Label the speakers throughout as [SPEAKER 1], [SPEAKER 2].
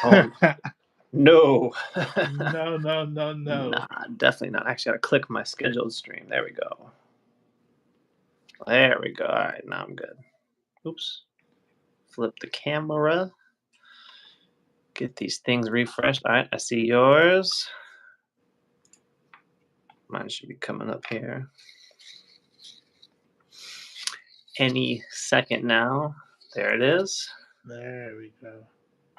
[SPEAKER 1] Oh, no.
[SPEAKER 2] No, no, no, no.
[SPEAKER 1] Nah, definitely not. Actually, I gotta click my scheduled stream. There we go. There we go. All right, now I'm good. Oops. Flip the camera. Get these things refreshed. All right, I see yours. Mine should be coming up here any second now. There it is.
[SPEAKER 2] There we go.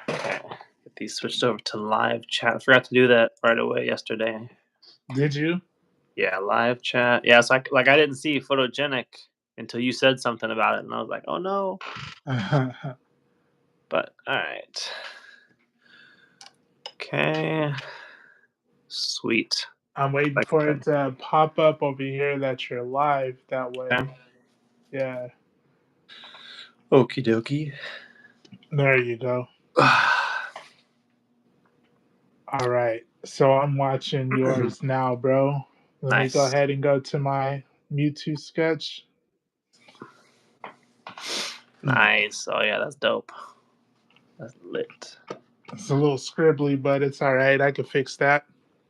[SPEAKER 1] Okay. Get these switched over to live chat. I forgot to do that right away yesterday.
[SPEAKER 2] Did you?
[SPEAKER 1] Yeah, live chat. Yeah, so I didn't see photogenic until you said something about it, and I was like, oh no. But all right. Okay. Sweet.
[SPEAKER 2] I'm waiting for it to pop up over here that you're live. That way.
[SPEAKER 1] Okay.
[SPEAKER 2] Yeah.
[SPEAKER 1] Okie dokie.
[SPEAKER 2] There you go. All right. So I'm watching yours now, bro. Let me go
[SPEAKER 1] Nice.
[SPEAKER 2] ahead and go to my Mewtwo sketch.
[SPEAKER 1] Nice. Oh yeah, that's dope. That's lit.
[SPEAKER 2] It's a little scribbly, but it's all right. I can fix that.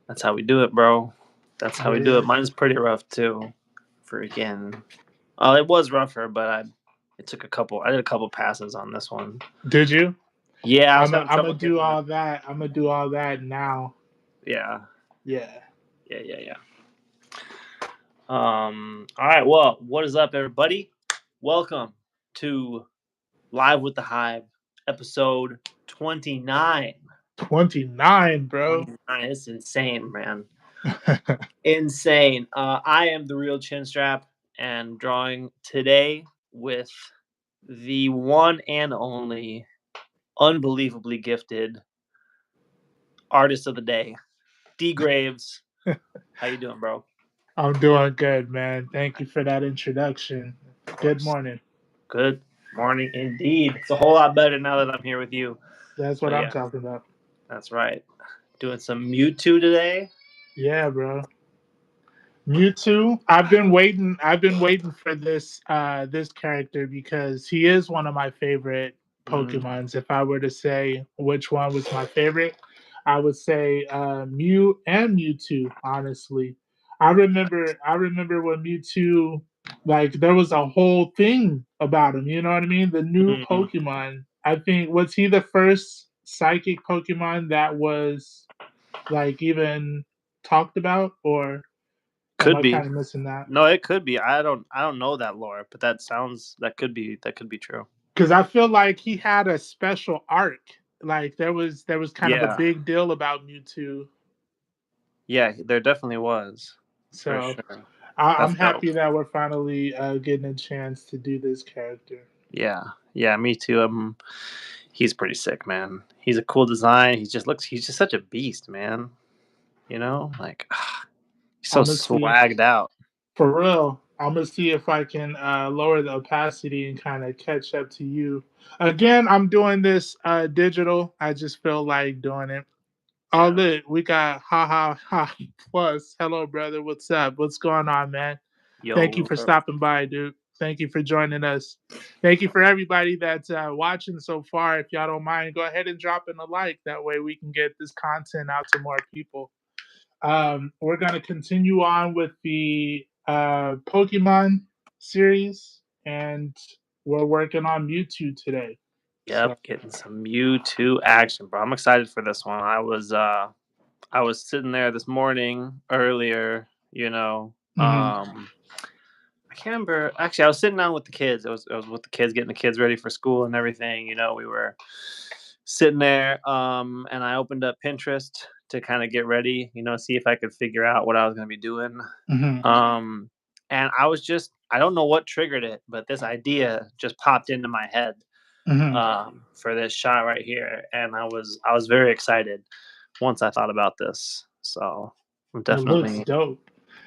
[SPEAKER 1] That's how we do it, bro. That's how we do it.
[SPEAKER 2] Yeah.
[SPEAKER 1] Mine's pretty rough too. Freaking. Oh, it was rougher, but I did a couple passes on this one.
[SPEAKER 2] Did you?
[SPEAKER 1] Yeah, I was
[SPEAKER 2] I'm
[SPEAKER 1] having trouble
[SPEAKER 2] gonna do
[SPEAKER 1] getting
[SPEAKER 2] all that. I'm gonna do all that now.
[SPEAKER 1] Yeah.
[SPEAKER 2] Yeah.
[SPEAKER 1] Yeah. All right. Well, what is up, everybody? Welcome to Live with the Hive, episode 29.
[SPEAKER 2] 29, bro.
[SPEAKER 1] 29. It's insane, man. Insane. I am the real Chinstrap, and drawing today with the one and only unbelievably gifted artist of the day, D Graves. How you doing, bro?
[SPEAKER 2] I'm doing good, man. Thank you for that introduction. Good morning.
[SPEAKER 1] Good morning indeed. It's a whole lot better now that I'm here with you.
[SPEAKER 2] That's what I'm talking about.
[SPEAKER 1] That's right. Doing some Mewtwo today.
[SPEAKER 2] Yeah, bro. Mewtwo. I've been waiting for this this character because he is one of my favorite Pokemons. If I were to say which one was my favorite, I would say Mew and Mewtwo, honestly. I remember when Mewtwo, like, there was a whole thing about him, you know what I mean? The new Pokemon. I think, was he the first psychic Pokemon that was like even talked about, or am
[SPEAKER 1] Could
[SPEAKER 2] I
[SPEAKER 1] be.
[SPEAKER 2] kind of missing that?
[SPEAKER 1] No, it could be. I don't know that lore, but that could be true.
[SPEAKER 2] Because I feel like he had a special arc. Like there was kind of a big deal about Mewtwo.
[SPEAKER 1] Yeah, there definitely was.
[SPEAKER 2] So
[SPEAKER 1] For sure.
[SPEAKER 2] I'm happy that we're finally getting a chance to do this character.
[SPEAKER 1] Yeah, me too. He's pretty sick, man. He's a cool design. He's just such a beast, man. You know, like he's so
[SPEAKER 2] Honestly,
[SPEAKER 1] swagged out.
[SPEAKER 2] For real. I'm gonna see if I can lower the opacity and kind of catch up to you. Again, I'm doing this digital. I just feel like doing it. Oh, look, we got ha plus. Hello, brother. What's up? What's going on, man?
[SPEAKER 1] Yo,
[SPEAKER 2] thank you for stopping by, dude. Thank you for joining us. Thank you for everybody that's watching so far. If y'all don't mind, go ahead and drop in a like. That way we can get this content out to more people. We're going to continue on with the Pokemon series, and we're working on Mewtwo today.
[SPEAKER 1] Yep, getting some Mewtwo action, bro. I'm excited for this one. I was sitting there this morning earlier, you know. I can't remember. Actually, I was sitting down with the kids. I was with the kids, getting the kids ready for school and everything. You know, we were sitting there, and I opened up Pinterest to kind of get ready. You know, see if I could figure out what I was going to be doing. And I don't know what triggered it, but this idea just popped into my head for this shot right here, and I was very excited once I thought about this. So I'm definitely.
[SPEAKER 2] It looks dope.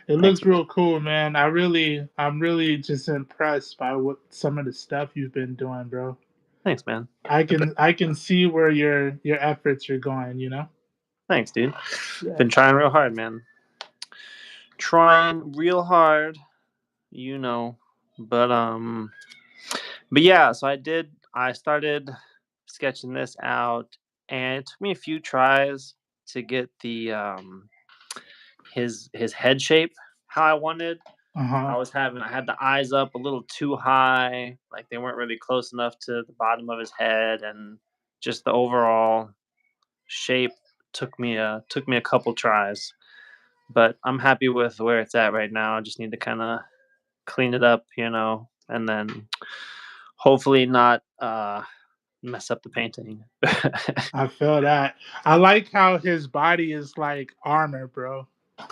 [SPEAKER 2] It looks real cool, man. I'm really just impressed by what some of the stuff you've been doing, bro.
[SPEAKER 1] Thanks, man.
[SPEAKER 2] I can see where your efforts are going, you know?
[SPEAKER 1] Thanks, dude. Yeah. Been trying real hard, man. Trying real hard, you know. But yeah, so I started sketching this out, and it took me a few tries to get the his head shape how I wanted.
[SPEAKER 2] Uh-huh.
[SPEAKER 1] I had the eyes up a little too high, like they weren't really close enough to the bottom of his head, and just the overall shape took me a couple tries. But I'm happy with where it's at right now. I just need to kind of clean it up, and then hopefully not mess up the painting.
[SPEAKER 2] I feel that. I like how his body is like armor, bro.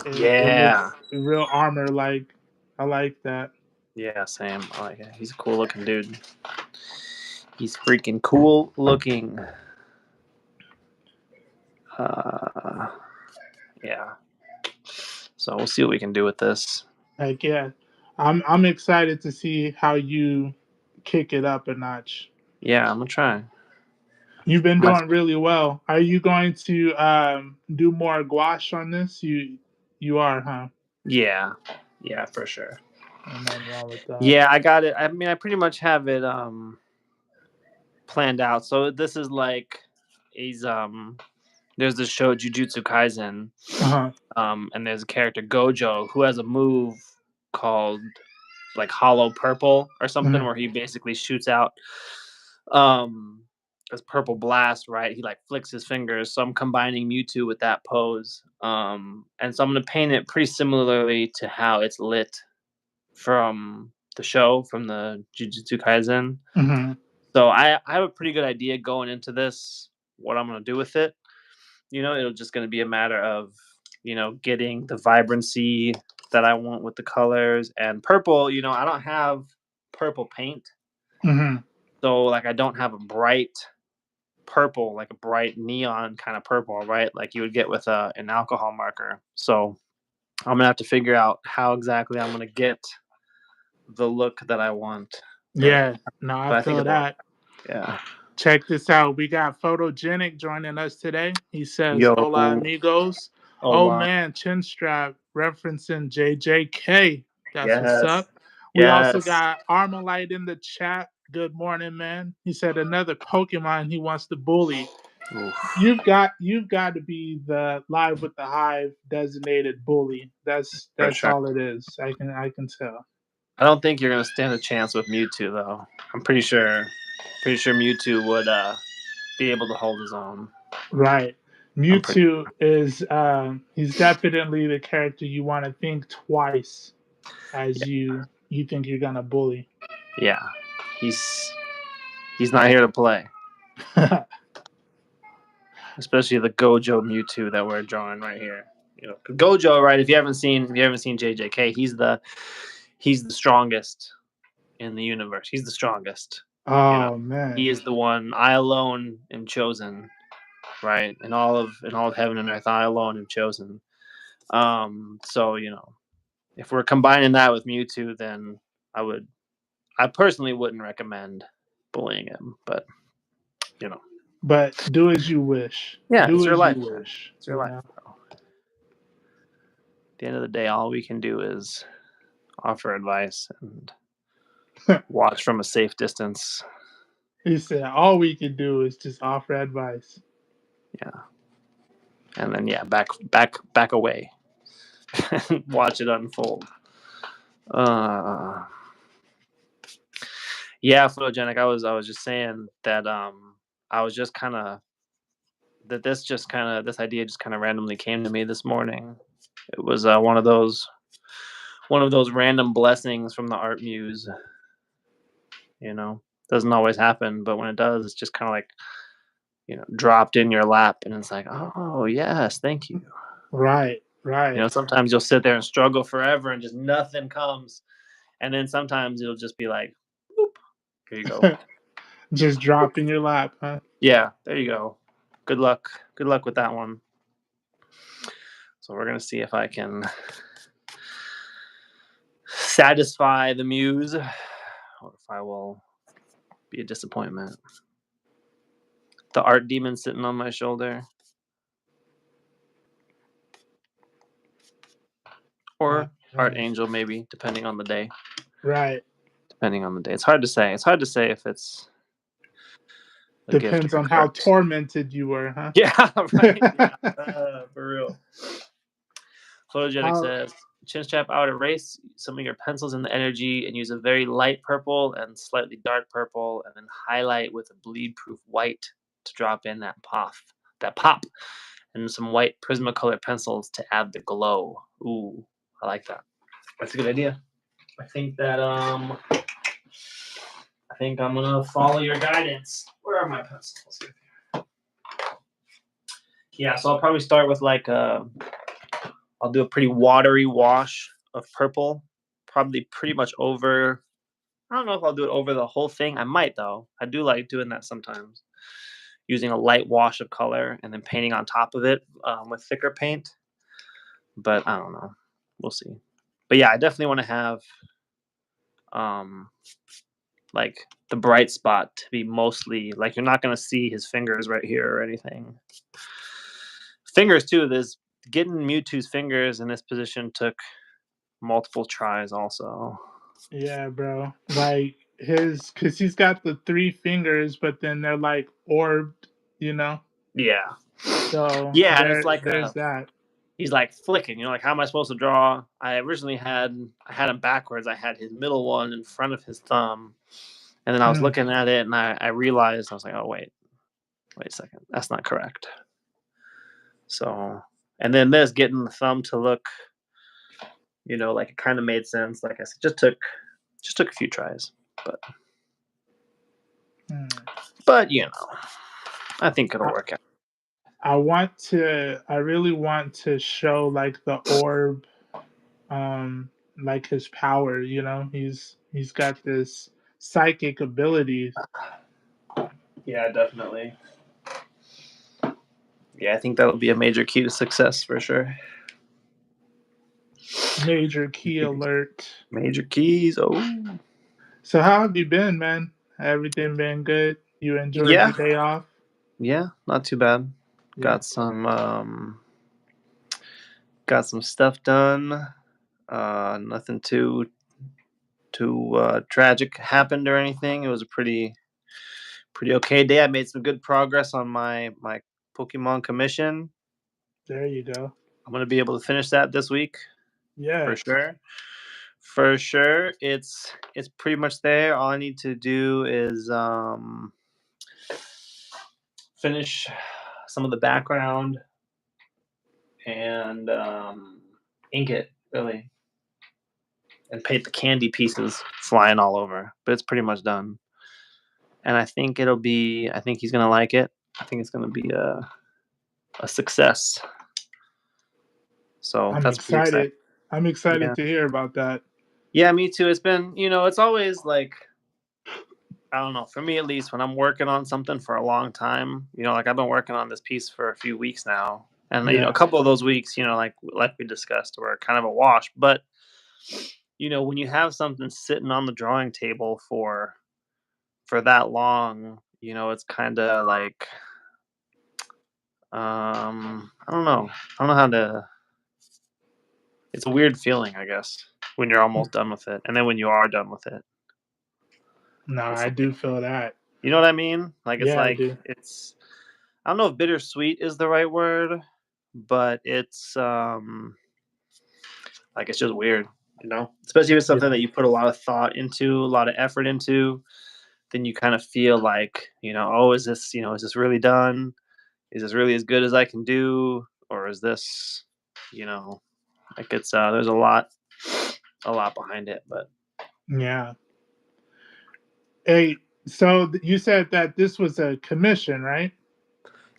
[SPEAKER 2] It
[SPEAKER 1] Yeah.
[SPEAKER 2] looks real armor like. I like that.
[SPEAKER 1] Yeah, same. I like it. He's a cool looking dude. He's freaking cool looking. Uh, yeah. So we'll see what we can do with this.
[SPEAKER 2] Like yeah. I'm excited to see how you kick it up a notch.
[SPEAKER 1] Yeah, I'm gonna try.
[SPEAKER 2] You've been
[SPEAKER 1] My,
[SPEAKER 2] doing really well. Are you going to do more gouache on this? You are, huh?
[SPEAKER 1] yeah, yeah, for sure.
[SPEAKER 2] Ain't nothing wrong with that.
[SPEAKER 1] Yeah, I got it. I mean, I pretty much have it planned out. So this is like he's there's this show Jujutsu Kaisen,
[SPEAKER 2] Uh-huh.
[SPEAKER 1] and there's a character Gojo who has a move called like Hollow Purple or something,
[SPEAKER 2] Mhm.
[SPEAKER 1] where he basically shoots out um this purple blast, right? He like flicks his fingers. So I'm combining Mewtwo with that pose. And so I'm gonna paint it pretty similarly to how it's lit from the show, from the Jujutsu Kaisen.
[SPEAKER 2] Mhm.
[SPEAKER 1] So I have a pretty good idea going into this what I'm gonna do with it. It'll just gonna be a matter of, getting the vibrancy that I want with the colors. And purple, I don't have purple paint.
[SPEAKER 2] Mhm.
[SPEAKER 1] So like I don't have a bright purple, like a bright neon kind of purple, right? Like you would get with an alcohol marker. So I'm gonna have to figure out how exactly I'm gonna get the look that I want. But
[SPEAKER 2] Yeah. No, I
[SPEAKER 1] but I think
[SPEAKER 2] feel
[SPEAKER 1] it'll work.
[SPEAKER 2] that.
[SPEAKER 1] Yeah.
[SPEAKER 2] Check this out. We got Photogenic joining us today. He says,
[SPEAKER 1] Yo.
[SPEAKER 2] "Hola, amigos." Oh
[SPEAKER 1] Hola.
[SPEAKER 2] man, chin strap referencing JJK. That's what's
[SPEAKER 1] Yes.
[SPEAKER 2] up. We also
[SPEAKER 1] Yes.
[SPEAKER 2] got Armalite in the chat. Good morning, man. He said another Pokemon he wants to bully.
[SPEAKER 1] Oof.
[SPEAKER 2] You've got to be the live with the hive designated bully. That's
[SPEAKER 1] For
[SPEAKER 2] that's
[SPEAKER 1] sure.
[SPEAKER 2] all it is. I can tell.
[SPEAKER 1] I don't think you're gonna stand a chance with Mewtwo though. I'm pretty sure Mewtwo would be able to hold his own.
[SPEAKER 2] Right.
[SPEAKER 1] I'm pretty
[SPEAKER 2] Mewtwo is he's definitely the character you want to think twice as
[SPEAKER 1] yeah.
[SPEAKER 2] you think you're gonna bully.
[SPEAKER 1] Yeah. He's not here to play. Especially the Gojo Mewtwo that we're drawing right here. Gojo, right? If you haven't seen JJK, he's the strongest in the universe. He's the strongest. You know,
[SPEAKER 2] Oh man.
[SPEAKER 1] he is the one. I alone am chosen, right? In all of heaven and earth, I alone am chosen. So if we're combining that with Mewtwo, then I personally wouldn't recommend bullying him, but you know,
[SPEAKER 2] But do as you wish.
[SPEAKER 1] yeah, it's
[SPEAKER 2] Do
[SPEAKER 1] your
[SPEAKER 2] as you
[SPEAKER 1] life, man.
[SPEAKER 2] wish.
[SPEAKER 1] It's your life, bro. At the end of the day, all we can do is offer advice and watch from a safe distance.
[SPEAKER 2] He said all we can do is just offer advice.
[SPEAKER 1] Yeah, and then back away, watch it unfold. Uh, yeah, photogenic. I was just saying that I was just kind of that this idea just kind of randomly came to me this morning. It was one of those random blessings from the art muse. Doesn't always happen, but when it does, it's just kind of like dropped in your lap, and it's like, oh yes, thank you.
[SPEAKER 2] Right, right.
[SPEAKER 1] Sometimes you'll sit there and struggle forever, and just nothing comes, and then sometimes it'll just be like, boop, here you go.
[SPEAKER 2] Just drop in your lap, huh?
[SPEAKER 1] Yeah, there you go. Good luck. Good luck with that one. So we're gonna see if I can satisfy the muse, or if I will be a disappointment. The art demon sitting on my shoulder, or art
[SPEAKER 2] Nice.
[SPEAKER 1] angel, maybe depending on the day.
[SPEAKER 2] Right.
[SPEAKER 1] Depending on the day, it's hard to say. It's hard to say if it's A gift
[SPEAKER 2] Depends
[SPEAKER 1] or
[SPEAKER 2] on how
[SPEAKER 1] curse.
[SPEAKER 2] tormented you were, huh?
[SPEAKER 1] Yeah, right. Yeah, for real. Photogenic
[SPEAKER 2] How
[SPEAKER 1] says, Chinstrap, I would erase some of your pencils in the energy and use a very light purple and slightly dark purple, and then highlight with a bleed-proof white to drop in that pop, and some white Prismacolor pencils to add the glow. Ooh, I like that. That's a good idea. I think that I think I'm gonna follow your guidance. Where are my pencils? Yeah, so I'll probably start with like I'll do a pretty watery wash of purple, probably pretty much over. I don't know if I'll do it over the whole thing. I might though. I do like doing that sometimes, using a light wash of color and then painting on top of it with thicker paint. But I don't know. We'll see. But yeah, I definitely want to have um like the bright spot to be mostly like you're not gonna see his fingers right here or anything. Fingers too. There's getting Mewtwo's fingers in this position took multiple tries also.
[SPEAKER 2] Yeah, bro. Like cause he's got the three fingers, but then they're like orbed, you know?
[SPEAKER 1] Yeah.
[SPEAKER 2] So
[SPEAKER 1] Yeah, and it's like
[SPEAKER 2] there's that.
[SPEAKER 1] he's like flicking, like how am I supposed to draw? I originally I had him backwards. I had his middle one in front of his thumb. And then I was
[SPEAKER 2] Mm.
[SPEAKER 1] looking at it and I realized I was like, oh wait a second. That's not correct. So and then this getting the thumb to look, like it kind of made sense. Like I said, just took a few tries. But
[SPEAKER 2] Mm.
[SPEAKER 1] but I think it'll
[SPEAKER 2] I,
[SPEAKER 1] work out.
[SPEAKER 2] I really want to show like the orb, like his power, he's got this psychic ability.
[SPEAKER 1] Yeah, definitely. Yeah, I think that'll be a major key to success for sure.
[SPEAKER 2] Major key alert.
[SPEAKER 1] Major keys. Oh.
[SPEAKER 2] So how have you been, man? Everything been good? You enjoyed
[SPEAKER 1] Yeah.
[SPEAKER 2] your day off?
[SPEAKER 1] Yeah, not too bad.
[SPEAKER 2] Yeah.
[SPEAKER 1] Got some stuff done. Nothing too tragic happened or anything. It was a pretty okay day. I made some good progress on my Pokemon commission.
[SPEAKER 2] There you go.
[SPEAKER 1] I'm gonna be able to finish that this week for
[SPEAKER 2] Yes.
[SPEAKER 1] sure. For sure, it's pretty much there. All I need to do is finish some of the background and ink it really, and paint the candy pieces flying all over. But it's pretty much done, and I think he's gonna like it. I think it's gonna be a success. So
[SPEAKER 2] I'm
[SPEAKER 1] that's pretty exciting.
[SPEAKER 2] excited. I'm excited
[SPEAKER 1] Yeah.
[SPEAKER 2] to hear about that.
[SPEAKER 1] Yeah, me too. It's been, it's always like, I don't know, for me at least, when I'm working on something for a long time, like I've been working on this piece for a few weeks now. And, a
[SPEAKER 2] Yeah.
[SPEAKER 1] couple of those weeks, like we discussed, were kind of a wash. But, when you have something sitting on the drawing table for that long, it's kind of like, I don't know. I don't know how to, it's a weird feeling, I guess, when you're almost done with it. And then when you are done with it,
[SPEAKER 2] No,
[SPEAKER 1] it's
[SPEAKER 2] I do feel that.
[SPEAKER 1] you know what I mean? Like
[SPEAKER 2] Yeah, I do.
[SPEAKER 1] I don't know if bittersweet is the right word, but it's like it's just weird, Especially if it's something
[SPEAKER 2] Yeah.
[SPEAKER 1] that you put a lot of thought into, a lot of effort into, then you kind of feel like, oh, is this really done? Is this really as good as I can do? Or is this, like it's there's a lot behind it, but
[SPEAKER 2] Yeah. Hey, so you said that this was a commission, right?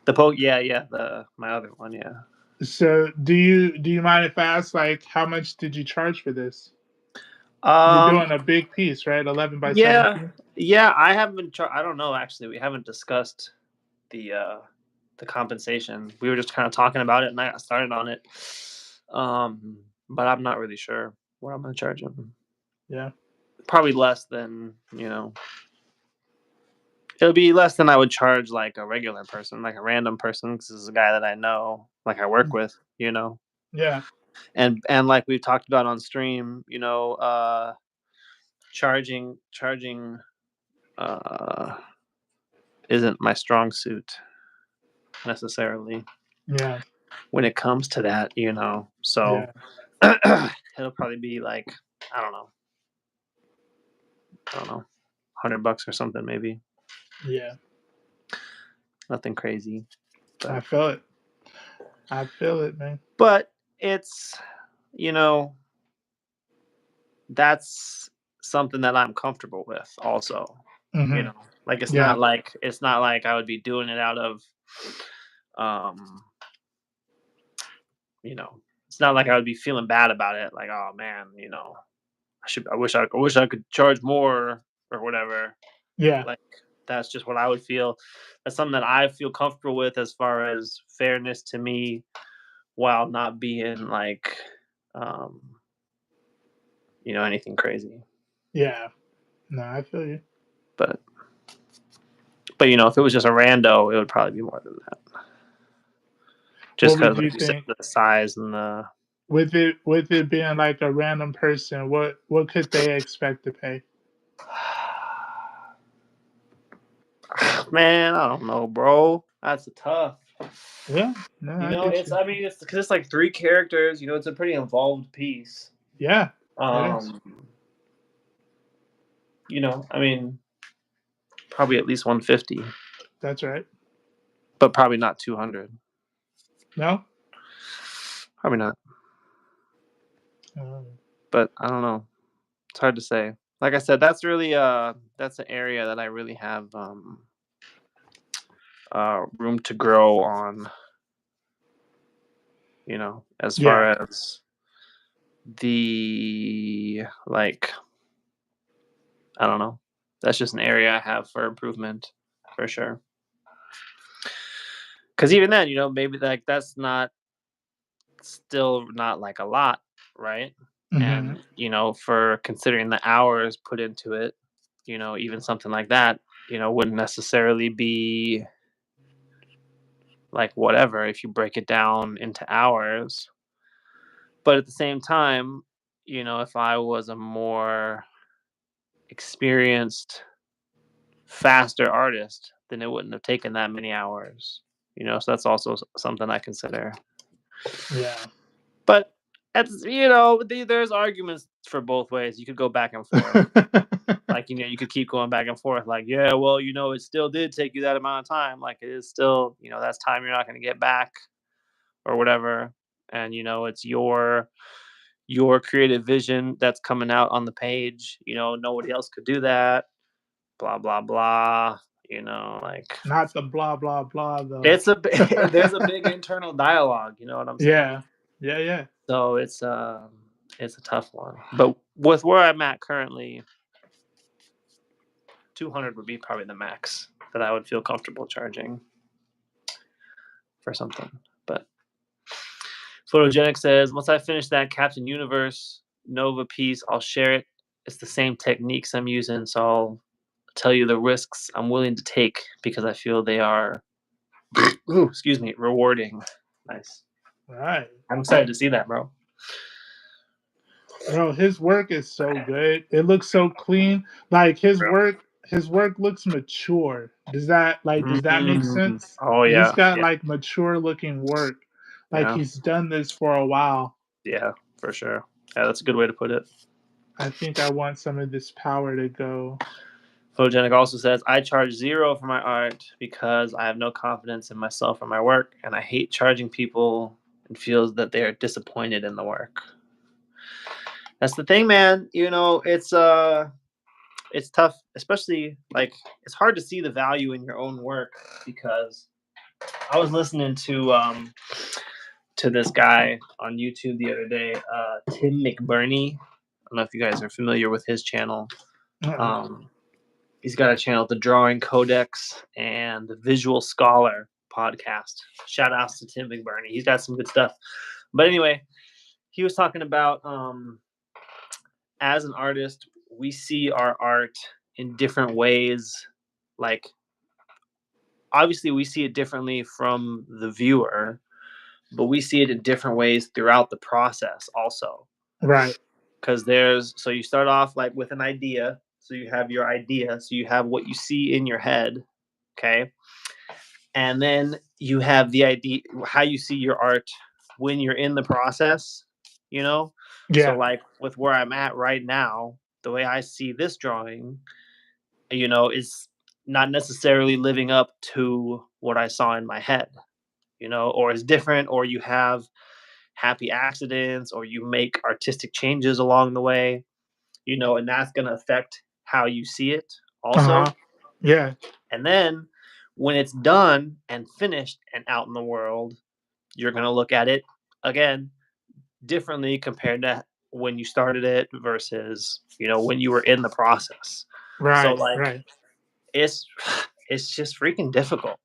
[SPEAKER 1] my other one, yeah.
[SPEAKER 2] So do you mind if I ask, like, how much did you charge for this? You're
[SPEAKER 1] Um,
[SPEAKER 2] doing a big piece, right? 11 by
[SPEAKER 1] yeah,
[SPEAKER 2] 17.
[SPEAKER 1] yeah. I haven't. I don't know. Actually, we haven't discussed the compensation. We were just kind of talking about it, and I got started on it. But I'm not really sure what I'm going to charge him.
[SPEAKER 2] Yeah.
[SPEAKER 1] Probably less than It'll be less than I would charge like a regular person, like a random person, because this is a guy that I know, like I work with,
[SPEAKER 2] Yeah.
[SPEAKER 1] and like we've talked about on stream, charging uh isn't my strong suit necessarily.
[SPEAKER 2] Yeah.
[SPEAKER 1] When it comes to that, you know. So it'll probably be like, I don't know, $100 or something maybe.
[SPEAKER 2] Yeah.
[SPEAKER 1] Nothing crazy. But.
[SPEAKER 2] I feel it. I feel it, man.
[SPEAKER 1] But it's, you know, that's something that I'm comfortable with also.
[SPEAKER 2] Mm-hmm.
[SPEAKER 1] You know, like it's not like I would be doing it out of you know, it's not like I would be feeling bad about it, like, oh man, you know, I wish I could charge more or whatever.
[SPEAKER 2] Yeah.
[SPEAKER 1] Like that's just what I would feel. That's something that I feel comfortable with as far as fairness to me, while not being like you know, anything crazy.
[SPEAKER 2] Yeah. No, I feel you.
[SPEAKER 1] But you know, if it was just a rando, it would probably be more than that. Just because, like you said, the size and the.
[SPEAKER 2] With it being like a random person, what could they expect to pay?
[SPEAKER 1] Man, I don't know, bro. That's a tough.
[SPEAKER 2] Yeah. No,
[SPEAKER 1] You know, it's. I mean, it's because it's like 3 characters. You know, it's a pretty involved piece.
[SPEAKER 2] Yeah. It is.
[SPEAKER 1] You know, I mean, probably at least 150.
[SPEAKER 2] That's right.
[SPEAKER 1] But probably not 200.
[SPEAKER 2] No.
[SPEAKER 1] Probably not. But I don't know. It's hard to say. Like I said, that's really that's an area that I really have room to grow on. You know, as far as the like, I don't know. That's just an area I have for improvement, for sure. Because even then, you know, maybe like that's still not like a lot, right?
[SPEAKER 2] Mm-hmm.
[SPEAKER 1] And you know, for considering the hours put into it, you know, even something like that, you know, wouldn't necessarily be like whatever if you break it down into hours. But at the same time, you know, if I was a more experienced, faster artist, then it wouldn't have taken that many hours. You know, so that's also something I consider.
[SPEAKER 2] Yeah.
[SPEAKER 1] But you know, there's arguments for both ways. You could go back and forth. Like, you know, you could keep going back and forth. Like, yeah, well, you know, it still did take you that amount of time. Like, it is still, you know, that's time you're not going to get back or whatever. And you know, it's your creative vision that's coming out on the page. You know, nobody else could do that. Blah blah blah. You know, like
[SPEAKER 2] not the blah blah blah though.
[SPEAKER 1] It's there's a big internal dialogue. You know what I'm saying?
[SPEAKER 2] Yeah.
[SPEAKER 1] So it's a tough one. But with where I'm at currently, 200 would be probably the max that I would feel comfortable charging for something. But Photogenic says, once I finish that Captain Universe Nova piece, I'll share it. It's the same techniques I'm using, so I'll tell you the risks I'm willing to take because I feel they are, rewarding. Nice.
[SPEAKER 2] Right.
[SPEAKER 1] I'm excited to see that, bro.
[SPEAKER 2] Bro, his work is so good. It looks so clean. Like his work looks mature. Does that make sense?
[SPEAKER 1] Oh yeah.
[SPEAKER 2] He's got like mature looking work. Like he's done this for a while.
[SPEAKER 1] Yeah, for sure. Yeah, that's a good way to put it.
[SPEAKER 2] I think I want some of this power to go.
[SPEAKER 1] Photogenic also says, I charge $0 for my art because I have no confidence in myself or my work, and I hate charging people and feels that they are disappointed in the work. That's the thing, man. You know, it's tough, especially like it's hard to see the value in your own work because I was listening to this guy on YouTube the other day, Tim McBurney. I don't know if you guys are familiar with his channel. He's got a channel, The Drawing Codex and the Visual Scholar podcast. Shout outs to Tim McBurney. He's got some good stuff. But anyway, he was talking about as an artist, we see our art in different ways. Like, obviously, we see it differently from the viewer, but we see it in different ways throughout the process also.
[SPEAKER 2] Right.
[SPEAKER 1] Because so you start off like with an idea. So you have your idea. So you have what you see in your head. Okay. And then you have the idea how you see your art when you're in the process, you know? So
[SPEAKER 2] Yeah.
[SPEAKER 1] like with where I'm at right now, the way I see this drawing, is not necessarily living up to what I saw in my head, or is different, or you have happy accidents, or you make artistic changes along the way, and that's going to affect how you see it also.
[SPEAKER 2] Uh-huh. Yeah.
[SPEAKER 1] And then when it's done and finished and out in the world, you're going to look at it again differently compared to when you started it versus, when you were in the process. So
[SPEAKER 2] Right.
[SPEAKER 1] like
[SPEAKER 2] Right.
[SPEAKER 1] it's it's just freaking difficult,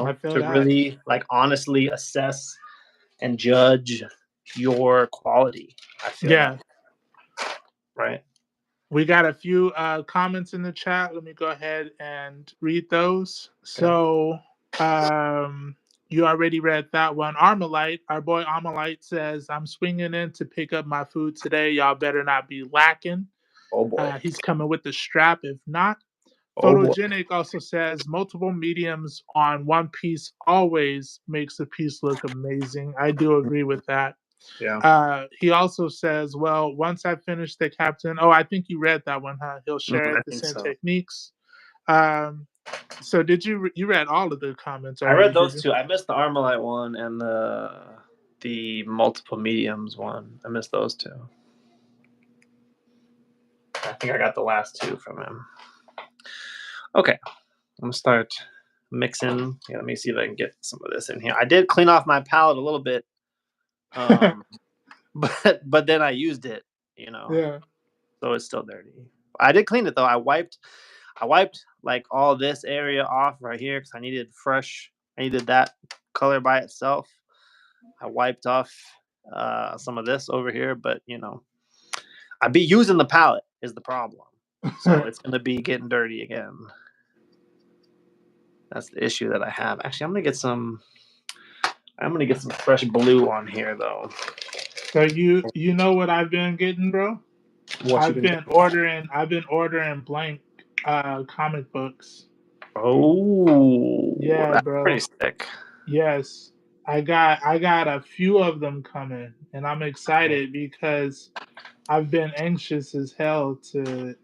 [SPEAKER 2] I feel
[SPEAKER 1] to
[SPEAKER 2] that.
[SPEAKER 1] really like honestly assess and judge your quality. I feel
[SPEAKER 2] Yeah.
[SPEAKER 1] like, right?
[SPEAKER 2] We got a few comments in the chat. Let me go ahead and read those.
[SPEAKER 1] Okay.
[SPEAKER 2] So, you already read that one. Armalite, our boy Armalite says, I'm swinging in to pick up my food today. Y'all better not be lacking.
[SPEAKER 1] Oh boy.
[SPEAKER 2] He's coming with the strap. If not,
[SPEAKER 1] Oh boy.
[SPEAKER 2] Photogenic also says, multiple mediums on one piece always makes the piece look amazing. I do agree with that.
[SPEAKER 1] Yeah.
[SPEAKER 2] He also says, well, once I finish the captain, oh, I think you read that one, huh? He'll share
[SPEAKER 1] I
[SPEAKER 2] the
[SPEAKER 1] think
[SPEAKER 2] same
[SPEAKER 1] so.
[SPEAKER 2] techniques. So did you read all of the comments
[SPEAKER 1] I read
[SPEAKER 2] already? Did
[SPEAKER 1] those
[SPEAKER 2] you?
[SPEAKER 1] two. I missed the Armalite one and the multiple mediums one. I missed those two. I think I got the last two from him. Okay. I'm gonna start mixing. Yeah, let me see if I can get some of this in here. I did clean off my palette a little bit. But then I used it,
[SPEAKER 2] Yeah.
[SPEAKER 1] so it's still dirty. I did clean it though. I wiped like all this area off right here because I needed fresh. I needed that color by itself. I wiped off some of this over here, but I be using the palette is the problem, so it's gonna be getting dirty again. That's the issue that I have. Actually, I'm gonna get some. I'm gonna get some fresh blue on here though.
[SPEAKER 2] So you know what I've been getting, bro?
[SPEAKER 1] What you
[SPEAKER 2] I've
[SPEAKER 1] been
[SPEAKER 2] been
[SPEAKER 1] getting?
[SPEAKER 2] ordering blank comic books.
[SPEAKER 1] Oh,
[SPEAKER 2] Yeah,
[SPEAKER 1] that's
[SPEAKER 2] bro.
[SPEAKER 1] pretty sick.
[SPEAKER 2] Yes. I got a few of them coming, and I'm
[SPEAKER 1] Okay.
[SPEAKER 2] excited because I've been anxious as hell to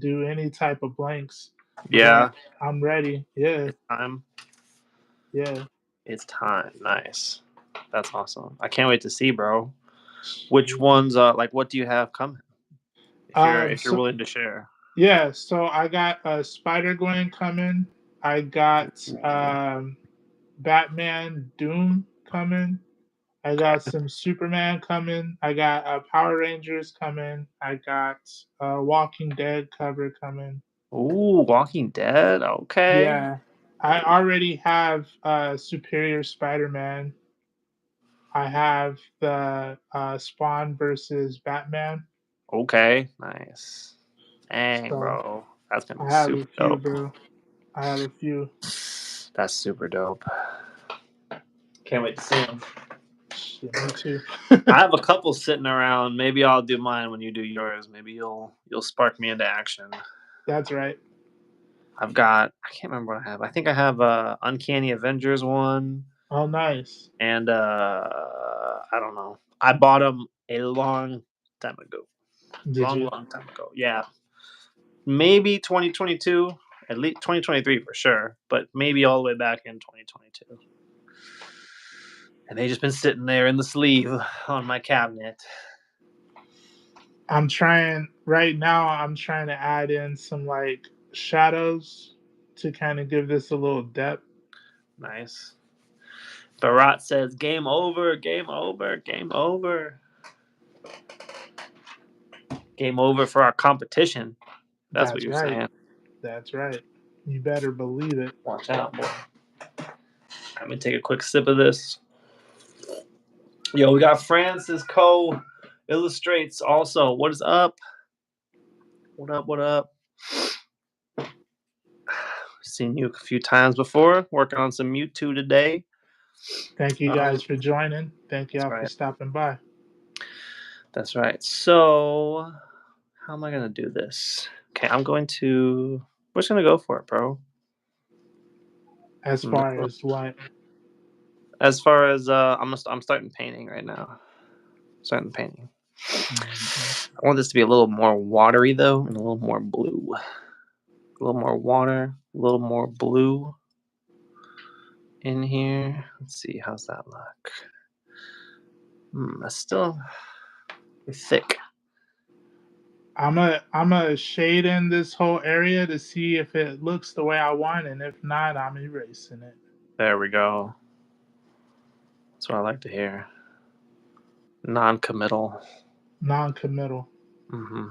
[SPEAKER 2] do any type of blanks, but
[SPEAKER 1] Yeah,
[SPEAKER 2] I'm ready. Yeah.
[SPEAKER 1] it's time.
[SPEAKER 2] Yeah.
[SPEAKER 1] It's time. Nice. That's awesome. I can't wait to see, bro. Which
[SPEAKER 2] Me too.
[SPEAKER 1] ones? Like, what do you have coming? If you're
[SPEAKER 2] So
[SPEAKER 1] willing to share.
[SPEAKER 2] yeah, so I got Spider Gwen coming. I got
[SPEAKER 1] Ooh,
[SPEAKER 2] Batman Doom coming. I got
[SPEAKER 1] okay.
[SPEAKER 2] some Superman coming. I got Power Rangers coming. I got Walking Dead cover coming.
[SPEAKER 1] Ooh, Walking Dead. Okay.
[SPEAKER 2] Yeah, I already have Superior Spider-Man. I have the Spawn versus Batman.
[SPEAKER 1] Okay. Nice. Dang,
[SPEAKER 2] So
[SPEAKER 1] bro. That's gonna be
[SPEAKER 2] I have
[SPEAKER 1] super
[SPEAKER 2] a few,
[SPEAKER 1] dope.
[SPEAKER 2] bro. I have a few.
[SPEAKER 1] That's super dope. Can't wait to see them.
[SPEAKER 2] Shit, me too.
[SPEAKER 1] I have a couple sitting around. Maybe I'll do mine when you do yours. Maybe you'll spark me into action.
[SPEAKER 2] That's right.
[SPEAKER 1] I can't remember what I have. I think I have Uncanny Avengers one,
[SPEAKER 2] Oh, nice.
[SPEAKER 1] and I don't know. I bought them a long time ago.
[SPEAKER 2] Did
[SPEAKER 1] Long,
[SPEAKER 2] you?
[SPEAKER 1] long time ago. Yeah, maybe 2022, at least 2023 for sure, but maybe all the way back in 2022. And they just been sitting there in the sleeve on my cabinet.
[SPEAKER 2] I'm trying right now. I'm trying to add in some like shadows to kind of give this a little depth.
[SPEAKER 1] Nice. Barat says, "Game over, game over, game over, game over for our competition." That's what
[SPEAKER 2] That's
[SPEAKER 1] you're
[SPEAKER 2] right.
[SPEAKER 1] saying.
[SPEAKER 2] That's right. You better believe it.
[SPEAKER 1] Watch out, boy. I'm gonna take a quick sip of this. Yo, we got Francis Co. Illustrates also. What is up? What up? What up? Seen you a few times before. Working on some Mewtwo today.
[SPEAKER 2] Thank you guys for joining. Thank
[SPEAKER 1] That's
[SPEAKER 2] y'all for
[SPEAKER 1] right.
[SPEAKER 2] stopping by.
[SPEAKER 1] That's right. So, how am I gonna do this? Okay, I'm going to. We're just gonna go for it, bro.
[SPEAKER 2] As far as what?
[SPEAKER 1] As far as I'm starting painting right now. Starting painting.
[SPEAKER 2] Mm-hmm.
[SPEAKER 1] I want this to be a little more watery though, and a little more blue. A little more water, a little more blue in here. Let's see, how's that look? That's still thick.
[SPEAKER 2] I'm a shade in this whole area to see if it looks the way I want, and if not, I'm erasing it.
[SPEAKER 1] There we go. That's what I like to hear. Non-committal.
[SPEAKER 2] Non-committal.
[SPEAKER 1] Mm-hmm.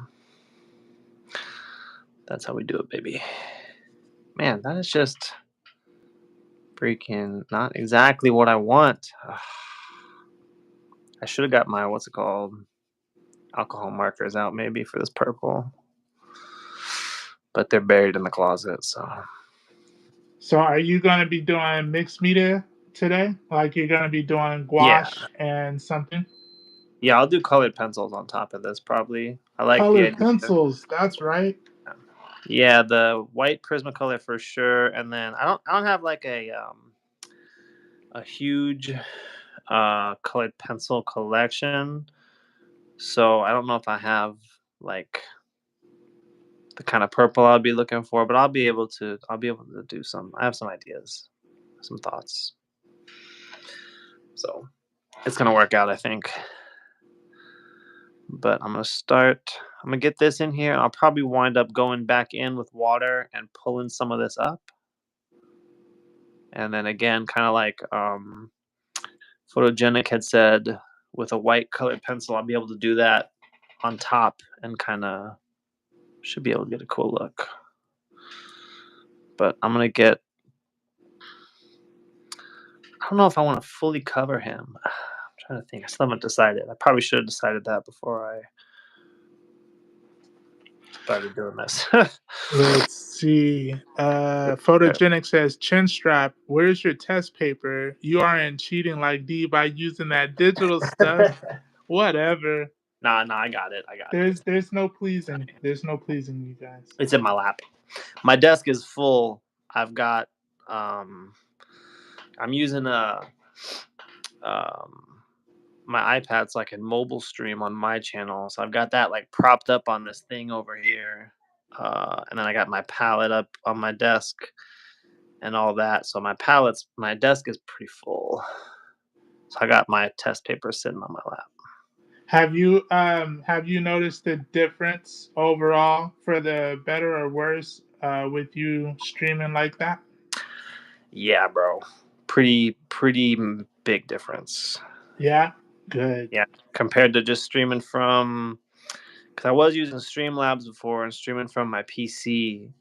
[SPEAKER 1] That's how we do it, baby. Man, that is just freaking not exactly what I want. I should have got my, what's it called, alcohol markers out maybe for this purple. But they're buried in the closet, so.
[SPEAKER 2] So are you going to be doing mixed media today? Like you're going to be doing gouache and something?
[SPEAKER 1] Yeah, I'll do colored pencils on top of this probably. I like the
[SPEAKER 2] Colored
[SPEAKER 1] idea.
[SPEAKER 2] pencils, that's right.
[SPEAKER 1] Yeah, the white Prismacolor for sure, and then I don't have like a huge colored pencil collection, so I don't know if I have like the kind of purple I'll be looking for, but I'll be able to do some. I have some ideas, some thoughts, so it's gonna work out, I think. But I'm gonna get this in here, and I'll probably wind up going back in with water and pulling some of this up. And then again, kind of like Photogenic had said, with a white colored pencil, I'll be able to do that on top and kind of should be able to get a cool look. But I'm going to I don't know if I want to fully cover him. I'm trying to think. I still haven't decided. I probably should have decided that before I started doing this.
[SPEAKER 2] Let's see. Photogenic says, Chin strap, where's your test paper? You aren't cheating like D by using that digital stuff. Whatever.
[SPEAKER 1] Nah, I got it.
[SPEAKER 2] There's no pleasing. There's no pleasing you guys.
[SPEAKER 1] It's in my lap. My desk is full. I've got I'm using my iPad's like a mobile stream on my channel, so I've got that like propped up on this thing over here, and then I got my palette up on my desk and all that. So my desk is pretty full. So I got my test paper sitting on my lap.
[SPEAKER 2] Have you noticed the difference overall for the better or worse with you streaming like that?
[SPEAKER 1] Yeah, bro. Pretty big difference.
[SPEAKER 2] Yeah, good.
[SPEAKER 1] Yeah, compared to just streaming from, because I was using Streamlabs before and streaming from my PC,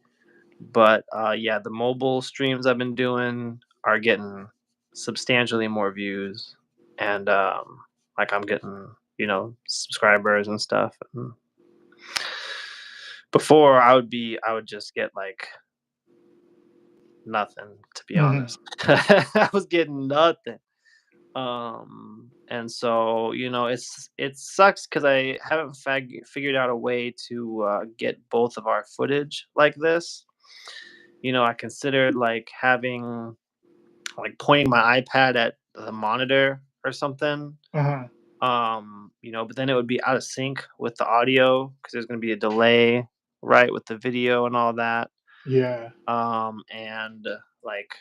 [SPEAKER 1] but yeah, the mobile streams I've been doing are getting substantially more views, and like I'm getting subscribers and stuff. And before I would just get like nothing, to be honest. I was getting nothing. And so it sucks because I haven't figured out a way to get both of our footage like this. I considered like having like pointing my iPad at the monitor or something. But then it would be out of sync with the audio because there's going to be a delay, right, with the video and all that.
[SPEAKER 2] Yeah.
[SPEAKER 1] And like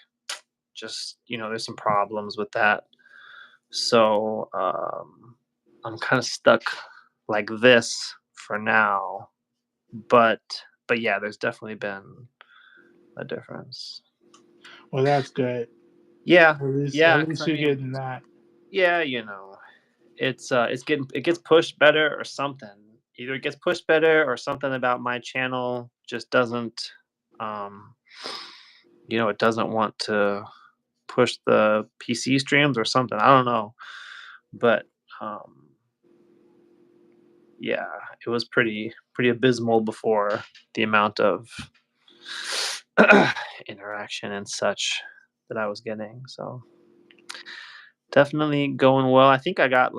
[SPEAKER 1] just there's some problems with that. So I'm kind of stuck like this for now, but yeah, there's definitely been a difference.
[SPEAKER 2] Well, that's good.
[SPEAKER 1] Yeah,
[SPEAKER 2] At least
[SPEAKER 1] you're
[SPEAKER 2] getting that.
[SPEAKER 1] Yeah, it gets pushed better or something. Either it gets pushed better or something about my channel just doesn't, it doesn't want to push the PC streams or something. I don't know, but yeah, it was pretty abysmal before, the amount of interaction and such that I was getting. So definitely going well. I think I got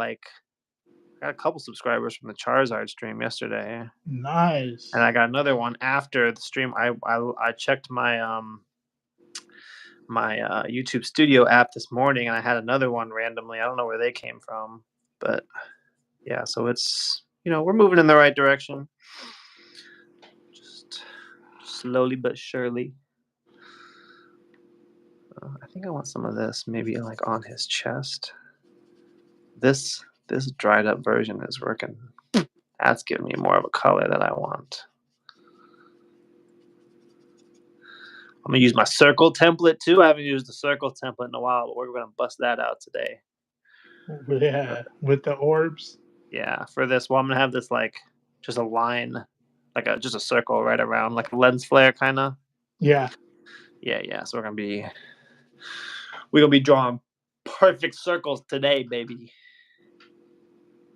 [SPEAKER 1] a couple subscribers from the Charizard stream yesterday.
[SPEAKER 2] Nice.
[SPEAKER 1] And I got another one after the stream. I checked my YouTube Studio app this morning, and I had another one randomly. I don't know where they came from, but yeah. So it's we're moving in the right direction, just slowly but surely. I think I want some of this, maybe like on his chest. This dried up version is working. That's giving me more of a color that I want. I'm gonna use my circle template too. I haven't used the circle template in a while, but we're gonna bust that out today.
[SPEAKER 2] Yeah, with the orbs.
[SPEAKER 1] Yeah, for this, well, I'm gonna have this like just a line, like just a circle right around, like a lens flare kind of.
[SPEAKER 2] Yeah.
[SPEAKER 1] So we're gonna be drawing perfect circles today, baby.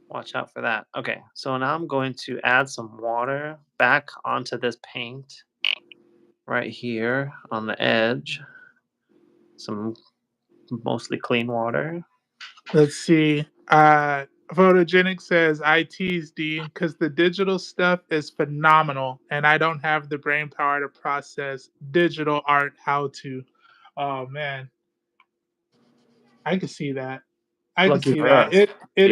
[SPEAKER 1] Watch out for that. Okay, so now I'm going to add some water back onto this paint right here on the edge. Some mostly clean water.
[SPEAKER 2] Let's see. Photogenic says I teased D because the digital stuff is phenomenal, and I don't have the brain power to process digital art. How to? Oh man, I can see that. I can
[SPEAKER 1] Lucky
[SPEAKER 2] see
[SPEAKER 1] for
[SPEAKER 2] that.
[SPEAKER 1] us.
[SPEAKER 2] It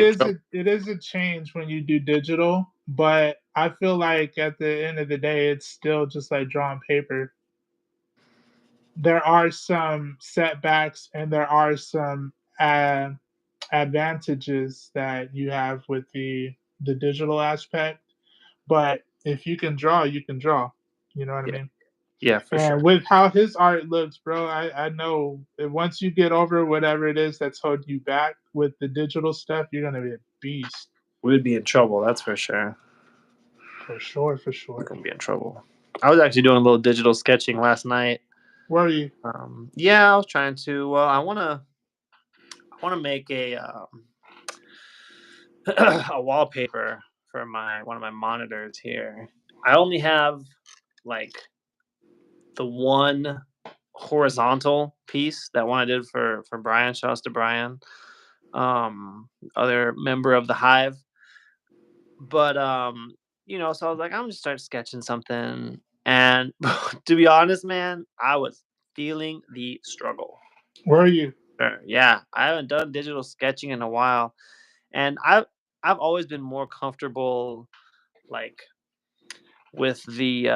[SPEAKER 2] is a change when you do digital, but I feel like at the end of the day, it's still just like drawing paper. There are some setbacks and there are some advantages that you have with the digital aspect. But if you can draw, you can draw. You know what I mean?
[SPEAKER 1] Yeah, for
[SPEAKER 2] And
[SPEAKER 1] sure.
[SPEAKER 2] with how his art looks, bro, I know that once you get over whatever it is that's holding you back with the digital stuff, you're gonna be a beast.
[SPEAKER 1] We would be in trouble, that's for sure.
[SPEAKER 2] For sure, for
[SPEAKER 1] We're
[SPEAKER 2] sure.
[SPEAKER 1] gonna be in trouble. I was actually doing a little digital sketching last night.
[SPEAKER 2] Where are you?
[SPEAKER 1] Yeah, I was trying to. Well, I wanna make a a wallpaper for one of my monitors here. I only have like the one horizontal piece, that one I did for Brian. Shouts to Brian, other member of the Hive. But so I was like, I'm just start sketching something, and to be honest, man, I was feeling the struggle.
[SPEAKER 2] Where are you?
[SPEAKER 1] Sure. Yeah, I haven't done digital sketching in a while, and I've always been more comfortable like with the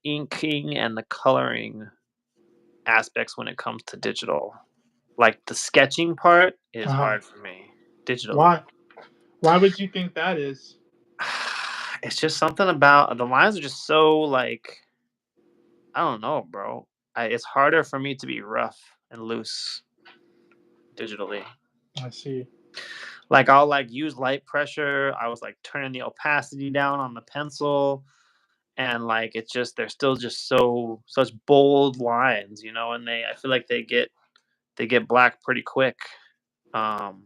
[SPEAKER 1] inking and the coloring aspects when it comes to digital. Like the sketching part is hard for me digitally.
[SPEAKER 2] Why? Why would you think that is?
[SPEAKER 1] It's just something about the lines are just so like, I don't know, bro. It's harder for me to be rough and loose digitally.
[SPEAKER 2] I see.
[SPEAKER 1] Like I'll like use light pressure. I was like turning the opacity down on the pencil, and like it's just they're still just such bold lines, and I feel like they get black pretty quick. Um,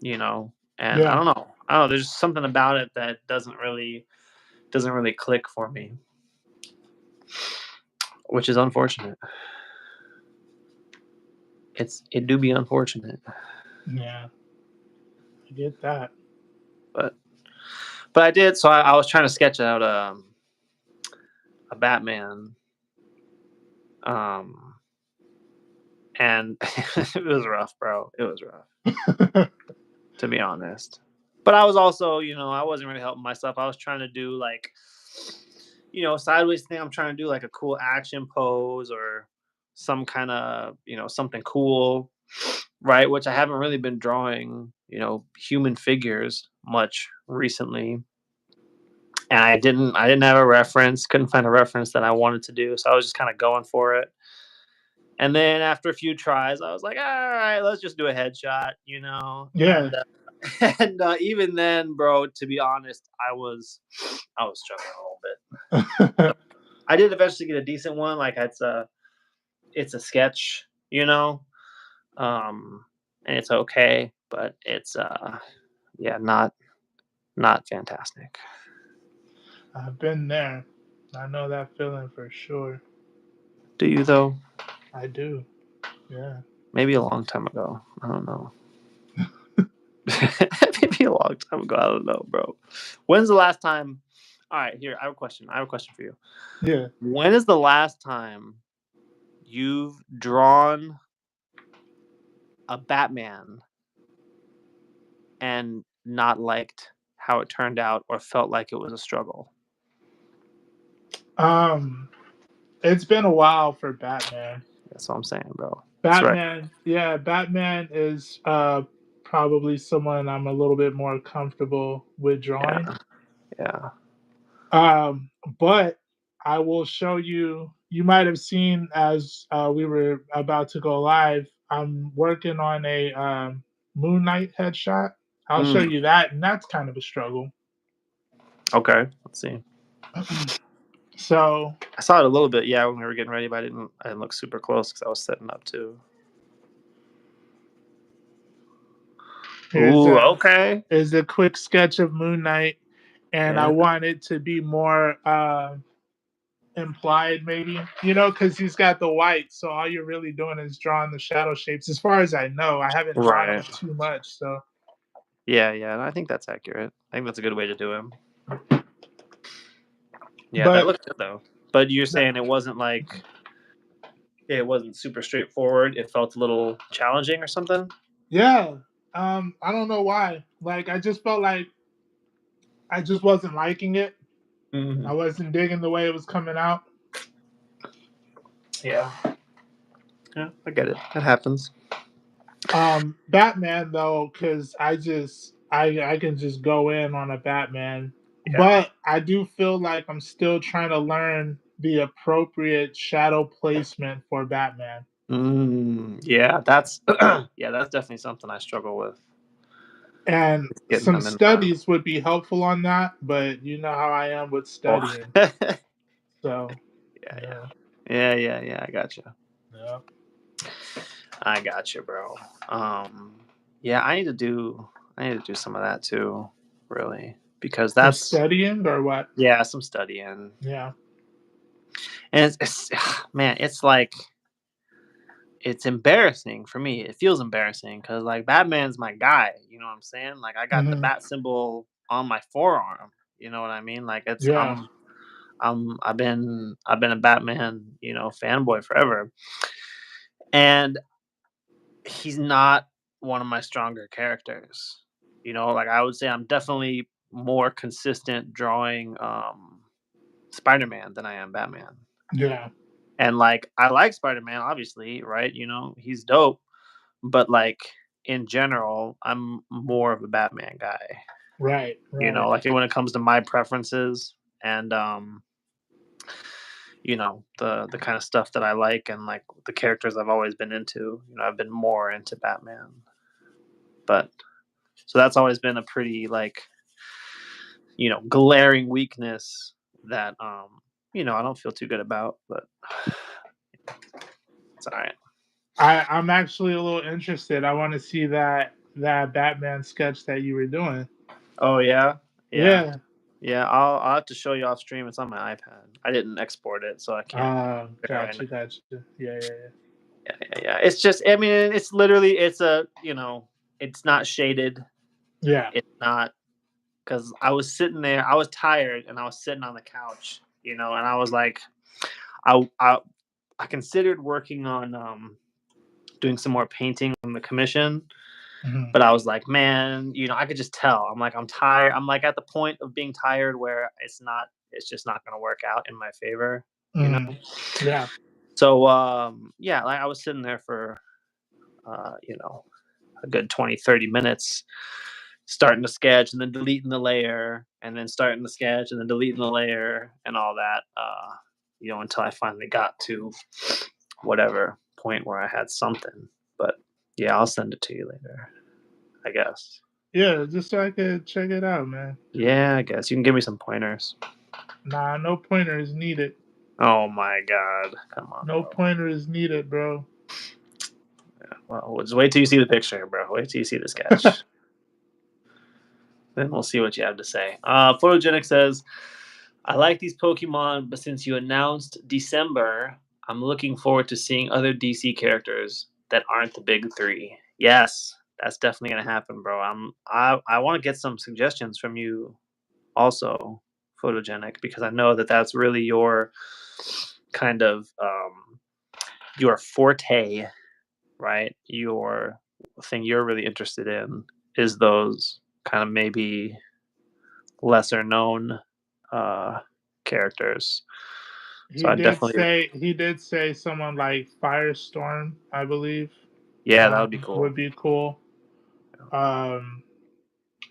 [SPEAKER 1] and
[SPEAKER 2] Yeah.
[SPEAKER 1] I don't know. There's just something about it that doesn't really click for me, which is unfortunate. It do be unfortunate.
[SPEAKER 2] Yeah. I get that.
[SPEAKER 1] But I did. So I was trying to sketch out a Batman, and it was rough, bro. It was rough, to be honest. But I was also, I wasn't really helping myself. I was trying to do like, sideways thing. I'm trying to do like a cool action pose or some kind of, something cool, right? Which I haven't really been drawing, human figures much recently. And I didn't have a reference, couldn't find a reference that I wanted to do. So I was just kind of going for it. And then after a few tries, I was like, all right, let's just do a headshot,
[SPEAKER 2] Yeah.
[SPEAKER 1] And even then, bro, to be honest, I was struggling a little bit. I did eventually get a decent one. Like it's a sketch, and it's okay, but it's not fantastic.
[SPEAKER 2] I've been there. I know that feeling for sure.
[SPEAKER 1] Do you though?
[SPEAKER 2] I do. Yeah.
[SPEAKER 1] Maybe a long time ago. I don't know. Maybe a long time ago. I don't know, bro. When's the last time? All right, here I have a question. For you.
[SPEAKER 2] Yeah.
[SPEAKER 1] When is the last time you've drawn a Batman and not liked how it turned out or felt like it was a struggle?
[SPEAKER 2] It's been a while for Batman.
[SPEAKER 1] That's what I'm saying, bro. That's right.
[SPEAKER 2] Batman, yeah, Batman is probably someone I'm a little bit more comfortable with drawing.
[SPEAKER 1] Yeah.
[SPEAKER 2] But I will show you. You might have seen as we were about to go live. I'm working on a Moon Knight headshot. I'll show you that, and that's kind of a struggle.
[SPEAKER 1] Okay, let's see.
[SPEAKER 2] So
[SPEAKER 1] I saw it a little bit, yeah, when we were getting ready, but I didn't look super close because I was setting up too. Ooh, okay.
[SPEAKER 2] Is a quick sketch of Moon Knight, and I want it to be more implied, maybe, because he's got the white, so all you're really doing is drawing the shadow shapes. As far as I know, I haven't drawn him too much, so.
[SPEAKER 1] Yeah, and I think that's accurate. I think that's a good way to do him. Yeah, that looks good though. But you're saying it wasn't super straightforward. It felt a little challenging or something.
[SPEAKER 2] Yeah, I don't know why. Like, I just felt like I just wasn't liking it. I wasn't digging the way it was coming out.
[SPEAKER 1] Yeah, I get it. That happens.
[SPEAKER 2] Batman though, because I can just go in on a Batman, but I do feel like I'm still trying to learn the appropriate shadow placement for Batman.
[SPEAKER 1] Yeah, that's that's definitely something I struggle with.
[SPEAKER 2] And some studies would be helpful on that, but you know how I am with studying. So
[SPEAKER 1] yeah, I gotcha.
[SPEAKER 2] Yeah.
[SPEAKER 1] I gotcha, bro. Yeah, I need to do some of that too, really, because that's
[SPEAKER 2] studying or what?
[SPEAKER 1] Yeah, some studying.
[SPEAKER 2] Yeah,
[SPEAKER 1] and it's man, it's like it's embarrassing for me. It feels embarrassing because like Batman's my guy. You know what I'm saying? Like I got the bat symbol on my forearm. You know what I mean? Like it's I've been a Batman, fanboy forever. And he's not one of my stronger characters. Like I would say I'm definitely more consistent drawing Spider-Man than I am Batman.
[SPEAKER 2] Yeah.
[SPEAKER 1] And like I like Spider-Man, obviously, right? He's dope. But like in general, I'm more of a Batman guy.
[SPEAKER 2] Right.
[SPEAKER 1] Like when it comes to my preferences and the kind of stuff that I like and like the characters I've always been into, I've been more into Batman. But so that's always been a pretty like glaring weakness that I don't feel too good about, but it's all right.
[SPEAKER 2] I'm actually a little interested. I want to see that Batman sketch that you were doing.
[SPEAKER 1] Oh yeah. I'll have to show you off stream. It's on my iPad. I didn't export it, so I can't.
[SPEAKER 2] Gotcha. Yeah.
[SPEAKER 1] It's just, I mean, it's literally, it's it's not shaded.
[SPEAKER 2] Yeah.
[SPEAKER 1] It's not, because I was sitting there, I was tired, and I was sitting on the couch, and I was like, I considered working on doing some more painting on the commission. But I was like, man, I could just tell. I'm like, I'm tired. I'm like at the point of being tired where it's just not going to work out in my favor,
[SPEAKER 2] Yeah.
[SPEAKER 1] So, like I was sitting there for, a good 20, 30 minutes, starting to sketch and then deleting the layer and then starting to sketch and then deleting the layer and all that, until I finally got to whatever point where I had something. But yeah, I'll send it to you later, I guess.
[SPEAKER 2] Yeah, just so I could check it out, man.
[SPEAKER 1] Yeah, I guess. You can give me some pointers.
[SPEAKER 2] Nah, no pointers needed.
[SPEAKER 1] Oh my God. Come on.
[SPEAKER 2] No pointers needed, bro.
[SPEAKER 1] Yeah, well, just wait till you see the picture, bro. Wait till you see the sketch. Then we'll see what you have to say. Photogenic says, I like these Pokemon, but since you announced December, I'm looking forward to seeing other DC characters that aren't the big three. Yes, that's definitely going to happen, bro. I want to get some suggestions from you also, Photogenic, because I know that that's really your kind of your forte, right? Your thing you're really interested in is those kind of maybe lesser known characters. So I definitely,
[SPEAKER 2] He did say someone like Firestorm, I believe,
[SPEAKER 1] yeah, that would be cool.
[SPEAKER 2] would be cool. Um,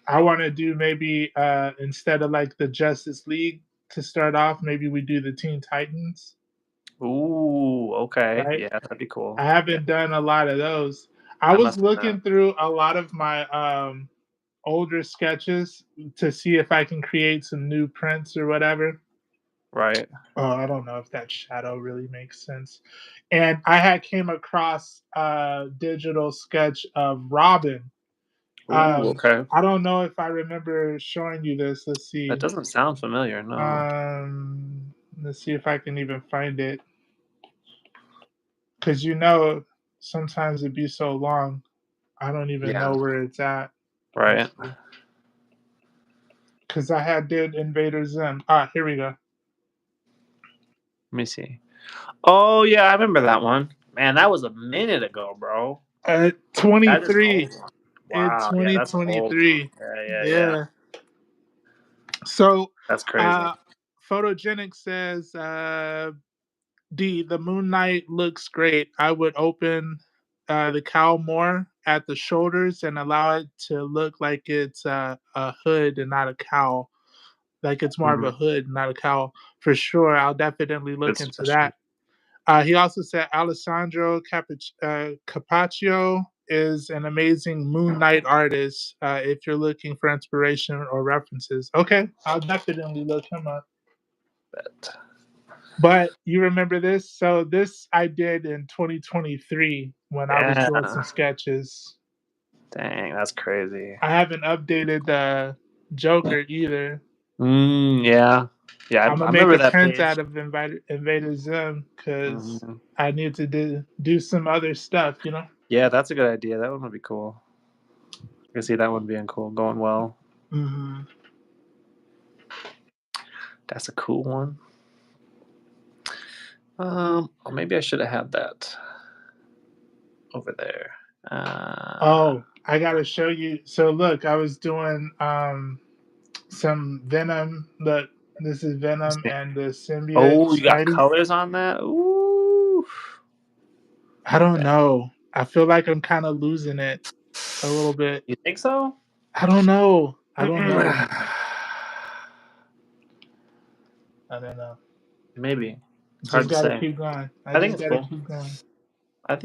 [SPEAKER 2] I want to do maybe instead of like the Justice League to start off, maybe we do the Teen Titans.
[SPEAKER 1] Ooh, okay,
[SPEAKER 2] Right?
[SPEAKER 1] yeah, that'd be cool.
[SPEAKER 2] I
[SPEAKER 1] Yeah,
[SPEAKER 2] haven't done a lot of those. I
[SPEAKER 1] I
[SPEAKER 2] was
[SPEAKER 1] must have that.
[SPEAKER 2] looking through a lot of my older sketches to see if I can create some new prints or whatever.
[SPEAKER 1] Right.
[SPEAKER 2] Oh, I don't know if that shadow really makes sense. And I had came across a digital sketch of Robin.
[SPEAKER 1] Ooh, okay.
[SPEAKER 2] I don't know if I remember showing you this. Let's
[SPEAKER 1] That
[SPEAKER 2] see.
[SPEAKER 1] doesn't sound familiar. No.
[SPEAKER 2] Let's see if I can even find it. Because you know, sometimes it'd be so long, I don't even
[SPEAKER 1] Yeah.
[SPEAKER 2] know where it's at.
[SPEAKER 1] Right.
[SPEAKER 2] Because I had did Invader Zim. Ah, here we go.
[SPEAKER 1] Let me see. Oh yeah, I remember that one. Man, that was a minute ago, bro. That is an
[SPEAKER 2] 23
[SPEAKER 1] old one.
[SPEAKER 2] in
[SPEAKER 1] Wow. Yeah, that's an old one.
[SPEAKER 2] 2023.
[SPEAKER 1] Yeah.
[SPEAKER 2] Yeah. So,
[SPEAKER 1] That's crazy.
[SPEAKER 2] uh, Photogenic says, the Moon Knight looks great. I would open the cowl more at the shoulders and allow it to look like it's a hood and not a cowl. Like it's more of
[SPEAKER 1] Mhm.
[SPEAKER 2] a hood, not a cowl. For sure, I'll definitely
[SPEAKER 1] Good
[SPEAKER 2] look into
[SPEAKER 1] suggestion.
[SPEAKER 2] that. He also said Alessandro Capaccio is an amazing Moon Knight artist. If you're looking for inspiration or references, okay, I'll definitely look him up.
[SPEAKER 1] Bet.
[SPEAKER 2] But you remember this? So this I did in 2023 when I was doing
[SPEAKER 1] Yeah.
[SPEAKER 2] some sketches.
[SPEAKER 1] Dang, that's crazy.
[SPEAKER 2] I haven't updated the Joker either.
[SPEAKER 1] Yeah. Yeah,
[SPEAKER 2] I'm
[SPEAKER 1] I
[SPEAKER 2] gonna make
[SPEAKER 1] remember
[SPEAKER 2] a
[SPEAKER 1] that
[SPEAKER 2] print
[SPEAKER 1] page.
[SPEAKER 2] out of Invader Zim because
[SPEAKER 1] Mhm.
[SPEAKER 2] I need to do some other stuff, you know.
[SPEAKER 1] Yeah, that's a good idea. That one would be cool. I can see that one being cool, going well.
[SPEAKER 2] Mm-hmm.
[SPEAKER 1] That's a cool one. Or maybe I should have had that over there.
[SPEAKER 2] Oh, I gotta show you. So look, I was doing some Venom. Look, this is Venom and the symbiote
[SPEAKER 1] Oh, you got
[SPEAKER 2] Spidey.
[SPEAKER 1] colors on that? Ooh.
[SPEAKER 2] I don't know. I feel like I'm kind of losing it a little bit.
[SPEAKER 1] You think so?
[SPEAKER 2] I don't know. I don't know. I don't know.
[SPEAKER 1] Maybe. It's hard
[SPEAKER 2] Just
[SPEAKER 1] to
[SPEAKER 2] gotta
[SPEAKER 1] say.
[SPEAKER 2] keep going. I
[SPEAKER 1] I think
[SPEAKER 2] just
[SPEAKER 1] it's
[SPEAKER 2] gotta
[SPEAKER 1] cool.
[SPEAKER 2] keep going.
[SPEAKER 1] I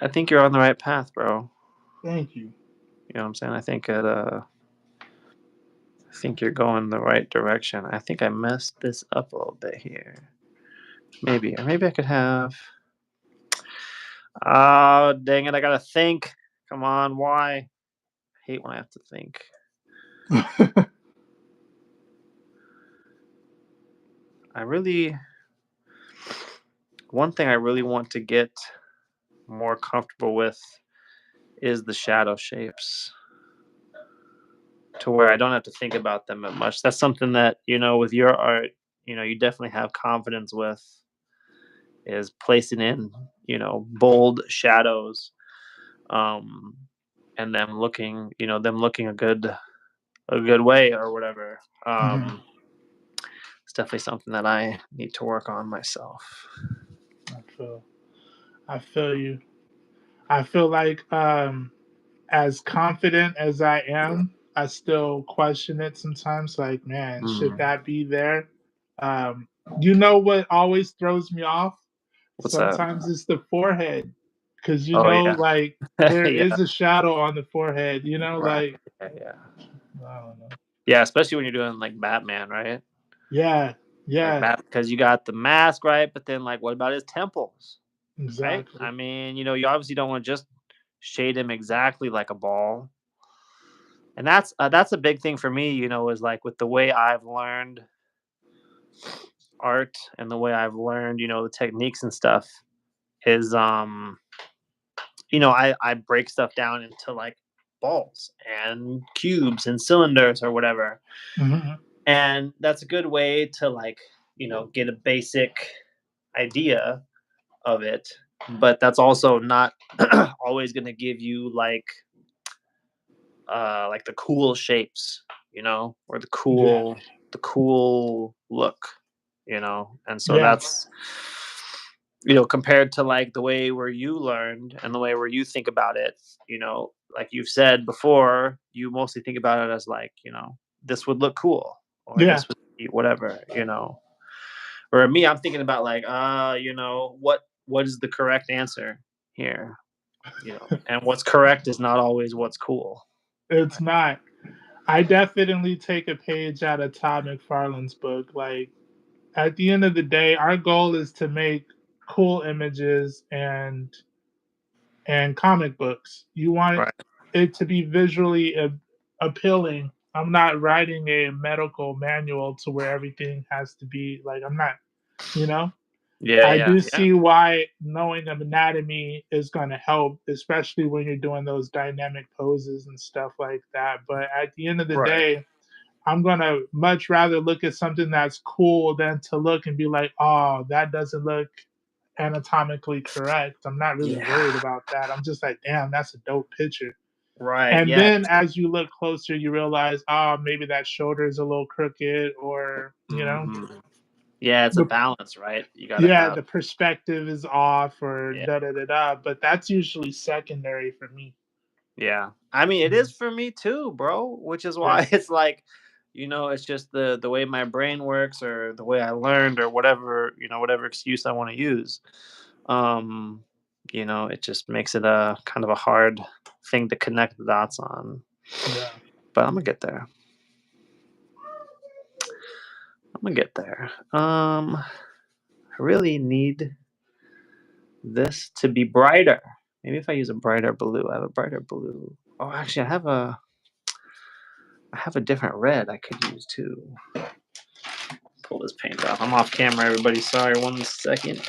[SPEAKER 1] think you're on the right path, bro.
[SPEAKER 2] Thank you.
[SPEAKER 1] You know what I'm saying? I think you're going the right direction. I think I messed this up a little bit here. Maybe. Or maybe I could have. Oh, dang it. I gotta think. Come on. Why? I hate when I have to think. I really. One thing I really want to get more comfortable with is the shadow shapes to where I don't have to think about them that much. That's something that, with your art, you definitely have confidence with is placing in, bold shadows, um, and them looking a good way or whatever.
[SPEAKER 2] Mhm.
[SPEAKER 1] It's definitely something that I need to work on myself.
[SPEAKER 2] I feel. I feel you. I feel like as confident as I am, I still question it sometimes. Like, man, should
[SPEAKER 1] Mm.
[SPEAKER 2] that be there? Um, you know what always throws me off?
[SPEAKER 1] What's that?
[SPEAKER 2] Sometimes it's the forehead, because
[SPEAKER 1] Oh yeah,
[SPEAKER 2] like there
[SPEAKER 1] yeah,
[SPEAKER 2] is a shadow on the forehead. You know,
[SPEAKER 1] right,
[SPEAKER 2] like
[SPEAKER 1] yeah.
[SPEAKER 2] I don't know.
[SPEAKER 1] Yeah, especially when you're doing like Batman, right?
[SPEAKER 2] Yeah,
[SPEAKER 1] Like
[SPEAKER 2] yeah,
[SPEAKER 1] Bat because you got the mask, right? But then like what about his temples? Right?
[SPEAKER 2] exactly.
[SPEAKER 1] I mean, you obviously don't want to just shade him exactly like a ball. And that's a big thing for me, is like with the way I've learned art and the way I've learned, the techniques and stuff is I break stuff down into like balls and cubes and cylinders or whatever.
[SPEAKER 2] Hmm.
[SPEAKER 1] And that's a good way to like, get a basic idea of it. but that's also not always going to give you like the cool shapes, or the cool look, and so that's compared to like the way where you learned and the way where you think about it, like you've said before, you mostly think about it as like, this would look cool, or this would be whatever, or me, I'm thinking about like, what is the correct answer here, and what's correct is not always what's cool.
[SPEAKER 2] It's not. I definitely take a page out of Todd McFarlane's book. Like, at the end of the day, our goal is to make cool images and comic books. You want
[SPEAKER 1] Right.
[SPEAKER 2] it to be visually appealing. I'm not writing a medical manual to where everything has to be like, I'm not, you know? I do
[SPEAKER 1] Yeah.
[SPEAKER 2] see why knowing of anatomy is going to help, especially when you're doing those dynamic poses and stuff like that. But at the end of the
[SPEAKER 1] Right.
[SPEAKER 2] day, I'm going to much rather look at something that's cool than to look and be like, oh, that doesn't look anatomically correct. I'm not really worried
[SPEAKER 1] Yeah.
[SPEAKER 2] about that. I'm just like, damn, that's a dope picture.
[SPEAKER 1] Right.
[SPEAKER 2] And
[SPEAKER 1] Yeah.
[SPEAKER 2] then as you look closer, you realize, oh, maybe that shoulder is a little crooked, or,
[SPEAKER 1] Mhm. Yeah, it's a
[SPEAKER 2] the
[SPEAKER 1] balance, right? You got to
[SPEAKER 2] yeah,
[SPEAKER 1] have.
[SPEAKER 2] the perspective is off, or
[SPEAKER 1] Yeah.
[SPEAKER 2] da da da da. But that's usually secondary for me.
[SPEAKER 1] Yeah. I mean, it
[SPEAKER 2] Mhm.
[SPEAKER 1] is for me too, bro, which is
[SPEAKER 2] Yeah.
[SPEAKER 1] why it's like, it's just the way my brain works, or the way I learned, or whatever, whatever excuse I want to use. Um, it just makes it a kind of a hard thing to connect the dots on.
[SPEAKER 2] Yeah.
[SPEAKER 1] But I'm gonna get there. I really need this to be brighter. Maybe if I use a brighter blue. I have a brighter blue. Oh, actually, I have a different red I could use too. Pull this paint off. I'm off camera, everybody. Sorry, 1 second.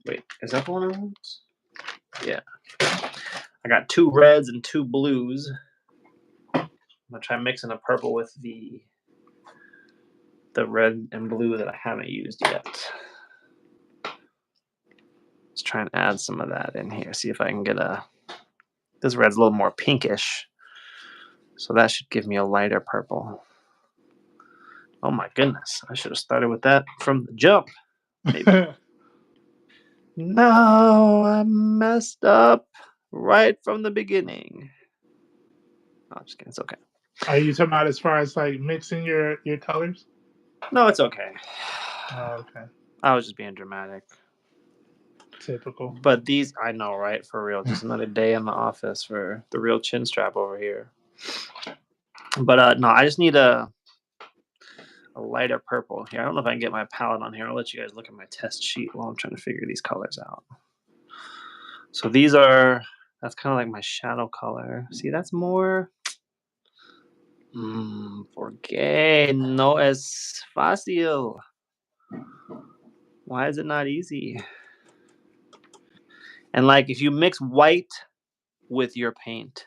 [SPEAKER 1] Wait, is that the one I want? Yeah. I got 2 reds and 2 blues. I'm gonna try mixing a purple with the red and blue that I haven't used yet. Let's try and add some of that in here. See if I can get this red's a little more pinkish. So that should give me a lighter purple. Oh my goodness. I should have started with that from the jump. Maybe. No, I messed up right from the beginning. No, I'm just kidding. It's okay.
[SPEAKER 2] Are you talking about as far as like mixing your colors?
[SPEAKER 1] No, it's okay.
[SPEAKER 2] Oh, okay.
[SPEAKER 1] I was just being dramatic.
[SPEAKER 2] Typical.
[SPEAKER 1] But these, I know, right? For real. Just another day in the office for the real chin strap over here. But no, I just need a lighter purple here. I don't know if I can get my palette on here. I'll let you guys look at my test sheet while I'm trying to figure these colors out. So that's kind of like my shadow color. See, that's more. Porque no es fácil. Why is it not easy? And like, if you mix white with your paint,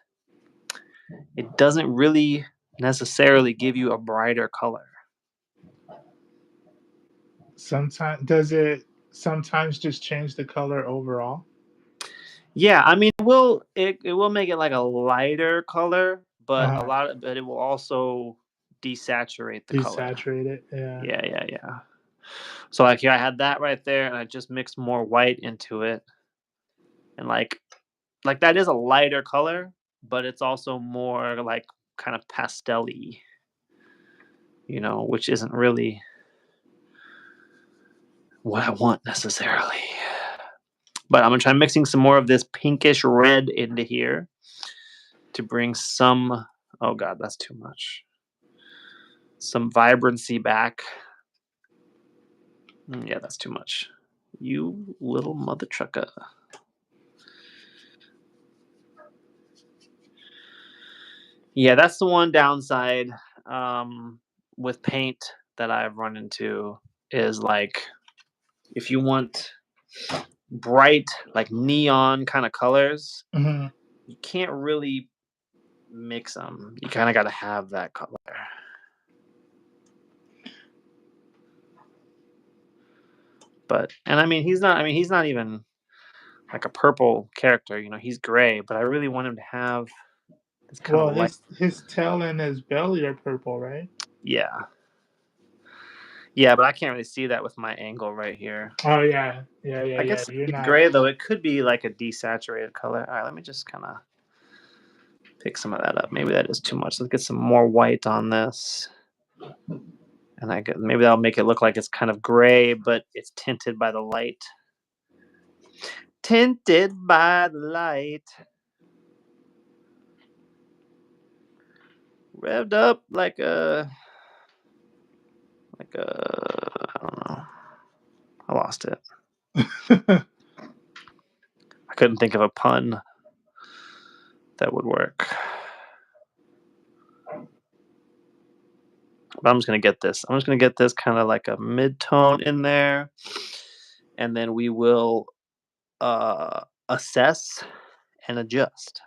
[SPEAKER 1] it doesn't really necessarily give you a brighter color.
[SPEAKER 2] Does it sometimes just change the color overall?
[SPEAKER 1] Yeah, I mean, it will make it like a lighter color, but but it will also desaturate the color.
[SPEAKER 2] Desaturate it. Yeah.
[SPEAKER 1] Yeah. So like here, I had that right there, and I just mixed more white into it, and like that is a lighter color, but it's also more like kind of pastel-y, which isn't really what I want necessarily. But I'm gonna try mixing some more of this pinkish red into here to bring some. Oh god, that's too much. Some vibrancy back. Yeah, that's too much. You little mother trucker. Yeah, that's the one downside with paint that I've run into is like if you want bright, like neon kind of colors,
[SPEAKER 2] Mm-hmm.
[SPEAKER 1] you can't really mix them. You kind of got to have that color. And I mean, he's not even like a purple character. You know, he's gray, but I really want him to have this kind
[SPEAKER 2] Well,
[SPEAKER 1] of light.
[SPEAKER 2] his tail and his belly are purple, right?
[SPEAKER 1] Yeah. Yeah, but I can't really see that with my angle right here.
[SPEAKER 2] Oh yeah.
[SPEAKER 1] I guess
[SPEAKER 2] You're
[SPEAKER 1] it's
[SPEAKER 2] not.
[SPEAKER 1] gray though. It could be like a desaturated color. All right, let me just kind of pick some of that up. Maybe that is too much. Let's get some more white on this. And maybe that'll make it look like it's kind of gray, but it's tinted by the light. Tinted by the light. Revved up like a I don't know. I lost it. I couldn't think of a pun that would work. But I'm just gonna get this. I'm just gonna get this kind of like a mid-tone in there, and then we will assess and adjust.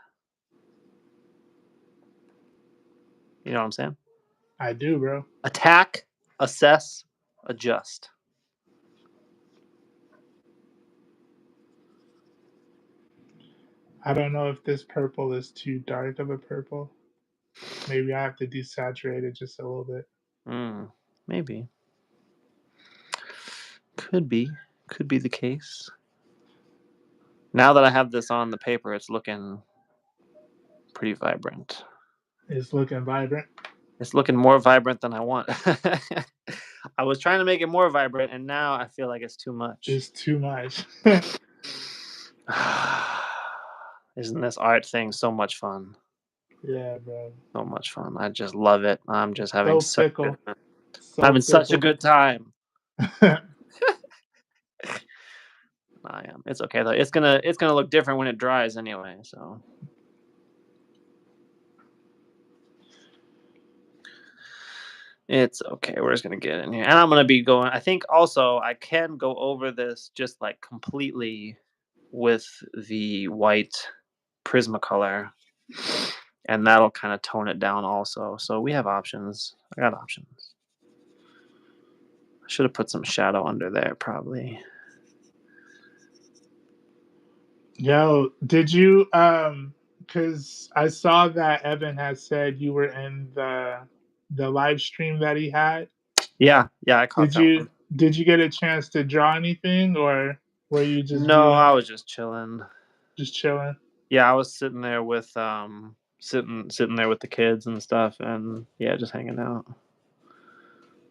[SPEAKER 1] You know what I'm saying?
[SPEAKER 2] I do, bro.
[SPEAKER 1] Attack, assess, adjust.
[SPEAKER 2] I don't know if this purple is too dark of a purple. Maybe I have to desaturate it just a little bit.
[SPEAKER 1] Maybe. Could be the case. Now that I have this on the paper, it's looking pretty vibrant.
[SPEAKER 2] It's looking vibrant.
[SPEAKER 1] It's looking more vibrant than I want. I was trying to make it more vibrant, and now I feel like it's too much.
[SPEAKER 2] It's too much.
[SPEAKER 1] Isn't this art thing so much fun?
[SPEAKER 2] Yeah, bro.
[SPEAKER 1] So much fun. I just love it. I'm just having such a good time. I am. It's okay though. It's gonna look different when it dries anyway. So it's okay. We're just gonna get in here, and I'm gonna be going. I think also I can go over this just like completely with the white Prismacolor, and that'll kind of tone it down also. So we have options. I got options. I should have put some shadow under there probably.
[SPEAKER 2] Yo, did you because I saw that Evan had said you were in the live stream that he had.
[SPEAKER 1] Yeah, I caught that one.
[SPEAKER 2] Did you get a chance to draw anything, or were you just
[SPEAKER 1] No, I was just chilling.
[SPEAKER 2] Just chilling?
[SPEAKER 1] Yeah, I was sitting there with sitting there with the kids and stuff, and yeah, just hanging out.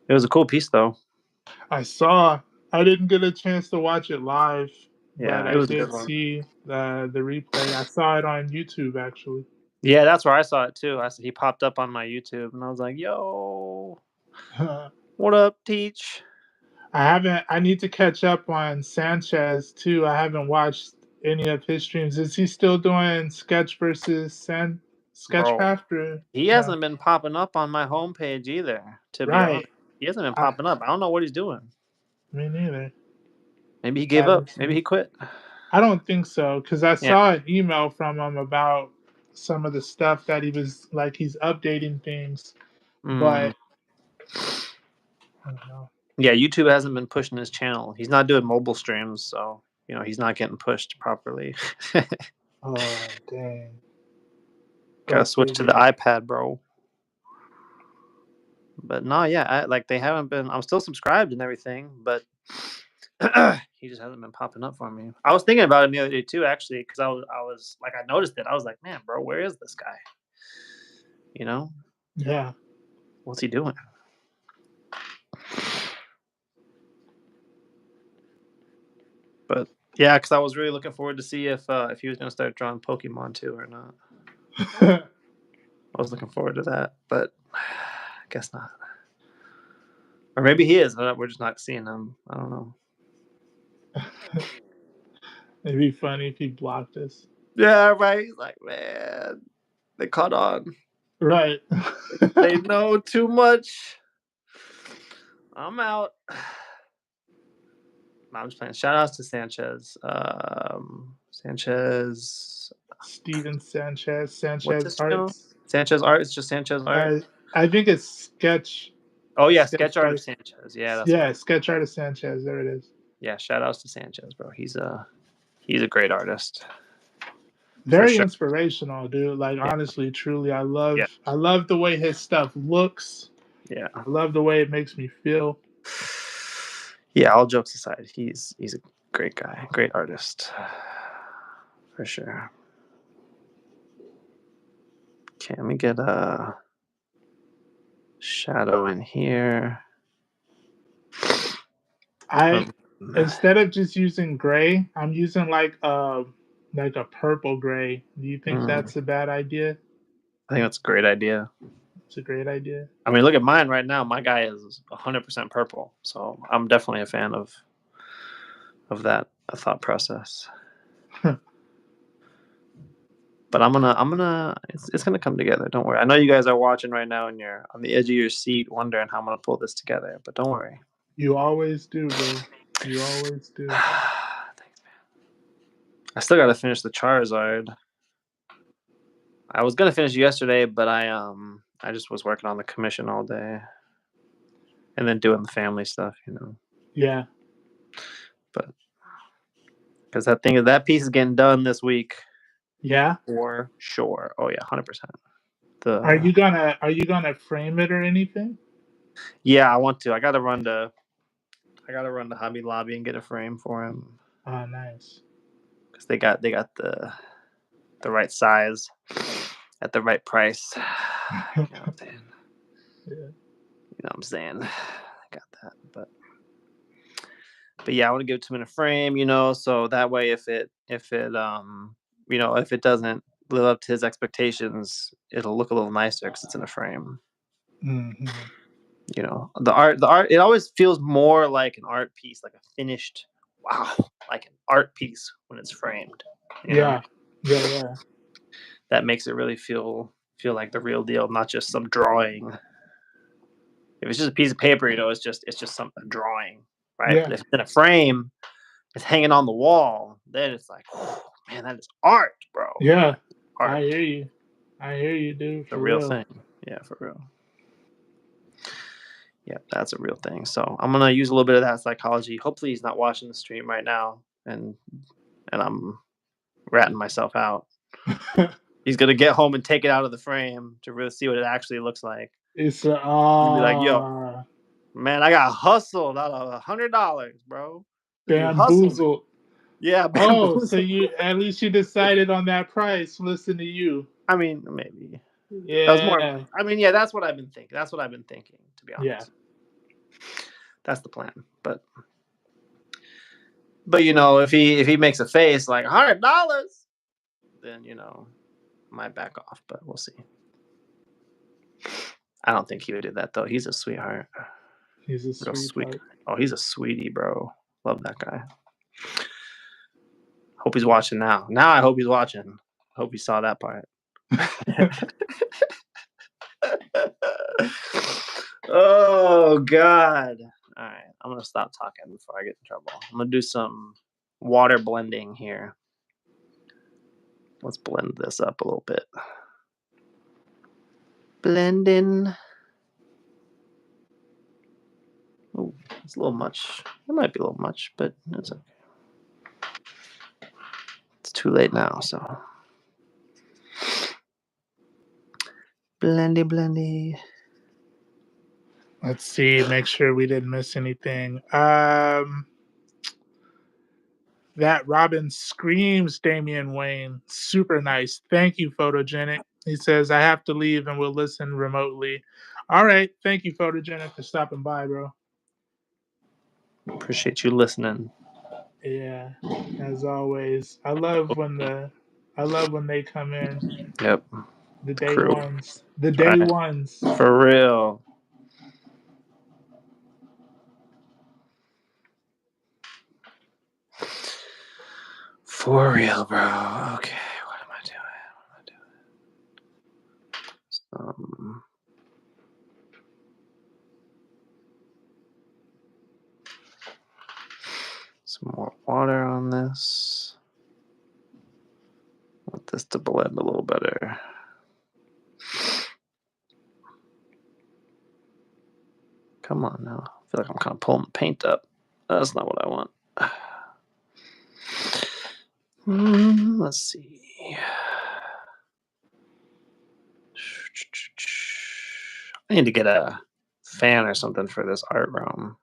[SPEAKER 1] It was a cool piece though.
[SPEAKER 2] I saw. I didn't get a chance to watch it live,
[SPEAKER 1] Yeah,
[SPEAKER 2] but
[SPEAKER 1] it was
[SPEAKER 2] I did see the replay. I saw it on YouTube actually.
[SPEAKER 1] Yeah, that's where I saw it too. He popped up on my YouTube, and I was like, "Yo, what up, Teach?"
[SPEAKER 2] I need to catch up on Sanchez too. I haven't watched any of his streams. Is he still doing Sketch versus Sketchcraft?
[SPEAKER 1] He hasn't been popping up on my homepage either. To be honest, he hasn't been popping up. I don't know what he's doing.
[SPEAKER 2] Me neither.
[SPEAKER 1] Maybe he gave up. Maybe he quit.
[SPEAKER 2] I don't think so, because I saw an email from him about some of the stuff that he's updating things, but I don't know.
[SPEAKER 1] Yeah, YouTube hasn't been pushing his channel. He's not doing mobile streams, so he's not getting pushed properly.
[SPEAKER 2] Oh dang!
[SPEAKER 1] Gotta switch to the iPad, bro. But no, yeah, they haven't been. I'm still subscribed and everything, but he just hasn't been popping up for me. I was thinking about him the other day too, actually, because I was like, I noticed it. I was like, man, bro, where is this guy?
[SPEAKER 2] Yeah.
[SPEAKER 1] What's he doing? But yeah, because I was really looking forward to see if he was going to start drawing Pokemon too or not. I was looking forward to that, but I guess not. Or maybe he is, but we're just not seeing him. I don't know.
[SPEAKER 2] It'd be funny if he blocked us.
[SPEAKER 1] Yeah, right. He's like, man, they caught on.
[SPEAKER 2] Right.
[SPEAKER 1] They know too much. I'm out. No, I'm just playing. Shout outs to Sanchez.
[SPEAKER 2] Steven Sanchez.
[SPEAKER 1] Sanchez
[SPEAKER 2] Art.
[SPEAKER 1] Sanchez Art. It's just Sanchez Art.
[SPEAKER 2] I think it's Sketch.
[SPEAKER 1] Oh yeah, Sketch Art of Sanchez. Yeah,
[SPEAKER 2] Sketch Art of Sanchez. There it is.
[SPEAKER 1] yeah, shout outs to Sanchez, bro. He's a great artist.
[SPEAKER 2] Very inspirational, dude. Like honestly, truly, I love the way his stuff looks.
[SPEAKER 1] Yeah.
[SPEAKER 2] I love the way it makes me feel.
[SPEAKER 1] Yeah, all jokes aside, he's a great guy, great artist. For sure. Okay, let me get a shadow in here.
[SPEAKER 2] Instead of just using gray, I'm using like a purple gray. Do you think that's a bad idea?
[SPEAKER 1] I think that's a great idea.
[SPEAKER 2] It's a great idea.
[SPEAKER 1] I mean, look at mine right now. My guy is 100% purple, so I'm definitely a fan of that thought process. But it's gonna come together. Don't worry. I know you guys are watching right now, and you're on the edge of your seat, wondering how I'm gonna pull this together. But don't worry.
[SPEAKER 2] You always do, bro. You always do.
[SPEAKER 1] Thanks, man. I still gotta finish the Charizard. I was gonna finish yesterday, but I just was working on the commission all day, and then doing the family stuff, you know.
[SPEAKER 2] Yeah.
[SPEAKER 1] But because that piece is getting done this week.
[SPEAKER 2] Yeah.
[SPEAKER 1] For sure. Oh yeah, 100%.
[SPEAKER 2] Are you gonna frame it or anything?
[SPEAKER 1] Yeah, I want to. I gotta run to Hobby Lobby and get a frame for him.
[SPEAKER 2] Oh, nice.
[SPEAKER 1] Because they got the right size at the right price. You know what I'm saying?
[SPEAKER 2] Yeah.
[SPEAKER 1] You know what I'm saying? I got that, but yeah, I want to give it to him in a frame, you know, so that way if it you know, if it doesn't live up to his expectations, it'll look a little nicer because it's in a frame.
[SPEAKER 2] Mm-hmm.
[SPEAKER 1] You know, the art, it always feels more like an art piece, like a finished, like an art piece when it's framed. You know?
[SPEAKER 2] Yeah.
[SPEAKER 1] That makes it really feel like the real deal, not just some drawing. If it's just a piece of paper, you know, it's just a drawing, right?
[SPEAKER 2] Yeah.
[SPEAKER 1] But if it's in a frame, it's hanging on the wall, then it's like, man, that is art, bro.
[SPEAKER 2] Yeah.
[SPEAKER 1] Art.
[SPEAKER 2] I hear you, dude.
[SPEAKER 1] The real thing. Yeah, for real. Yeah, that's a real thing. So I'm gonna use a little bit of that psychology. Hopefully he's not watching the stream right now and I'm ratting myself out. He's gonna get home and take it out of the frame to really see what it actually looks like.
[SPEAKER 2] It's
[SPEAKER 1] be like, yo, man, I got hustled out of $100, bro.
[SPEAKER 2] Bamboozled.
[SPEAKER 1] Yeah, bamboozled.
[SPEAKER 2] Oh, so at least you decided on that price. Listen to you.
[SPEAKER 1] I mean, maybe.
[SPEAKER 2] Yeah.
[SPEAKER 1] That was more. I mean, yeah, that's what I've been thinking. To be honest.
[SPEAKER 2] Yeah.
[SPEAKER 1] That's the plan. But you know, if he makes a face like $100, then you know, might back off. But we'll see. I don't think he would do that though. He's a sweetheart.
[SPEAKER 2] He's a sweetheart.
[SPEAKER 1] Oh, he's a sweetie, bro. Love that guy. Hope he's watching now. Now I hope he's watching. Hope he saw that part. Oh God. All right, I'm gonna stop talking before I get in trouble. I'm gonna do some water blending here. Let's blend this up a little bit. Blending. Oh, it's a little much. It might be a little much, but it's okay. It's too late now, so. Blendy.
[SPEAKER 2] Let's see. Make sure we didn't miss anything. That Robin screams Damian Wayne. Super nice. Thank you, Photogenic. He says, I have to leave and we'll listen remotely. All right. Thank you, Photogenic, for stopping by, bro.
[SPEAKER 1] Appreciate you listening.
[SPEAKER 2] Yeah, as always. I love when they come in.
[SPEAKER 1] Yep.
[SPEAKER 2] The day
[SPEAKER 1] Crew.
[SPEAKER 2] ones. The day ones.
[SPEAKER 1] For real. For real, bro. Okay, what am I doing? Some more water on this. I want this to blend a little better. Come on now. I feel like I'm kind of pulling the paint up. That's not what I want. Let's see. I need to get a fan or something for this art room.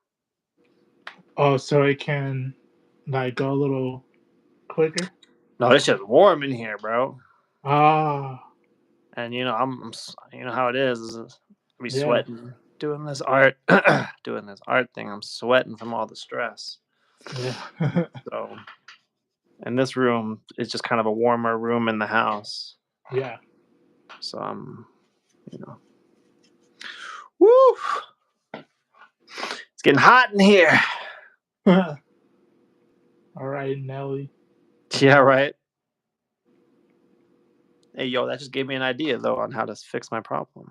[SPEAKER 2] Oh, so it can like go a little quicker?
[SPEAKER 1] No, it's just warm in here, bro.
[SPEAKER 2] Ah,
[SPEAKER 1] And I'm you know how it is. I be
[SPEAKER 2] yeah.
[SPEAKER 1] sweating doing this art, doing this art thing. I'm sweating from all the stress.
[SPEAKER 2] Yeah.
[SPEAKER 1] So, and this room is just kind of a warmer room in the house.
[SPEAKER 2] Yeah.
[SPEAKER 1] So woo! It's getting hot in here.
[SPEAKER 2] All right, Nelly.
[SPEAKER 1] Yeah, right. Hey, yo, that just gave me an idea though on how to fix my problem.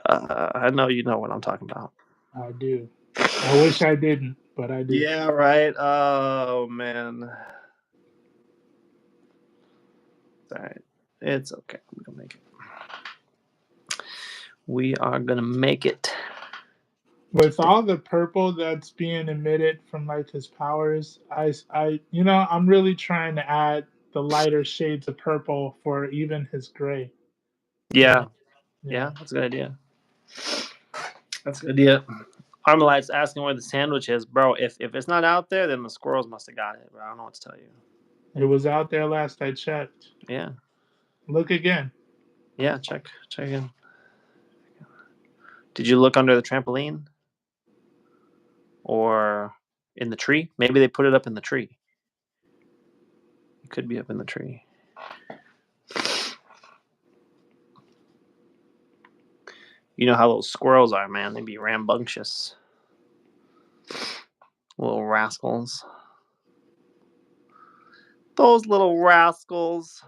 [SPEAKER 1] I know you know what I'm talking about.
[SPEAKER 2] I do. I wish I didn't, but I do.
[SPEAKER 1] Yeah, right. Oh man. All right. It's okay. I'm gonna make it. We are gonna make it.
[SPEAKER 2] With all the purple that's being emitted from like his powers, I'm really trying to add the lighter shades of purple for even his gray.
[SPEAKER 1] Yeah.
[SPEAKER 2] Yeah.
[SPEAKER 1] Yeah, that's a good idea. That's a good idea. Armalite's asking where the sandwich is, bro. If it's not out there, then the squirrels must have got it, bro. I don't know what to tell you.
[SPEAKER 2] It was out there last I checked.
[SPEAKER 1] Yeah.
[SPEAKER 2] Look again.
[SPEAKER 1] Yeah, check in. Did you look under the trampoline? Or in the tree? Maybe they put it up in the tree. It could be up in the tree. You know how those squirrels are, man. They be rambunctious. Little rascals. Those little rascals.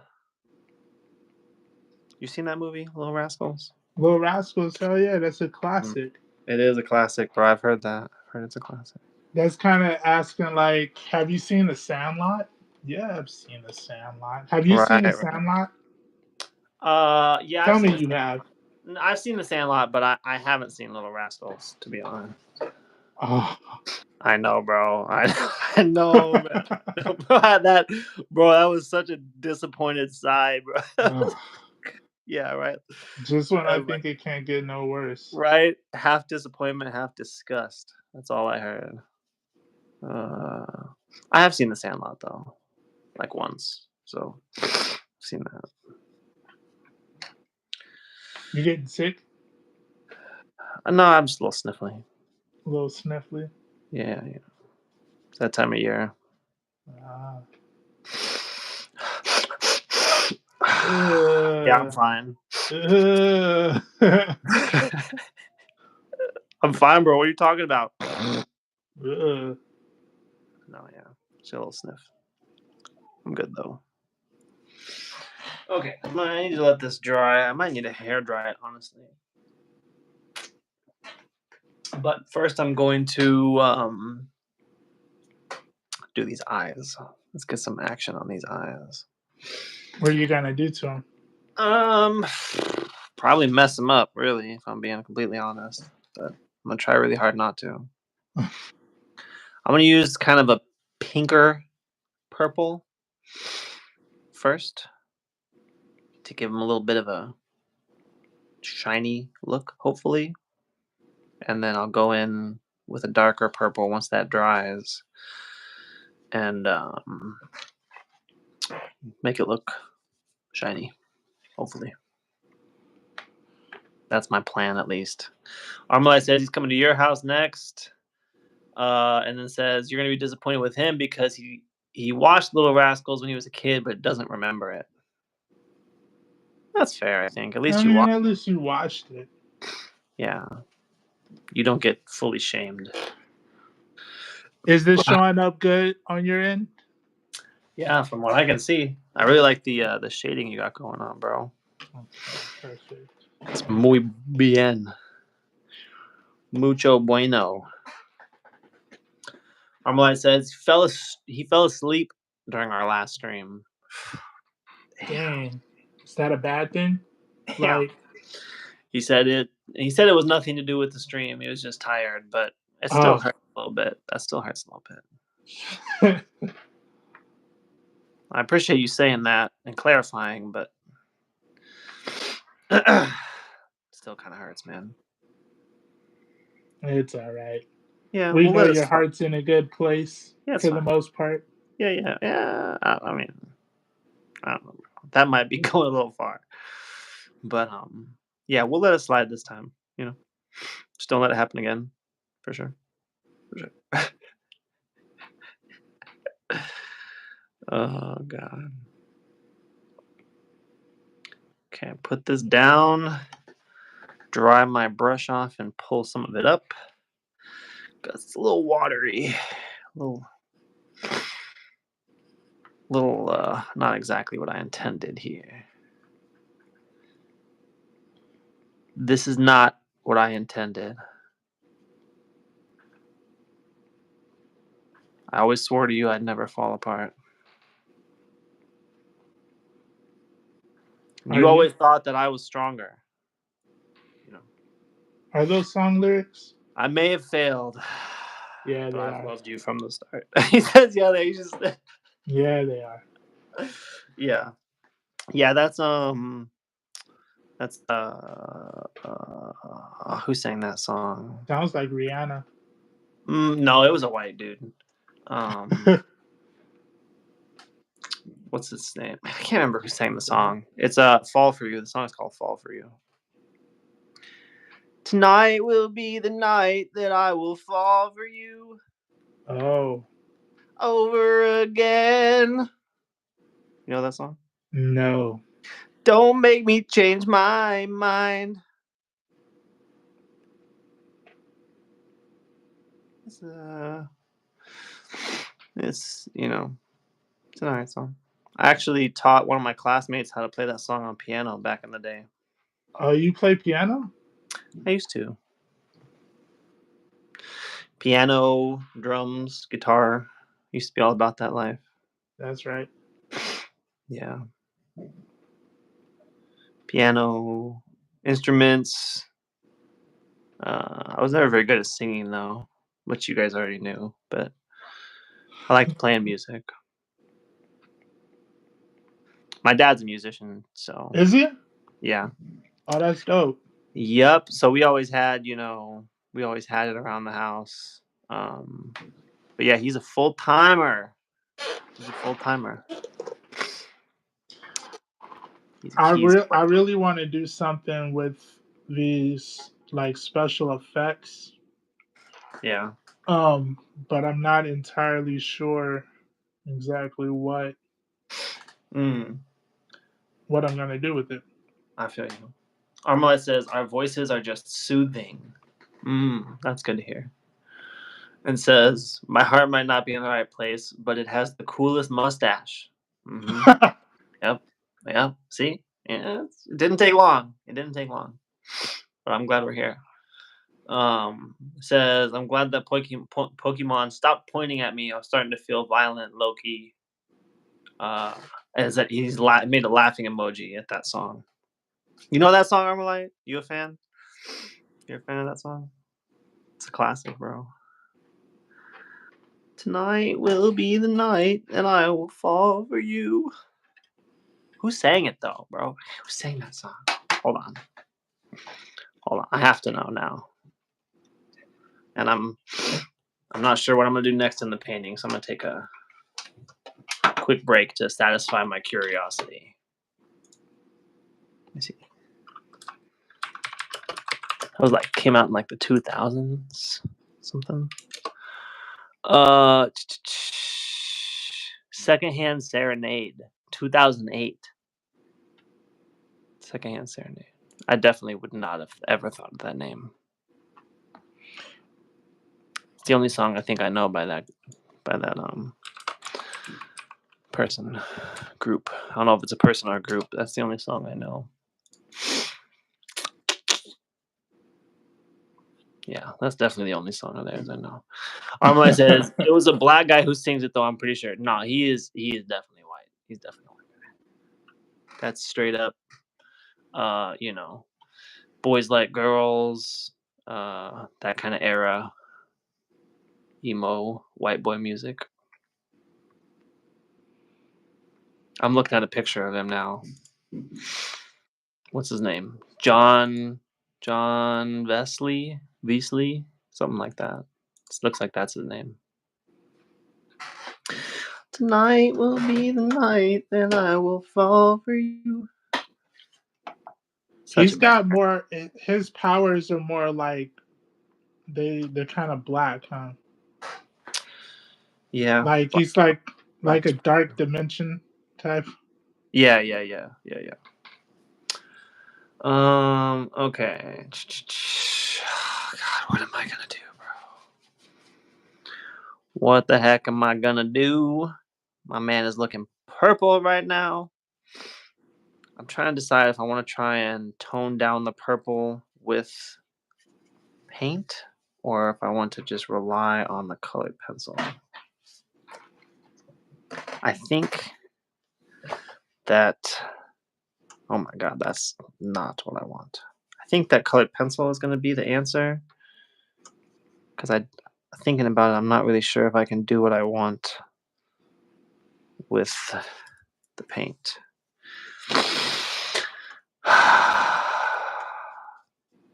[SPEAKER 1] You seen that movie, Little Rascals?
[SPEAKER 2] Little Rascals, hell yeah, that's a classic.
[SPEAKER 1] It is a classic, bro. I've heard that. I've heard it's a classic.
[SPEAKER 2] That's kind of asking, like, have you seen The Sandlot? Yeah, I've seen The Sandlot. Have you seen The
[SPEAKER 1] Right.
[SPEAKER 2] Sandlot?
[SPEAKER 1] Yeah,
[SPEAKER 2] Tell me you have.
[SPEAKER 1] I've seen The Sandlot, but I haven't seen Little Rascals, to be honest.
[SPEAKER 2] Oh.
[SPEAKER 1] I know, bro. I know, man. that was such a disappointed sigh, bro.
[SPEAKER 2] Oh.
[SPEAKER 1] Yeah, right.
[SPEAKER 2] Just when I think it can't get no worse.
[SPEAKER 1] Right? Half disappointment, half disgust. That's all I heard. I have seen The Sandlot though, like once. So, I've seen that.
[SPEAKER 2] You getting sick?
[SPEAKER 1] No, I'm just a little sniffly.
[SPEAKER 2] A little sniffly?
[SPEAKER 1] Yeah. It's that time of year.
[SPEAKER 2] Ah.
[SPEAKER 1] Yeah, I'm fine. I'm fine, bro. What are you talking about? No, yeah. Just a little sniff. I'm good, though. Okay. I need to let this dry. I might need to hair dry it, honestly. But first, I'm going to do these eyes. Let's get some action on these eyes.
[SPEAKER 2] What are you going to do to them?
[SPEAKER 1] Probably mess them up, really, if I'm being completely honest. But I'm going to try really hard not to. I'm going to use kind of a pinker purple first to give them a little bit of a shiny look, hopefully. And then I'll go in with a darker purple once that dries and make it look shiny, hopefully. That's my plan, at least. Armalite says he's coming to your house next, and then says you're going to be disappointed with him because he watched Little Rascals when he was a kid, but doesn't remember it. That's fair, I think. At least
[SPEAKER 2] at least you watched it.
[SPEAKER 1] Yeah. You don't get fully shamed.
[SPEAKER 2] Is this showing up good on your end?
[SPEAKER 1] Yeah, from what I can see. I really like the shading you got going on, bro.
[SPEAKER 2] Okay, perfect.
[SPEAKER 1] It's muy bien. Mucho bueno. Armalite says he fell asleep during our last stream.
[SPEAKER 2] Dang. Is that a bad thing?
[SPEAKER 1] Yeah.
[SPEAKER 2] Like,
[SPEAKER 1] He said it was nothing to do with the stream. He was just tired, but it still hurts a little bit. That still hurts a little bit. I appreciate you saying that and clarifying, but still kind of hurts, man.
[SPEAKER 2] It's all right.
[SPEAKER 1] Yeah,
[SPEAKER 2] We
[SPEAKER 1] we'll
[SPEAKER 2] know
[SPEAKER 1] let it
[SPEAKER 2] your
[SPEAKER 1] slide.
[SPEAKER 2] heart's in a good place
[SPEAKER 1] Yeah, it's
[SPEAKER 2] for the
[SPEAKER 1] fine.
[SPEAKER 2] most part.
[SPEAKER 1] Yeah. I mean, I don't know. That might be going a little far, but yeah, we'll let it slide this time. Just don't let it happen again, for sure. For sure. Oh god. Okay, put this down. Dry my brush off and pull some of it up. Cause it's a little watery. A little not exactly what I intended here. This is not what I intended. I always swore to you I'd never fall apart. You always thought that I was stronger.
[SPEAKER 2] Are those song lyrics?
[SPEAKER 1] I may have failed.
[SPEAKER 2] Yeah,
[SPEAKER 1] But
[SPEAKER 2] they
[SPEAKER 1] I've
[SPEAKER 2] are.
[SPEAKER 1] loved you from the start. He says, yeah, they just
[SPEAKER 2] Yeah, they are.
[SPEAKER 1] Yeah. Yeah, that's who sang that song?
[SPEAKER 2] Sounds like Rihanna.
[SPEAKER 1] No, it was a white dude. What's his name? I can't remember who sang the song. It's Fall For You. The song is called Fall For You. Tonight will be the night that I will fall for you.
[SPEAKER 2] Oh.
[SPEAKER 1] Over again. You know that song?
[SPEAKER 2] No.
[SPEAKER 1] Don't make me change my mind. It's it's an alright song. I actually taught one of my classmates how to play that song on piano back in the day.
[SPEAKER 2] Oh, you play piano?
[SPEAKER 1] I used to. Piano, drums, guitar. Used to be all about that life.
[SPEAKER 2] That's right.
[SPEAKER 1] Yeah. Piano, instruments. I was never very good at singing though, which you guys already knew, but I liked playing music. My dad's a musician, so
[SPEAKER 2] Is he?
[SPEAKER 1] yeah.
[SPEAKER 2] Oh, that's dope.
[SPEAKER 1] Yep. So we always had, it around the house. But yeah, he's a full timer. He's a full timer. He's a keys.
[SPEAKER 2] I really want to do something with these like special effects.
[SPEAKER 1] Yeah.
[SPEAKER 2] But I'm not entirely sure exactly what
[SPEAKER 1] Mm,
[SPEAKER 2] I'm gonna do with it.
[SPEAKER 1] I feel you. Armalite says our voices are just soothing. That's good to hear. And says my heart might not be in the right place, but it has the coolest mustache. Mm-hmm. Yep. Yep. See? Yeah, it didn't take long. But I'm glad we're here. Says I'm glad that Pokemon stopped pointing at me. I was starting to feel violent, low key. As that he's made a laughing emoji at that song. You know that song, Armalite? You a fan? You're a fan of that song? It's a classic, bro. Tonight will be the night, and I will fall for you. Who sang it though, bro? Who sang that song? Hold on. I have to know now. And I'm not sure what I'm gonna do next in the painting, so I'm gonna take a quick break to satisfy my curiosity. Let me see. That was came out in the 2000s, something. Secondhand Serenade, 2008. Secondhand Serenade. I definitely would not have ever thought of that name. It's the only song I think I know by that person, group. I don't know if it's a person or a group, but that's the only song I know. Yeah, that's definitely the only song of theirs I know. Armalite says it was a black guy who sings it though. I'm pretty sure. No, he is definitely white. He's definitely a white guy. That's straight up. Boys Like Girls. That kind of era. Emo white boy music. I'm looking at a picture of him now. What's his name? John Wesley, something like that. It looks like that's his name. Tonight will be the night that I will fall for you.
[SPEAKER 2] He's got more. His powers are more like they're kind of black, huh?
[SPEAKER 1] Yeah.
[SPEAKER 2] Like he's like a dark dimension type.
[SPEAKER 1] Yeah. Okay. God, what am I gonna do, bro? What the heck am I gonna do? My man is looking purple right now. I'm trying to decide if I want to try and tone down the purple with paint or if I want to just rely on the colored pencil. I think that, oh my God, that's not what I want. I think that colored pencil is going to be the answer because thinking about it, I'm not really sure if I can do what I want with the paint.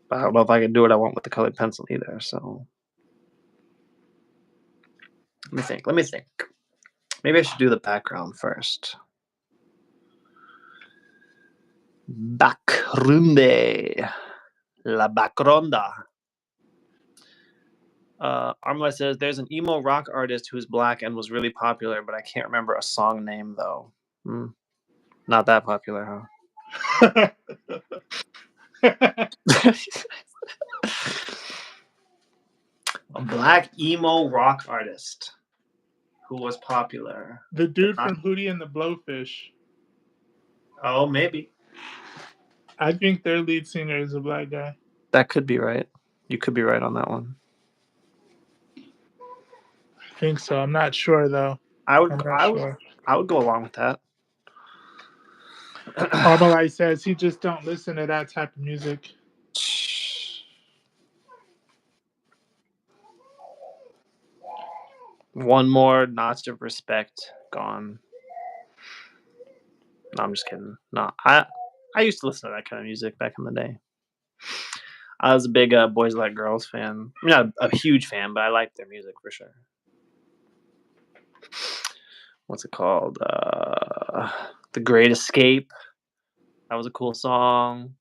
[SPEAKER 1] But I don't know if I can do what I want with the colored pencil either. So let me think. Maybe I should do the background first. Backgrunde. La backgronda. Armla says there's an emo rock artist who's black and was really popular, but I can't remember a song name though. Not that popular, huh? A black emo rock artist who was popular.
[SPEAKER 2] The dude from Hootie and the Blowfish.
[SPEAKER 1] Oh, maybe.
[SPEAKER 2] I think their lead singer is a black guy.
[SPEAKER 1] That could be right. You could be right on that one.
[SPEAKER 2] I think so. I'm not sure though.
[SPEAKER 1] I would go along with that.
[SPEAKER 2] Armalite says he just don't listen to that type of music.
[SPEAKER 1] One more notch of respect gone. No, I'm just kidding. No, I used to listen to that kind of music back in the day. I was a big Boys Like Girls fan. I'm not a huge fan, but I liked their music for sure. What's it called? The Great Escape. That was a cool song.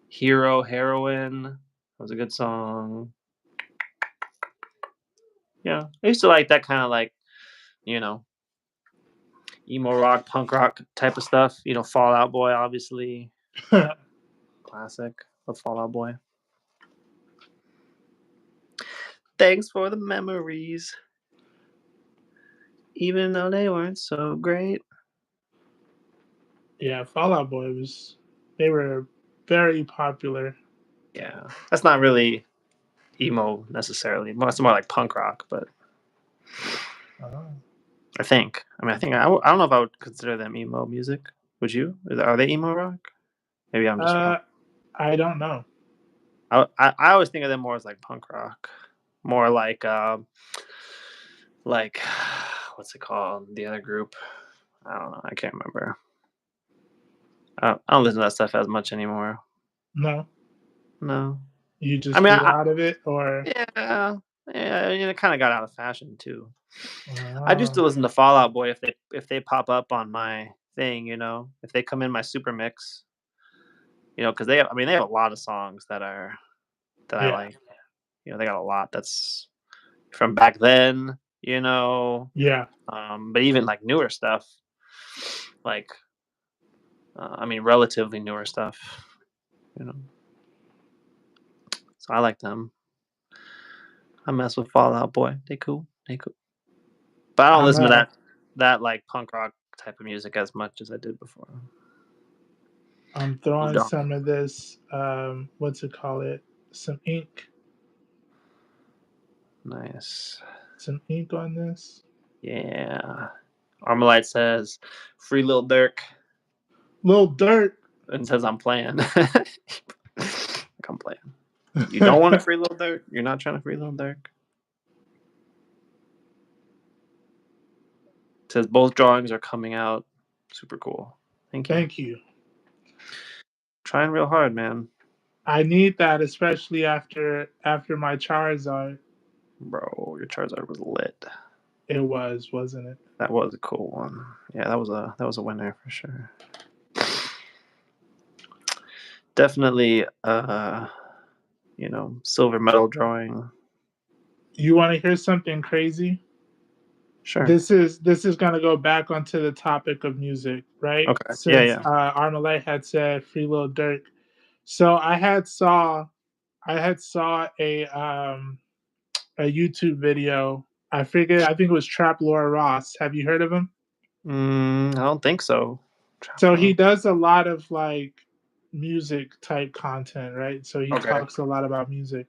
[SPEAKER 1] Hero, Heroine. That was a good song. Yeah, I used to like that kind of like, emo rock, punk rock type of stuff. Fall Out Boy, obviously. Classic. The Fall Out Boy. Thanks for the memories. Even though they weren't so great.
[SPEAKER 2] Yeah, Fall Out Boy they were very popular.
[SPEAKER 1] Yeah. That's not really emo necessarily. It's more like punk rock, but I think. I don't know if I would consider them emo music. Would you? Are they emo rock? Maybe I'm just wrong.
[SPEAKER 2] I don't know.
[SPEAKER 1] I always think of them more as like punk rock, more like what's it called? The other group. I don't know. I can't remember. I don't listen to that stuff as much anymore.
[SPEAKER 2] No. You just grew out of it, or
[SPEAKER 1] yeah, it kind of got out of fashion too. I used to listen to Fall Out Boy if they pop up on my thing, if they come in my super mix, because they have a lot of songs that I like. They got a lot that's from back then,
[SPEAKER 2] Yeah.
[SPEAKER 1] But even like newer stuff, like relatively newer stuff, So I like them. I mess with Fall Out Boy. They cool. But I don't listen to that like punk rock type of music as much as I did before.
[SPEAKER 2] I'm throwing some of this, what's it called? Some ink.
[SPEAKER 1] Nice.
[SPEAKER 2] Some ink on this.
[SPEAKER 1] Yeah. Armalite says, "Free Lil Durk."
[SPEAKER 2] Lil Durk.
[SPEAKER 1] And says, "I'm playing." Like I'm playing. You don't want to free Lil Durk? You're not trying to free Lil Durk? says both drawings are coming out super cool. Thank you.
[SPEAKER 2] Thank you.
[SPEAKER 1] Trying real hard, man.
[SPEAKER 2] I need that, especially after my Charizard.
[SPEAKER 1] Bro, your Charizard was lit.
[SPEAKER 2] It was, wasn't it?
[SPEAKER 1] That was a cool one. Yeah, that was a winner for sure. Definitely silver medal drawing.
[SPEAKER 2] You want to hear something crazy?
[SPEAKER 1] Sure.
[SPEAKER 2] This is going to go back onto the topic of music, right?
[SPEAKER 1] Okay.
[SPEAKER 2] Since
[SPEAKER 1] Yeah.
[SPEAKER 2] Armalite had said Free Lil Durk. So I had saw a YouTube video. I think it was Trap Laura Ross. Have you heard of him?
[SPEAKER 1] I don't think so.
[SPEAKER 2] So he does a lot of like music type content, right? So he
[SPEAKER 1] Okay.
[SPEAKER 2] talks a lot about music.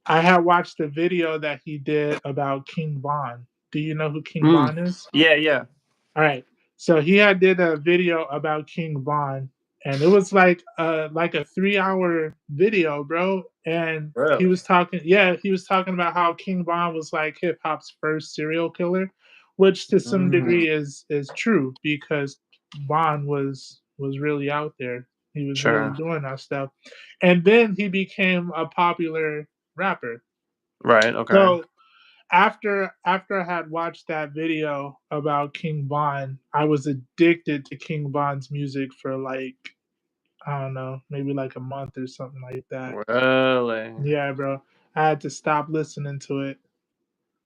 [SPEAKER 2] I had watched a video that he did about King Von. Do you know who King Von is?
[SPEAKER 1] Yeah.
[SPEAKER 2] All right. So he had did a video about King Von, and it was like a 3 hour video, bro. And
[SPEAKER 1] Really?
[SPEAKER 2] he was talking about how King Von was like hip hop's first serial killer, which to some degree is true because Von was really out there. He was really doing that stuff. And then he became a popular rapper.
[SPEAKER 1] Right, okay.
[SPEAKER 2] So after I had watched that video about King Von, I was addicted to King Von's music for like, I don't know, maybe like a month or something like that.
[SPEAKER 1] Really?
[SPEAKER 2] Yeah, bro. I had to stop listening to it.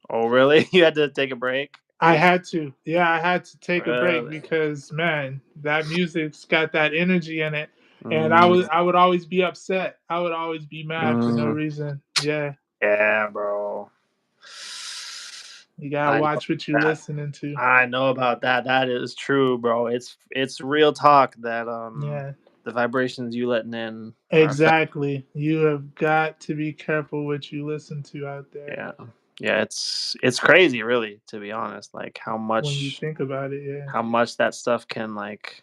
[SPEAKER 1] Oh, really? You had to take a break?
[SPEAKER 2] I had to. Yeah, I had to take a break
[SPEAKER 1] Really?
[SPEAKER 2] because man, that music's got that energy in it. And I would always be upset. I would always be mad for no reason. Yeah.
[SPEAKER 1] Yeah, bro.
[SPEAKER 2] You gotta watch what you're listening to.
[SPEAKER 1] I know about that. That is true, bro. It's real talk that the vibrations you letting in.
[SPEAKER 2] Exactly. You have got to be careful what you listen to out there.
[SPEAKER 1] Yeah. It's crazy, really, to be honest. Like how much
[SPEAKER 2] when you think about it, yeah.
[SPEAKER 1] How much that stuff can like,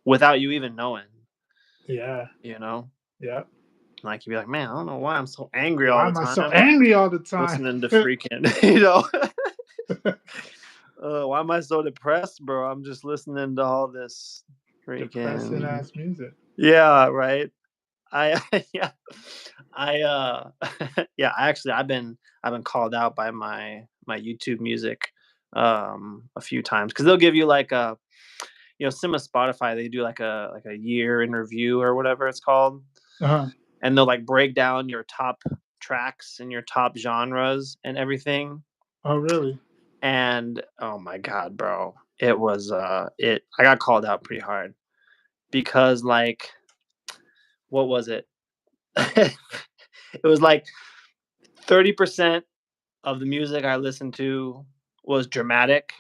[SPEAKER 1] without you even knowing.
[SPEAKER 2] Yeah.
[SPEAKER 1] You know.
[SPEAKER 2] Yeah.
[SPEAKER 1] Like you'd be like, man, I don't know why I'm so angry
[SPEAKER 2] all the time. Why am I so angry all the time?
[SPEAKER 1] Listening to freaking, why am I so depressed, bro? I'm just listening to all this freaking
[SPEAKER 2] depressing ass music.
[SPEAKER 1] Yeah, right. Actually, I've been called out by my YouTube music a few times because they'll give you like a similar Spotify, they do like a year in review or whatever it's called. And they'll like break down your top tracks and your top genres and everything.
[SPEAKER 2] Oh, really?
[SPEAKER 1] And oh my god, bro, it was I got called out pretty hard because like, what was it? It was like 30% of the music I listened to was dramatic,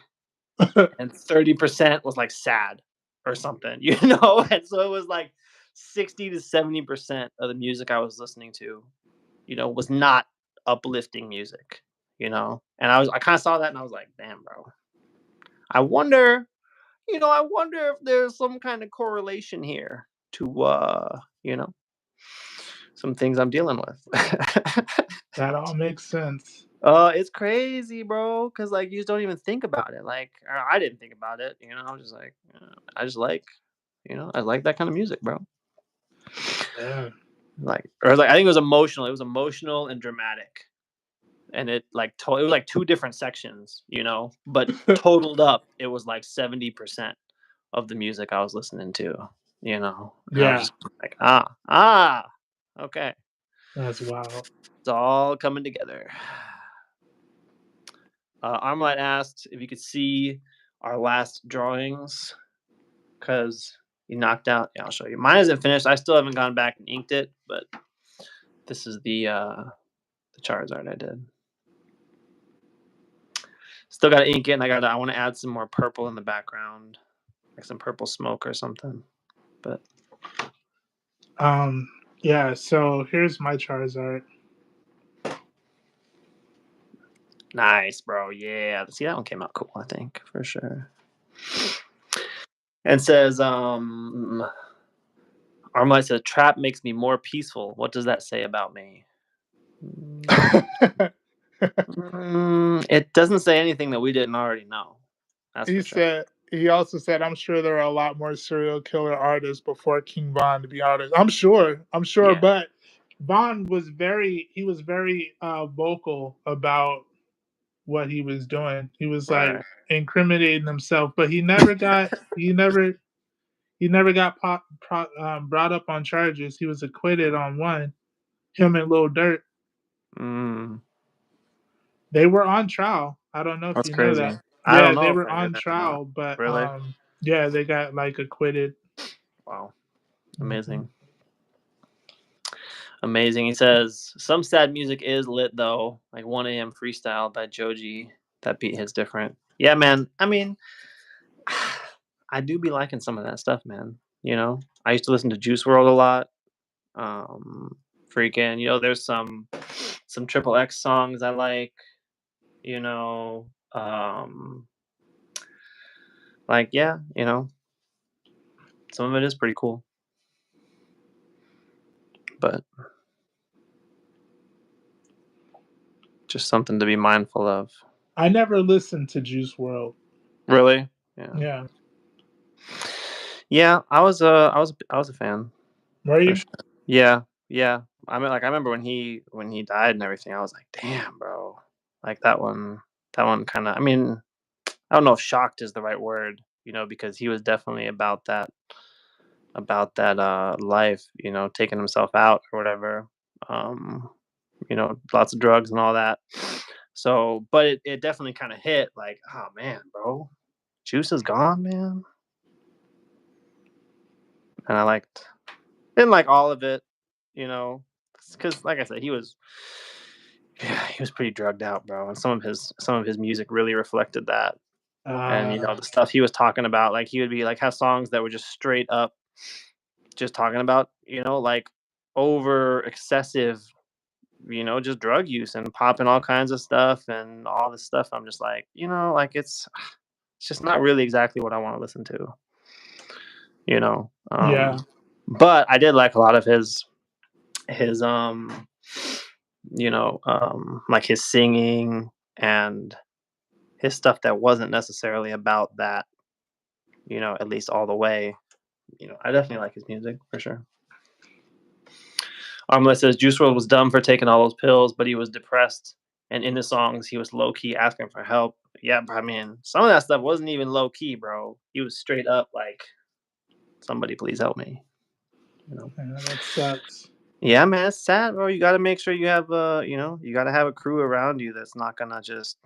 [SPEAKER 1] and 30% was like sad or something, And so it was like 60 to 70% of the music I was listening to, was not uplifting music, And I kind of saw that and I was like, damn, bro. I wonder if there's some kind of correlation here to, some things I'm dealing with.
[SPEAKER 2] That all makes sense.
[SPEAKER 1] It's crazy, bro, because like you just don't even think about it. Like I didn't think about it, I was just like, I just like, I like that kind of music, bro.
[SPEAKER 2] Yeah.
[SPEAKER 1] I think it was emotional. It was emotional and dramatic, and it like it was like two different sections, but totaled up, it was like 70% of the music I was listening to, And I was just like, okay,
[SPEAKER 2] that's wild.
[SPEAKER 1] It's all coming together. Armalite asked if you could see our last drawings because you knocked out. Yeah, I'll show you. Mine isn't finished. I still haven't gone back and inked it, but this is the Charizard I did. Still got to ink it, and I want to add some more purple in the background, like some purple smoke or something. But
[SPEAKER 2] yeah. So here's my Charizard.
[SPEAKER 1] Nice, bro. Yeah. See, that one came out cool, I think, for sure. And says, Armalite says, trap makes me more peaceful. What does that say about me? It doesn't say anything that we didn't already know. That's for sure.
[SPEAKER 2] He also said, I'm sure there are a lot more serial killer artists before King Von, to be honest. I'm sure,
[SPEAKER 1] Yeah.
[SPEAKER 2] but Von was very vocal about what he was doing. He was like
[SPEAKER 1] Right.
[SPEAKER 2] incriminating himself, but he never got brought up on charges. He was acquitted on one. Him and Lil Durk.
[SPEAKER 1] Mm,
[SPEAKER 2] They were on trial. I don't know if
[SPEAKER 1] that's
[SPEAKER 2] you know
[SPEAKER 1] crazy.
[SPEAKER 2] that.
[SPEAKER 1] I
[SPEAKER 2] Yeah,
[SPEAKER 1] don't
[SPEAKER 2] they
[SPEAKER 1] know if
[SPEAKER 2] were
[SPEAKER 1] I knew
[SPEAKER 2] on
[SPEAKER 1] that or not.
[SPEAKER 2] trial, but
[SPEAKER 1] Really?
[SPEAKER 2] yeah, they got like acquitted.
[SPEAKER 1] Wow.
[SPEAKER 2] Mm-hmm.
[SPEAKER 1] Amazing. Amazing. He says some sad music is lit though, like 1 a.m. freestyle by Joji. That beat hits different. Yeah, man. I mean, I do be liking some of that stuff, man. You know, I used to listen to Juice World a lot. Um, Freaking, there's some Triple X songs I like. You know, like yeah, some of it is pretty cool, but just something to be mindful of.
[SPEAKER 2] I never listened to Juice World.
[SPEAKER 1] Really? Yeah.
[SPEAKER 2] Yeah,
[SPEAKER 1] Yeah, I was a fan
[SPEAKER 2] were
[SPEAKER 1] for
[SPEAKER 2] you?
[SPEAKER 1] sure. Yeah, yeah. I mean, like I remember when he died and everything. I was like, damn, bro. Like that one kind of. I mean, I don't know if shocked is the right word, because he was definitely about that life, taking himself out or whatever. Um, lots of drugs and all that. So, but it definitely kind of hit like, oh man, bro, Juice is gone, man. And didn't like all of it, you know, because like I said, he was pretty drugged out, bro, and some of his music really reflected that. And
[SPEAKER 2] Uh,
[SPEAKER 1] the stuff he was talking about, like he would be like have songs that were just straight up just talking about, like over excessive, just drug use and popping all kinds of stuff and all this stuff. I'm just like, like it's just not really exactly what I want to listen to, you know.
[SPEAKER 2] yeah,
[SPEAKER 1] But I did like a lot of his like his singing and his stuff that wasn't necessarily about that, at least all the way. I definitely like his music for sure. Armlet says Juice WRLD was dumb for taking all those pills, but he was depressed. And in the songs, he was low key asking for help. Yeah, but I mean, some of that stuff wasn't even low key, bro. He was straight up like, somebody please help me.
[SPEAKER 2] yeah, that sucks.
[SPEAKER 1] Yeah, man, it's sad, bro. You got to make sure you have you got to have a crew around you that's not gonna just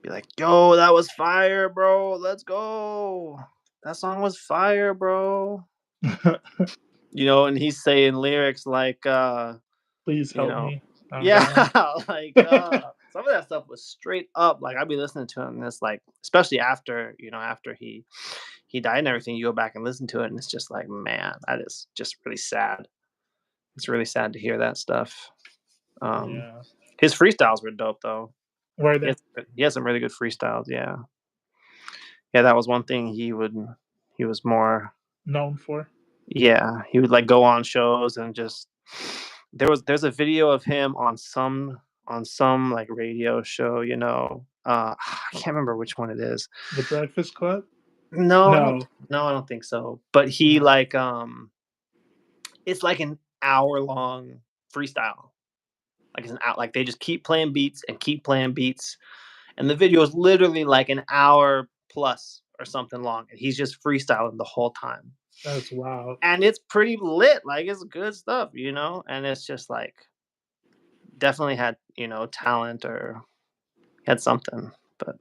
[SPEAKER 1] be like, yo, that was fire, bro. Let's go. That song was fire, bro. And he's saying lyrics like,
[SPEAKER 2] Please
[SPEAKER 1] you
[SPEAKER 2] help
[SPEAKER 1] know,
[SPEAKER 2] me. Oh
[SPEAKER 1] yeah,
[SPEAKER 2] God.
[SPEAKER 1] like some of that stuff was straight up. Like I'd be listening to him, and it's like, especially after he died and everything, you go back and listen to it, and it's just like, man, that is just really sad. It's really sad to hear that stuff. Um,
[SPEAKER 2] Yeah.
[SPEAKER 1] his freestyles were dope though.
[SPEAKER 2] Were
[SPEAKER 1] He
[SPEAKER 2] they
[SPEAKER 1] has, he has some really good freestyles. Yeah, yeah, that was one thing he was more.
[SPEAKER 2] known for?
[SPEAKER 1] Yeah, he would like go on shows and just there's a video of him on some like radio show, I can't remember which one it is.
[SPEAKER 2] The Breakfast Club?
[SPEAKER 1] No, I don't
[SPEAKER 2] No.
[SPEAKER 1] no, I don't think so. But he
[SPEAKER 2] No.
[SPEAKER 1] like it's like an hour long freestyle. Like it's an out like they just keep playing beats and keep playing beats. And the video is literally like an hour plus or something long. And he's just freestyling the whole time.
[SPEAKER 2] That's wild.
[SPEAKER 1] And it's pretty lit. Like it's good stuff, and it's just like definitely had, talent or had something, but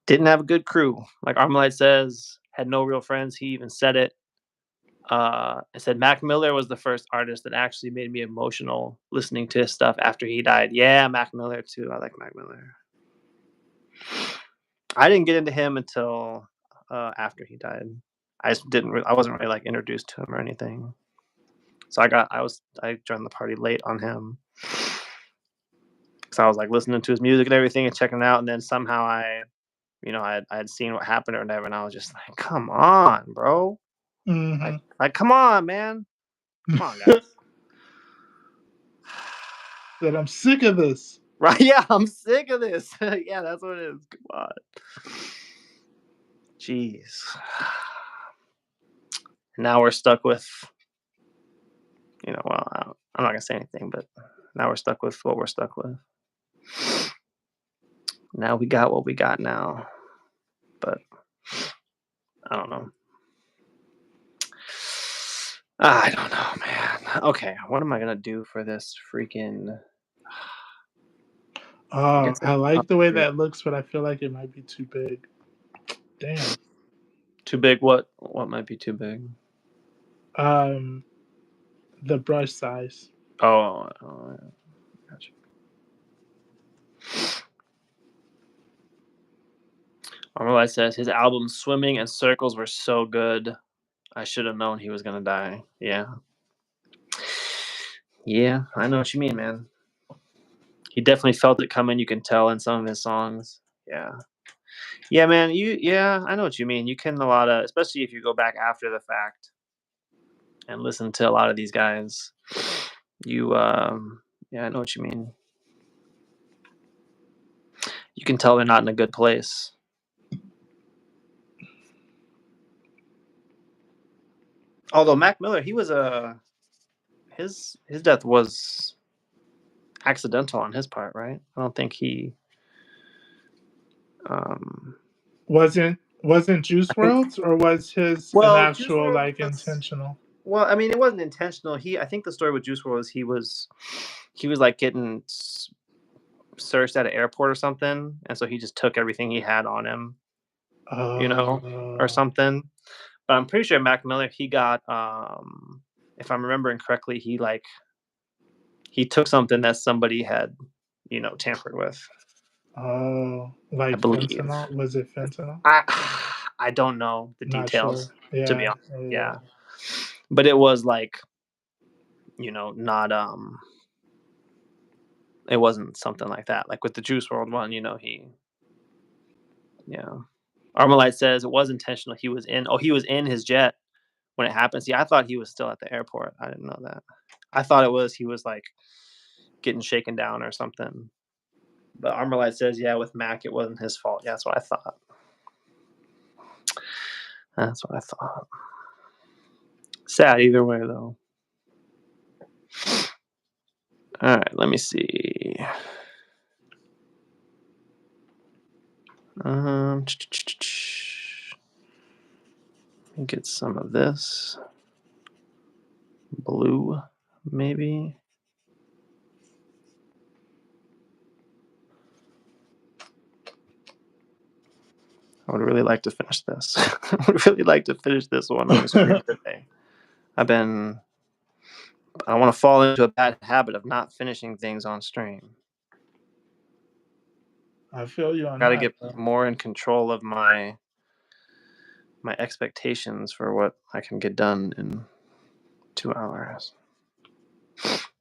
[SPEAKER 1] didn't have a good crew. Like Armalite says, had no real friends. He even said it. It said Mac Miller was the first artist that actually made me emotional listening to his stuff after he died. Yeah, Mac Miller too. I like Mac Miller. I didn't get into him until after he died. I wasn't really like introduced to him or anything. So I joined the party late on him. So I was like listening to his music and everything and checking it out, and then somehow I had seen what happened or whatever, and I was just like, come on, bro.
[SPEAKER 2] Mm-hmm.
[SPEAKER 1] Like come on, man. Come on, guys.
[SPEAKER 2] That I'm sick of this.
[SPEAKER 1] Right? Yeah, I'm sick of this. Yeah, that's what it is. Come on. Jeez. Now we're stuck with, well, I'm not gonna say anything, but now we're stuck with what we're stuck with. Now we got what we got now, but I don't know. I don't know, man. Okay, what am I gonna do for this freaking?
[SPEAKER 2] Oh, I like the way that looks, but I feel like it might be too big. Damn.
[SPEAKER 1] Too big? What might be too big?
[SPEAKER 2] The brush size.
[SPEAKER 1] Oh, yeah. Gotcha. Armalite says his album "Swimming" and "Circles" were so good. I should have known he was gonna die. Yeah. Yeah, I know what you mean, man. He definitely felt it coming. You can tell in some of his songs. Yeah. Yeah, man. I know what you mean. You can especially if you go back after the fact and listen to a lot of these guys. Yeah, I know what you mean. You can tell they're not in a good place. Although Mac Miller, he was his death was accidental on his part, right? I don't think he
[SPEAKER 2] wasn't Juice WRLD's, or was his an
[SPEAKER 1] Juice
[SPEAKER 2] actual
[SPEAKER 1] WRLD
[SPEAKER 2] like intentional?
[SPEAKER 1] Well, I mean, it wasn't intentional. I think the story with Juice WRLD was he was like getting searched at an airport or something, and so he just took everything he had on him, or something. But I'm pretty sure Mac Miller, he got, if I'm remembering correctly, he took something that somebody had, tampered with.
[SPEAKER 2] Oh, like fentanyl? Was it fentanyl?
[SPEAKER 1] I don't know the details,
[SPEAKER 2] Sure. Yeah,
[SPEAKER 1] to be honest. Yeah. But it was like, not it wasn't something like that. Like with the Juice WRLD one, Armalite says it was intentional. He was in his jet when it happened. See, I thought he was still at the airport. I didn't know that. I thought he was like getting shaken down or something. But Armalite says, yeah, with Mac, it wasn't his fault. Yeah, that's what I thought. Sad either way, though. All right, let me see. Get some of this blue, maybe. I would really like to finish this. I would really like to finish this one on the stream today. I want to fall into a bad habit of not finishing things on stream.
[SPEAKER 2] I feel you on
[SPEAKER 1] Got to
[SPEAKER 2] that.
[SPEAKER 1] get more in control of my expectations for what I can get done in 2 hours.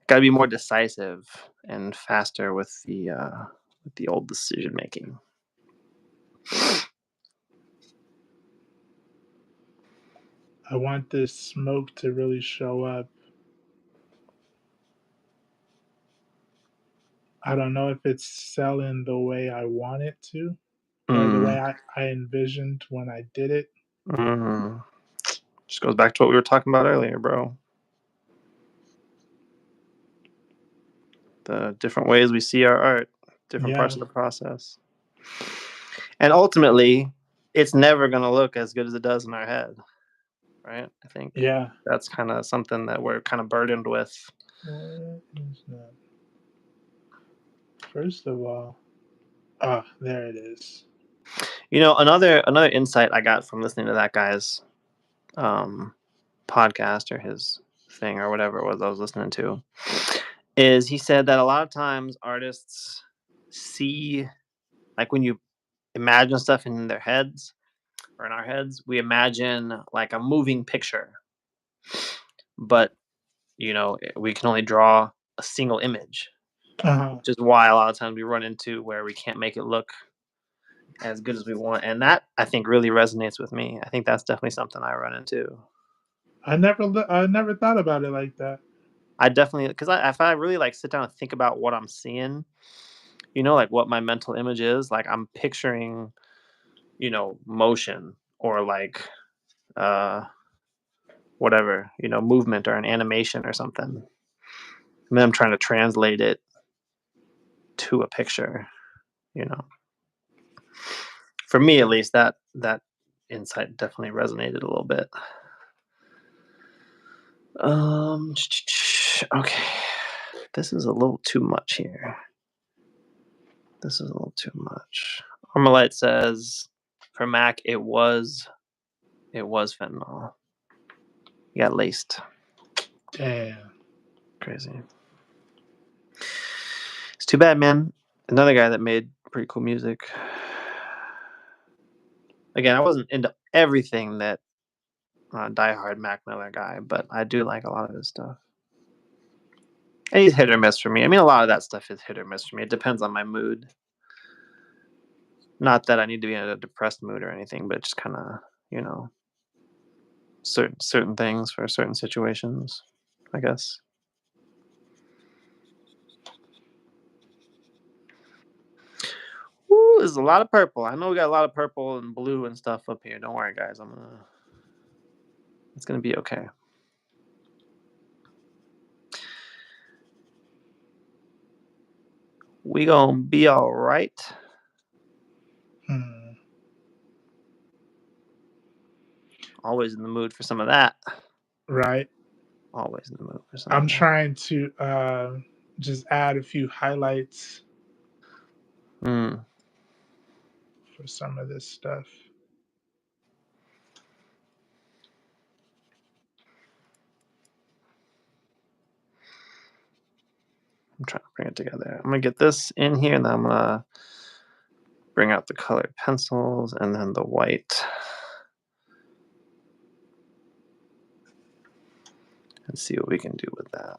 [SPEAKER 1] Got to be more decisive and faster with the old decision making.
[SPEAKER 2] I want this smoke to really show up. I don't know if it's selling the way I want it to, or the way I envisioned when I did it.
[SPEAKER 1] Just goes back to what we were talking about earlier, bro. The different ways we see our art, different parts of the process. And ultimately, it's never going to look as good as it does in our head, right? I think that's kind of something that we're kind of burdened with.
[SPEAKER 2] What is that? First of all, there it is.
[SPEAKER 1] Another insight I got from listening to that guy's podcast or his thing or whatever it was I was listening to is he said that a lot of times artists see, like when you imagine stuff in their heads or in our heads, we imagine like a moving picture, but we can only draw a single image, which is why a lot of times we run into where we can't make it look as good as we want. And that, I think, really resonates with me. I think that's definitely something I run into.
[SPEAKER 2] I never thought about it like that.
[SPEAKER 1] I definitely, because if I really like sit down and think about what I'm seeing, like what my mental image is, like I'm picturing, motion or like whatever, movement or an animation or something. And then I'm trying to translate it to a picture, For me at least, that insight definitely resonated a little bit. Okay. This is a little too much here. This is a little too much. Armalite says, for Mac, it was fentanyl. He got laced.
[SPEAKER 2] Damn.
[SPEAKER 1] Crazy. It's too bad, man. Another guy that made pretty cool music. Again, I wasn't into everything that diehard Mac Miller guy, but I do like a lot of his stuff. And he's hit or miss for me. I mean, a lot of that stuff is hit or miss for me. It depends on my mood. Not that I need to be in a depressed mood or anything, but just kind of, certain things for certain situations, I guess. Ooh, there's a lot of purple. I know we got a lot of purple and blue and stuff up here. Don't worry, guys. It's gonna be okay. We gonna be all right. Always in the mood for some of that.
[SPEAKER 2] Right.
[SPEAKER 1] Always in the mood for some.
[SPEAKER 2] I'm trying to just add a few highlights for some of this stuff.
[SPEAKER 1] I'm trying to bring it together. I'm gonna get this in here, and then I'm gonna bring out the colored pencils and then the white. And see what we can do with that.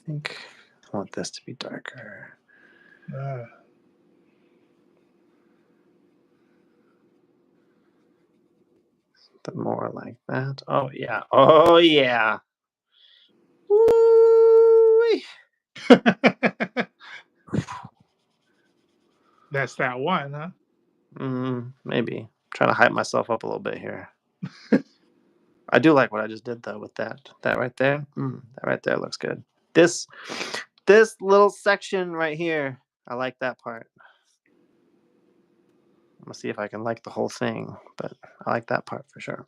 [SPEAKER 1] I think I want this to be darker. Something more like that. Oh yeah. Oh yeah. Woo!
[SPEAKER 2] That's that one, huh?
[SPEAKER 1] Maybe. I'm trying to hype myself up a little bit here. I do like what I just did though with that. That right there. That right there looks good. This little section right here, I like that part. I'm gonna see if I can like the whole thing, but I like that part for sure.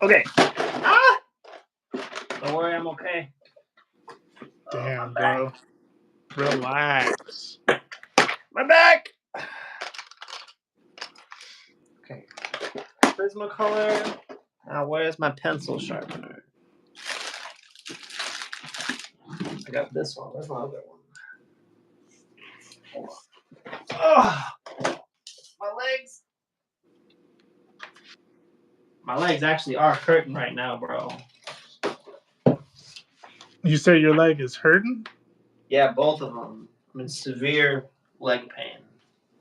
[SPEAKER 1] Okay. Don't worry, I'm okay.
[SPEAKER 2] Damn, bro. Relax.
[SPEAKER 1] My back. Okay. Prismacolor. Now, where's my pencil sharpener? I got this one. Where's my other one? Hold on. Oh, my legs. My legs actually are hurting right now, bro.
[SPEAKER 2] You say your leg is hurting?
[SPEAKER 1] Yeah, both of them. I'm in severe leg pain.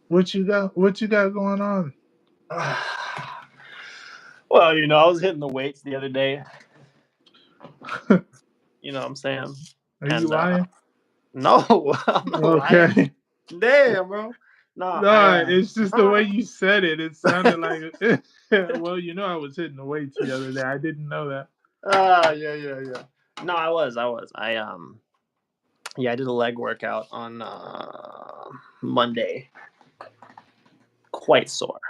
[SPEAKER 2] What you got? What you got going on?
[SPEAKER 1] Well, I was hitting the weights the other day. You know what I'm saying?
[SPEAKER 2] Are you lying?
[SPEAKER 1] No, I'm not lying. Damn, bro.
[SPEAKER 2] No, it's just the way you said it. It sounded like, well, I was hitting the weights the other day. I didn't know that.
[SPEAKER 1] Yeah. No, I was. I did a leg workout on Monday. Quite sore.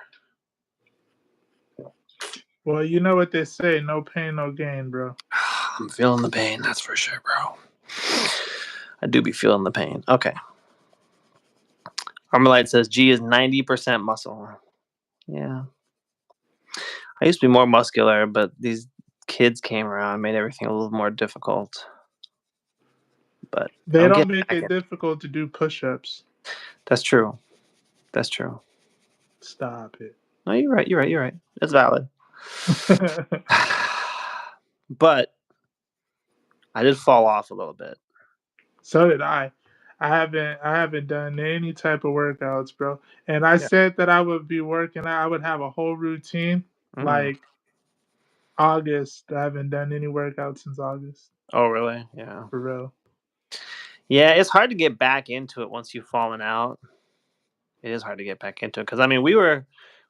[SPEAKER 2] Well, you know what they say, no pain, no gain, bro.
[SPEAKER 1] I'm feeling the pain, that's for sure, bro. I do be feeling the pain. Okay. Armalite says G is 90% muscle. Yeah. I used to be more muscular, but these kids came around and made everything a little more difficult. But
[SPEAKER 2] they don't make it difficult to do push-ups.
[SPEAKER 1] That's true.
[SPEAKER 2] Stop it.
[SPEAKER 1] No, you're right. That's valid. But I did fall off a little bit.
[SPEAKER 2] So did I. I haven't done any type of workouts, bro. And I said that I would be working out. I would have a whole routine. Like August. I haven't done any workouts since August.
[SPEAKER 1] Oh, really? Yeah.
[SPEAKER 2] For real.
[SPEAKER 1] Yeah, it's hard to get back into it once you've fallen out. It is hard to get back into it because I mean we were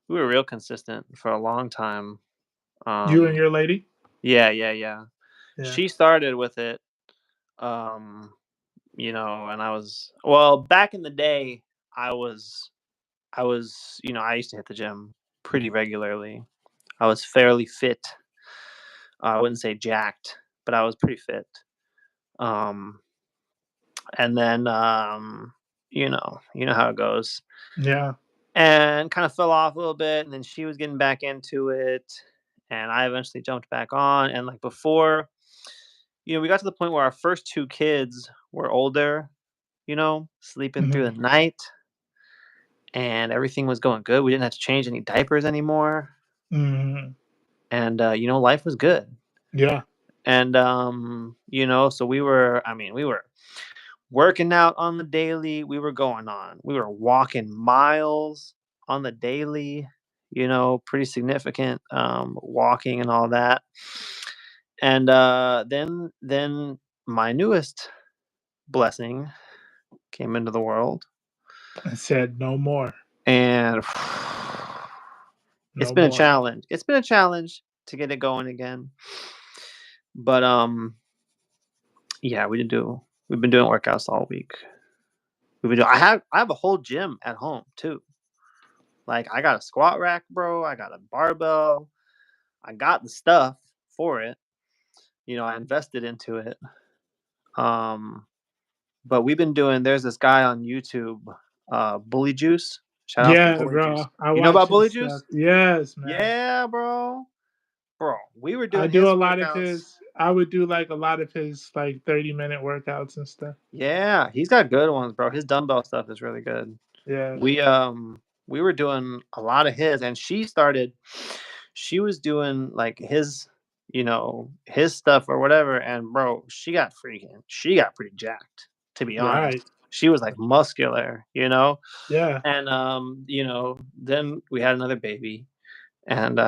[SPEAKER 1] real consistent for a long time.
[SPEAKER 2] You and your lady?
[SPEAKER 1] Yeah.
[SPEAKER 2] Yeah.
[SPEAKER 1] She started with it, you know, and I was back in the day. I was, you know, I used to hit the gym pretty regularly. I was fairly fit. I wouldn't say jacked, but I was pretty fit. Um, and then, you know how it goes.
[SPEAKER 2] Yeah.
[SPEAKER 1] And kind of fell off a little bit, and then she was getting back into it, and I eventually jumped back on. And like before, you know, we got to the point where our first two kids were older, you know, sleeping through the night, and everything was going good. We didn't have to change any diapers anymore.
[SPEAKER 2] Mm-hmm.
[SPEAKER 1] And you know, life was good.
[SPEAKER 2] Yeah.
[SPEAKER 1] And you know, so we were working out on the daily. We were walking miles on the daily, you know, pretty significant walking and all that. And then my newest blessing came into the world.
[SPEAKER 2] I said no more.
[SPEAKER 1] And it's
[SPEAKER 2] No
[SPEAKER 1] been a
[SPEAKER 2] more.
[SPEAKER 1] challenge. It's been a challenge to get it going again. But yeah, we've been doing workouts all week. I have a whole gym at home too. Like I got a squat rack, bro. I got a barbell. I got the stuff for it. You know, I invested into it. But we've been doing. There's this guy on YouTube, Bully Juice. Shout out to
[SPEAKER 2] Yeah,
[SPEAKER 1] Bully Juice.
[SPEAKER 2] bro. I
[SPEAKER 1] You know
[SPEAKER 2] watch
[SPEAKER 1] about
[SPEAKER 2] his
[SPEAKER 1] Bully
[SPEAKER 2] stuff.
[SPEAKER 1] Juice?
[SPEAKER 2] Yes, man.
[SPEAKER 1] Yeah, bro. Bro, we were
[SPEAKER 2] I
[SPEAKER 1] doing
[SPEAKER 2] do
[SPEAKER 1] his
[SPEAKER 2] a lot of
[SPEAKER 1] workouts.
[SPEAKER 2] his. I would do like a lot of his like 30-minute workouts and stuff.
[SPEAKER 1] Yeah, he's got good ones, bro. His dumbbell stuff is really good.
[SPEAKER 2] Yeah.
[SPEAKER 1] We were doing a lot of his, and she was doing like his, you know, his stuff or whatever, and bro, she got pretty jacked, to be honest.
[SPEAKER 2] Right.
[SPEAKER 1] She was like muscular, you know.
[SPEAKER 2] Yeah.
[SPEAKER 1] And you know, then we had another baby, and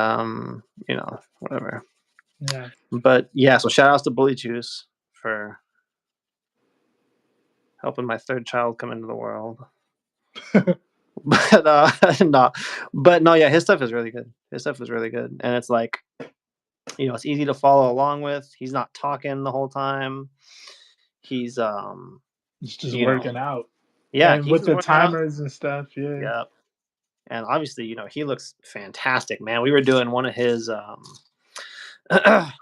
[SPEAKER 1] you know, whatever.
[SPEAKER 2] Yeah.
[SPEAKER 1] But yeah, so shout outs to Bully Juice for helping my third child come into the world. But no, yeah, his stuff is really good. His stuff is really good, and it's like, you know, it's easy to follow along with. He's not talking the whole time. He's
[SPEAKER 2] It's just
[SPEAKER 1] you know,
[SPEAKER 2] working out.
[SPEAKER 1] yeah,
[SPEAKER 2] And
[SPEAKER 1] he's
[SPEAKER 2] with
[SPEAKER 1] just
[SPEAKER 2] the
[SPEAKER 1] working out.
[SPEAKER 2] timers and stuff, yeah.
[SPEAKER 1] Yep. And obviously, you know, he looks fantastic, man. We were doing one of his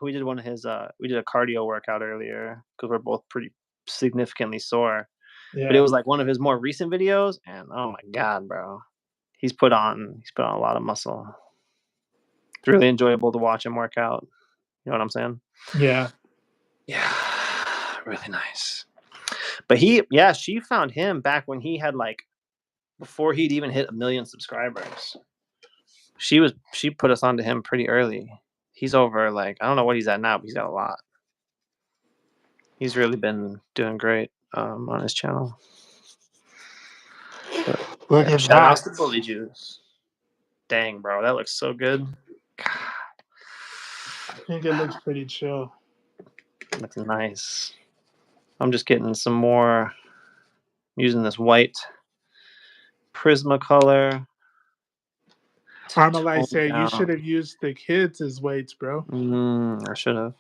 [SPEAKER 1] we did a cardio workout earlier because we're both pretty significantly sore.
[SPEAKER 2] Yeah.
[SPEAKER 1] But it was like one of his more recent videos, and oh my god, bro, he's put on a lot of muscle. It's really enjoyable to watch him work out. You know what I'm saying?
[SPEAKER 2] Yeah.
[SPEAKER 1] Yeah, really nice. But she found him back when he had like before he'd even hit 1 million subscribers. She put us onto him pretty early. He's over like I don't know what he's at now, but he's got a lot. He's really been doing great on his channel. But,
[SPEAKER 2] Look at
[SPEAKER 1] shout out
[SPEAKER 2] that.
[SPEAKER 1] to Bully Juice. Dang, bro, that looks so good. God.
[SPEAKER 2] I think it looks pretty chill.
[SPEAKER 1] Looks nice. I'm just getting some more. Using this white Prismacolor.
[SPEAKER 2] Armalite said you should have used the kids as weights, bro.
[SPEAKER 1] I should have.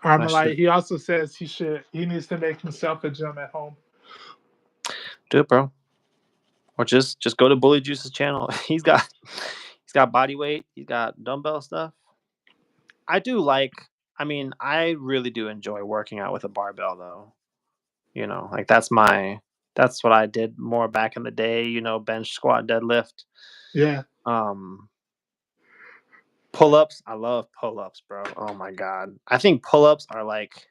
[SPEAKER 2] Armalite, he also says he needs to make himself a gym at home.
[SPEAKER 1] Do it, bro. Or just go to Bully Juice's channel. He's got body weight. He's got dumbbell stuff. I really do enjoy working out with a barbell, though. You know, like that's what I did more back in the day. You know, bench, squat, deadlift.
[SPEAKER 2] Yeah.
[SPEAKER 1] Pull-ups. I love pull-ups, bro. Oh my god. I think pull-ups are like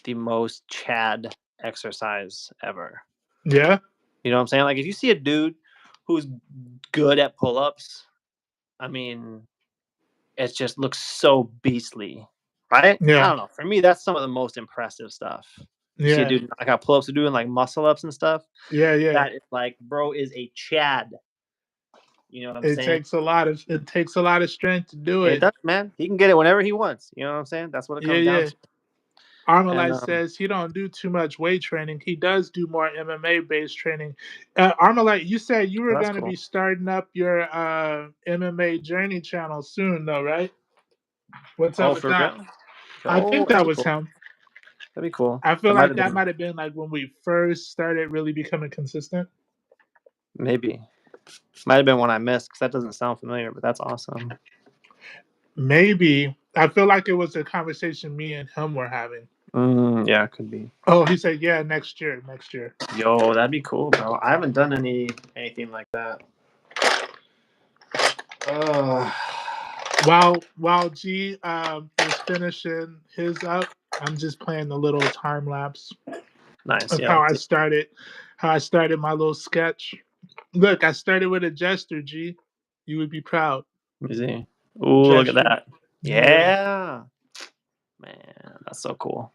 [SPEAKER 1] the most Chad exercise ever.
[SPEAKER 2] Yeah.
[SPEAKER 1] You know what I'm saying? Like if you see a dude who's good at pull-ups, I mean, it just looks so beastly, right?
[SPEAKER 2] Yeah.
[SPEAKER 1] I don't know. For me, that's some of the most impressive stuff. You see a dude like got pull-ups doing like muscle ups and stuff.
[SPEAKER 2] Yeah, yeah.
[SPEAKER 1] That is like, bro, is a Chad. You know what I'm
[SPEAKER 2] It
[SPEAKER 1] saying?
[SPEAKER 2] takes a lot of strength to do
[SPEAKER 1] It
[SPEAKER 2] it.
[SPEAKER 1] does, man. He can get it whenever he wants. You know what I'm saying? That's what it
[SPEAKER 2] Yeah,
[SPEAKER 1] comes down
[SPEAKER 2] yeah.
[SPEAKER 1] to. And
[SPEAKER 2] Armalite says he don't do too much weight training. He does do more MMA based training. Armalite, you said you were
[SPEAKER 1] that's
[SPEAKER 2] going to
[SPEAKER 1] cool.
[SPEAKER 2] be starting up your MMA journey channel soon, though, right? What's up
[SPEAKER 1] Oh,
[SPEAKER 2] with
[SPEAKER 1] for
[SPEAKER 2] that?
[SPEAKER 1] real?
[SPEAKER 2] I
[SPEAKER 1] Oh,
[SPEAKER 2] think
[SPEAKER 1] that'd
[SPEAKER 2] that
[SPEAKER 1] be
[SPEAKER 2] was
[SPEAKER 1] cool.
[SPEAKER 2] him.
[SPEAKER 1] That'd be cool.
[SPEAKER 2] I feel
[SPEAKER 1] That might
[SPEAKER 2] like
[SPEAKER 1] have
[SPEAKER 2] that
[SPEAKER 1] been
[SPEAKER 2] might have been like when we first started really becoming consistent.
[SPEAKER 1] maybe. Might have been one I missed because that doesn't sound familiar, but that's awesome.
[SPEAKER 2] Maybe. I feel like it was a conversation me and him were having.
[SPEAKER 1] Yeah, it could be.
[SPEAKER 2] Oh, he said, yeah, next year, next year.
[SPEAKER 1] Yo, that'd be cool, bro. I haven't done anything like that. Uh,
[SPEAKER 2] While G is finishing his up, I'm just playing the little time lapse
[SPEAKER 1] nice.
[SPEAKER 2] of
[SPEAKER 1] Yeah.
[SPEAKER 2] how I started my little sketch. Look, I started with a gesture, G. You would be proud.
[SPEAKER 1] Let me see. Ooh, look at
[SPEAKER 2] Gesture.
[SPEAKER 1] that.
[SPEAKER 2] Yeah.
[SPEAKER 1] Yeah. Man, that's so cool.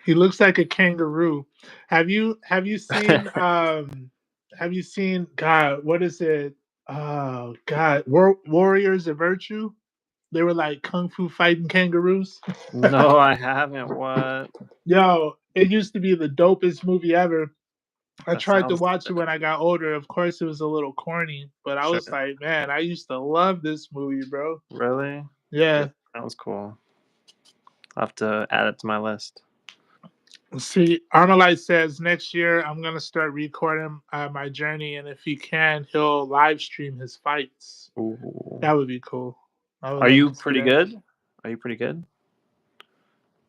[SPEAKER 2] He looks like a kangaroo. Have you seen God, what is it? Oh God, Warriors of Virtue? They were like kung fu fighting kangaroos.
[SPEAKER 1] No, I haven't. What?
[SPEAKER 2] Yo, it used to be the dopest movie ever. I
[SPEAKER 1] That
[SPEAKER 2] tried to
[SPEAKER 1] sounds
[SPEAKER 2] watch it
[SPEAKER 1] good.
[SPEAKER 2] when I got older. Of course, it was a little corny, but I was
[SPEAKER 1] Sure.
[SPEAKER 2] like, man, I used to love this movie, bro.
[SPEAKER 1] Really? Yeah,
[SPEAKER 2] Yeah.
[SPEAKER 1] sounds cool. I'll have to add it to my list.
[SPEAKER 2] See, Armalite says next year I'm gonna start recording my journey, and if he can, he'll live stream his fights.
[SPEAKER 1] Ooh.
[SPEAKER 2] That would be cool. I would
[SPEAKER 1] Are
[SPEAKER 2] love
[SPEAKER 1] you
[SPEAKER 2] to see
[SPEAKER 1] pretty
[SPEAKER 2] that.
[SPEAKER 1] good? Are you pretty good?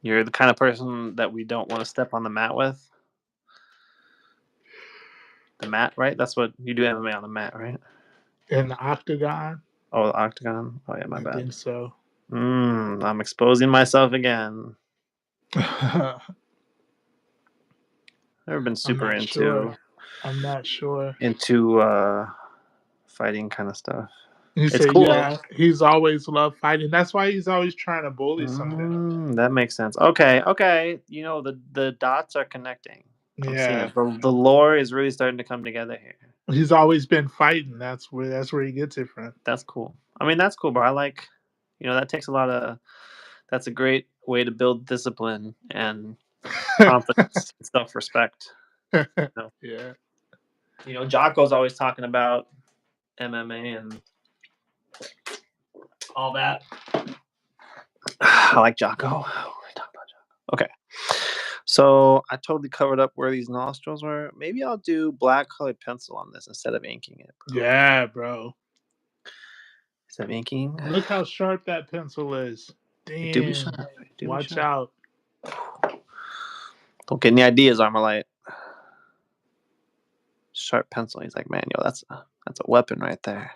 [SPEAKER 1] You're the kind of person that we don't want to step on the mat with. The mat, right? That's what you do MMA on the mat, right?
[SPEAKER 2] In the octagon,
[SPEAKER 1] Oh, the octagon. Oh yeah, my
[SPEAKER 2] I
[SPEAKER 1] bad.
[SPEAKER 2] think so.
[SPEAKER 1] I'm exposing myself again.
[SPEAKER 2] I'm
[SPEAKER 1] Never been super
[SPEAKER 2] not sure.
[SPEAKER 1] into
[SPEAKER 2] I'm not sure.
[SPEAKER 1] into fighting kind of stuff.
[SPEAKER 2] He
[SPEAKER 1] It's
[SPEAKER 2] said,
[SPEAKER 1] cool.
[SPEAKER 2] yeah, he's always loved fighting. That's why he's always trying to bully something.
[SPEAKER 1] That makes sense. Okay. You know the dots are connecting. I'm seeing
[SPEAKER 2] Yeah.
[SPEAKER 1] it. The lore is really starting to come together here.
[SPEAKER 2] He's always been fighting. That's where he gets it from.
[SPEAKER 1] That's cool. I mean, that's cool, bro. I like, that takes a lot of. That's a great way to build discipline and confidence and self-respect. You know,
[SPEAKER 2] Yeah.
[SPEAKER 1] Jocko's always talking about MMA and all that. I like Jocko. Talk about Jocko. Okay. So I totally covered up where these nostrils were. Maybe I'll do black colored pencil on this instead of inking it. Bro.
[SPEAKER 2] Yeah, bro.
[SPEAKER 1] Is that inking?
[SPEAKER 2] Look how sharp that pencil is.
[SPEAKER 1] It do be
[SPEAKER 2] Damn.
[SPEAKER 1] sharp. It do be
[SPEAKER 2] Watch
[SPEAKER 1] sharp.
[SPEAKER 2] out.
[SPEAKER 1] Don't get any ideas, Armalite. Sharp pencil. He's like, man, yo, that's a weapon right there.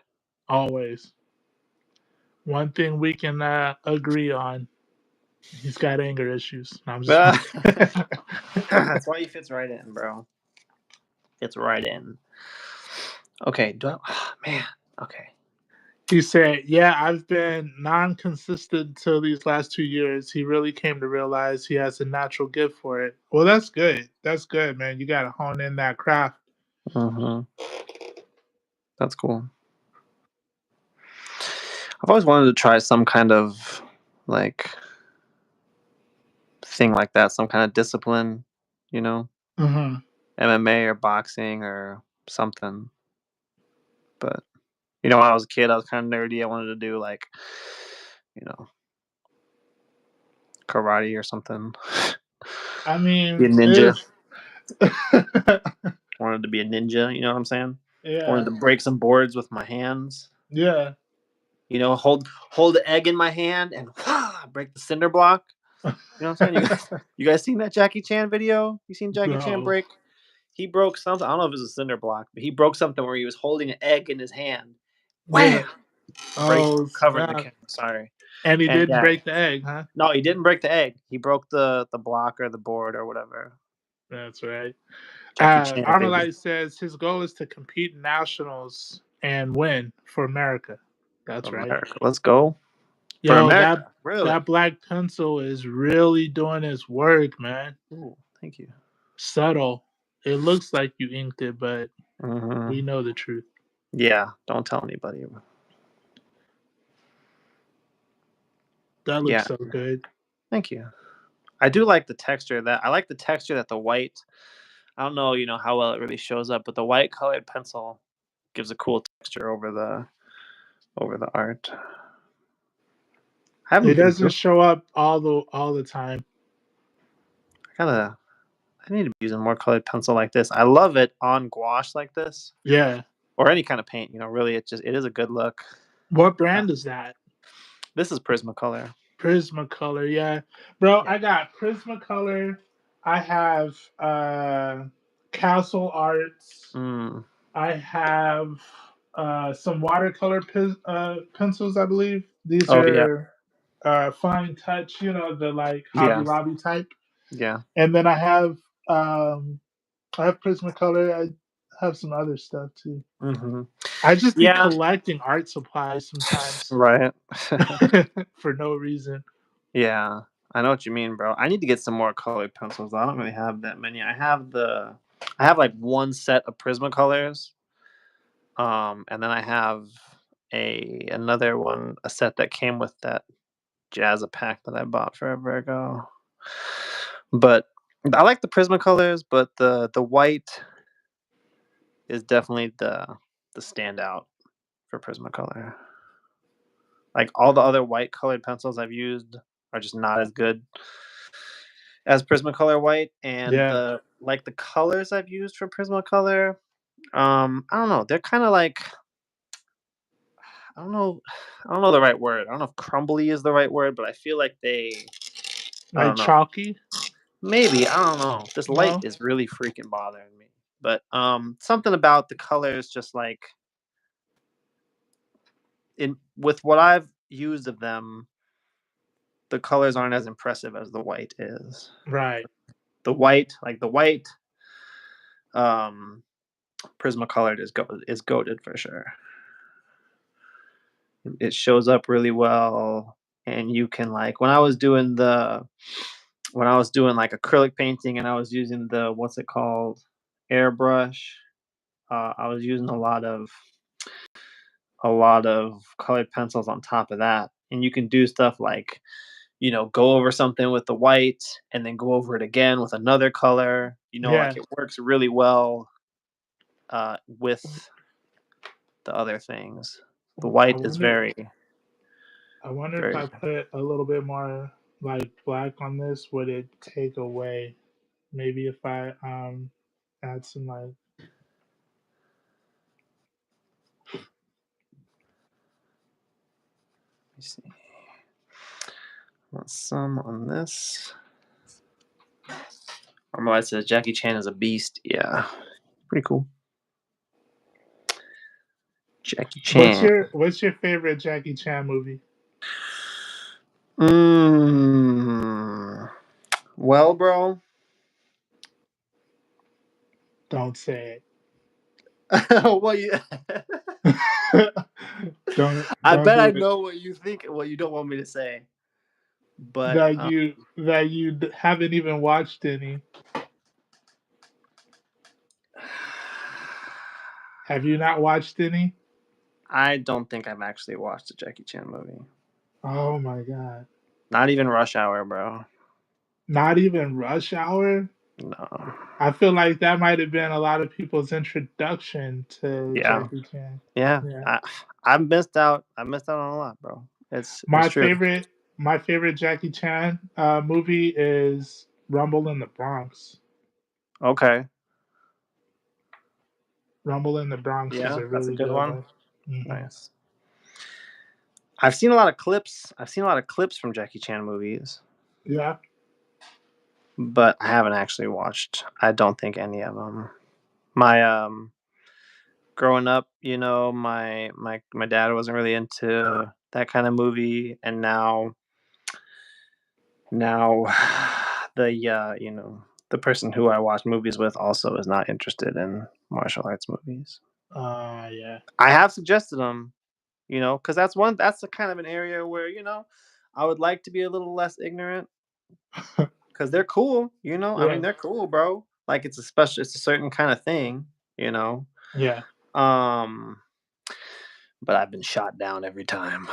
[SPEAKER 2] Always. One thing we can agree on. He's got anger issues. No, I'm just
[SPEAKER 1] That's why he fits right in, bro. Fits right in. Okay. Man. Okay.
[SPEAKER 2] He said, yeah, I've been non-consistent till these last 2 years. He really came to realize he has a natural gift for it. Well, that's good. That's good, man. You got to hone in that craft.
[SPEAKER 1] Mm-hmm. That's cool. I've always wanted to try some kind of like thing like that, some kind of discipline,
[SPEAKER 2] Mm-hmm.
[SPEAKER 1] MMA or boxing or something. But when I was a kid, I was kind of nerdy. I wanted to do like, you know, karate or something.
[SPEAKER 2] I
[SPEAKER 1] Be a
[SPEAKER 2] mean,
[SPEAKER 1] ninja.
[SPEAKER 2] it's
[SPEAKER 1] Wanted to be a ninja. You know what I'm saying? Wanted
[SPEAKER 2] yeah,
[SPEAKER 1] to break some boards with my hands.
[SPEAKER 2] yeah.
[SPEAKER 1] Hold the egg in my hand and break the cinder block. You know what I'm saying? You guys seen that Jackie Chan video? You seen Jackie Chan
[SPEAKER 2] No.
[SPEAKER 1] break? He broke something. I don't know if it was a cinder block, but he broke something where he was holding an egg in his hand.
[SPEAKER 2] Yeah.
[SPEAKER 1] Wham!
[SPEAKER 2] Oh,
[SPEAKER 1] Covered the
[SPEAKER 2] snap.
[SPEAKER 1] camera. Sorry.
[SPEAKER 2] And he
[SPEAKER 1] And
[SPEAKER 2] didn't
[SPEAKER 1] yeah,
[SPEAKER 2] break the egg, huh?
[SPEAKER 1] no, he didn't break the egg. He broke the block or the board or whatever.
[SPEAKER 2] That's right.
[SPEAKER 1] Jackie Chan, baby.
[SPEAKER 2] Armalite says his goal is to compete in nationals and win for America. That's right.
[SPEAKER 1] America. Let's go. For
[SPEAKER 2] Yo, that
[SPEAKER 1] America. Really?
[SPEAKER 2] that black pencil is really doing its work, man.
[SPEAKER 1] Ooh, thank you.
[SPEAKER 2] Subtle. It looks like you inked it, but
[SPEAKER 1] Mm-hmm.
[SPEAKER 2] we know the truth.
[SPEAKER 1] Yeah, don't tell anybody.
[SPEAKER 2] That looks
[SPEAKER 1] Yeah,
[SPEAKER 2] so good.
[SPEAKER 1] thank you. I do like the texture that I like the texture that the white. I don't know, how well it really shows up, but the white colored pencil gives a cool texture over the art. I
[SPEAKER 2] It
[SPEAKER 1] haven't been
[SPEAKER 2] doesn't
[SPEAKER 1] doing.
[SPEAKER 2] show up all the time.
[SPEAKER 1] I need to be using more colored pencil like this. I love it on gouache like this,
[SPEAKER 2] Yeah.
[SPEAKER 1] or any kind of paint. Really, it is a good look.
[SPEAKER 2] What
[SPEAKER 1] Uh,
[SPEAKER 2] brand is that?
[SPEAKER 1] this is Prismacolor.
[SPEAKER 2] Prismacolor, yeah. Bro,
[SPEAKER 1] Yeah.
[SPEAKER 2] I got Prismacolor. I have Castle Arts.
[SPEAKER 1] Mm.
[SPEAKER 2] I have some watercolor pencils, I believe. These
[SPEAKER 1] Oh yeah.
[SPEAKER 2] are fine touch, the like Hobby
[SPEAKER 1] Yeah.
[SPEAKER 2] Lobby type.
[SPEAKER 1] Yeah.
[SPEAKER 2] And then I have Prismacolor. I have some other stuff too.
[SPEAKER 1] Mm-hmm.
[SPEAKER 2] I just be
[SPEAKER 1] Yeah.
[SPEAKER 2] collecting art supplies sometimes
[SPEAKER 1] Right.
[SPEAKER 2] for no reason.
[SPEAKER 1] Yeah. I know what you mean, bro. I need to get some more colored pencils. I don't really have that many. I have like one set of Prismacolors. And then I have another one, a set that came with that Jazza pack that I bought forever ago. But I like the Prismacolors, but the white is definitely the standout for Prismacolor. Like all the other white colored pencils I've used are just not as good as Prismacolor white, and
[SPEAKER 2] Yeah,
[SPEAKER 1] the colors I've used for Prismacolor, I don't know, they're kind of like I don't know, I don't know the right word. I don't know if crumbly is the right word, but I feel like I
[SPEAKER 2] like
[SPEAKER 1] don't know.
[SPEAKER 2] chalky.
[SPEAKER 1] Maybe I don't know. This light
[SPEAKER 2] No,
[SPEAKER 1] is really freaking bothering me. But something about the colors, just like in with what I've used of them, the colors aren't as impressive as the white is.
[SPEAKER 2] right.
[SPEAKER 1] The white, um, Prismacolored is goated for sure. It shows up really well, and you can like when I was doing like acrylic painting, and I was using the what's it called airbrush. I was using a lot of colored pencils on top of that, and you can do stuff like go over something with the white and then go over it again with another color. Like
[SPEAKER 2] Yeah.
[SPEAKER 1] it works really well with the other things. The
[SPEAKER 2] I
[SPEAKER 1] white is
[SPEAKER 2] wonder.
[SPEAKER 1] very,
[SPEAKER 2] I wonder if
[SPEAKER 1] very.
[SPEAKER 2] I put a little bit more like black on this, would it take away? Maybe if I add some like.
[SPEAKER 1] Let me see. Want some on this? Armalite says Jackie Chan is a beast. Yeah, pretty cool. Jackie Chan.
[SPEAKER 2] What's your favorite Jackie Chan movie?
[SPEAKER 1] Mm, well, bro.
[SPEAKER 2] Don't say
[SPEAKER 1] Well, you.
[SPEAKER 2] it.
[SPEAKER 1] I
[SPEAKER 2] Don't
[SPEAKER 1] bet
[SPEAKER 2] do
[SPEAKER 1] I
[SPEAKER 2] it.
[SPEAKER 1] know what you think. What you don't want me to say, but
[SPEAKER 2] That you haven't even watched any. Have you not watched any?
[SPEAKER 1] I don't think I've actually watched a Jackie Chan movie.
[SPEAKER 2] Oh my god.
[SPEAKER 1] Not even Rush Hour, bro.
[SPEAKER 2] Not even Rush Hour?
[SPEAKER 1] No.
[SPEAKER 2] I feel like that might have been a lot of people's introduction to
[SPEAKER 1] Yeah.
[SPEAKER 2] Jackie Chan.
[SPEAKER 1] Yeah.
[SPEAKER 2] Yeah.
[SPEAKER 1] I missed out. I missed out on a lot, bro. It's
[SPEAKER 2] My
[SPEAKER 1] true.
[SPEAKER 2] favorite my favorite Jackie Chan movie is Rumble in the Bronx.
[SPEAKER 1] Okay.
[SPEAKER 2] Rumble in the Bronx is
[SPEAKER 1] Yeah,
[SPEAKER 2] a
[SPEAKER 1] that's a
[SPEAKER 2] really
[SPEAKER 1] good
[SPEAKER 2] good
[SPEAKER 1] one.
[SPEAKER 2] one. Hmm.
[SPEAKER 1] Nice. I've seen a lot of clips. I've seen a lot of clips from Jackie Chan movies,
[SPEAKER 2] Yeah.
[SPEAKER 1] but I haven't actually watched. I don't think any of them. My growing up, my dad wasn't really into that kind of movie, and now the person who I watch movies with also is not interested in martial arts movies.
[SPEAKER 2] Yeah.
[SPEAKER 1] I have suggested them, because that's the kind of an area where I would like to be a little less ignorant because they're cool. I mean
[SPEAKER 2] Yeah.
[SPEAKER 1] they're cool, bro. Like it's a certain kind of thing, you know.
[SPEAKER 2] Yeah.
[SPEAKER 1] Um, but I've been shot down every time.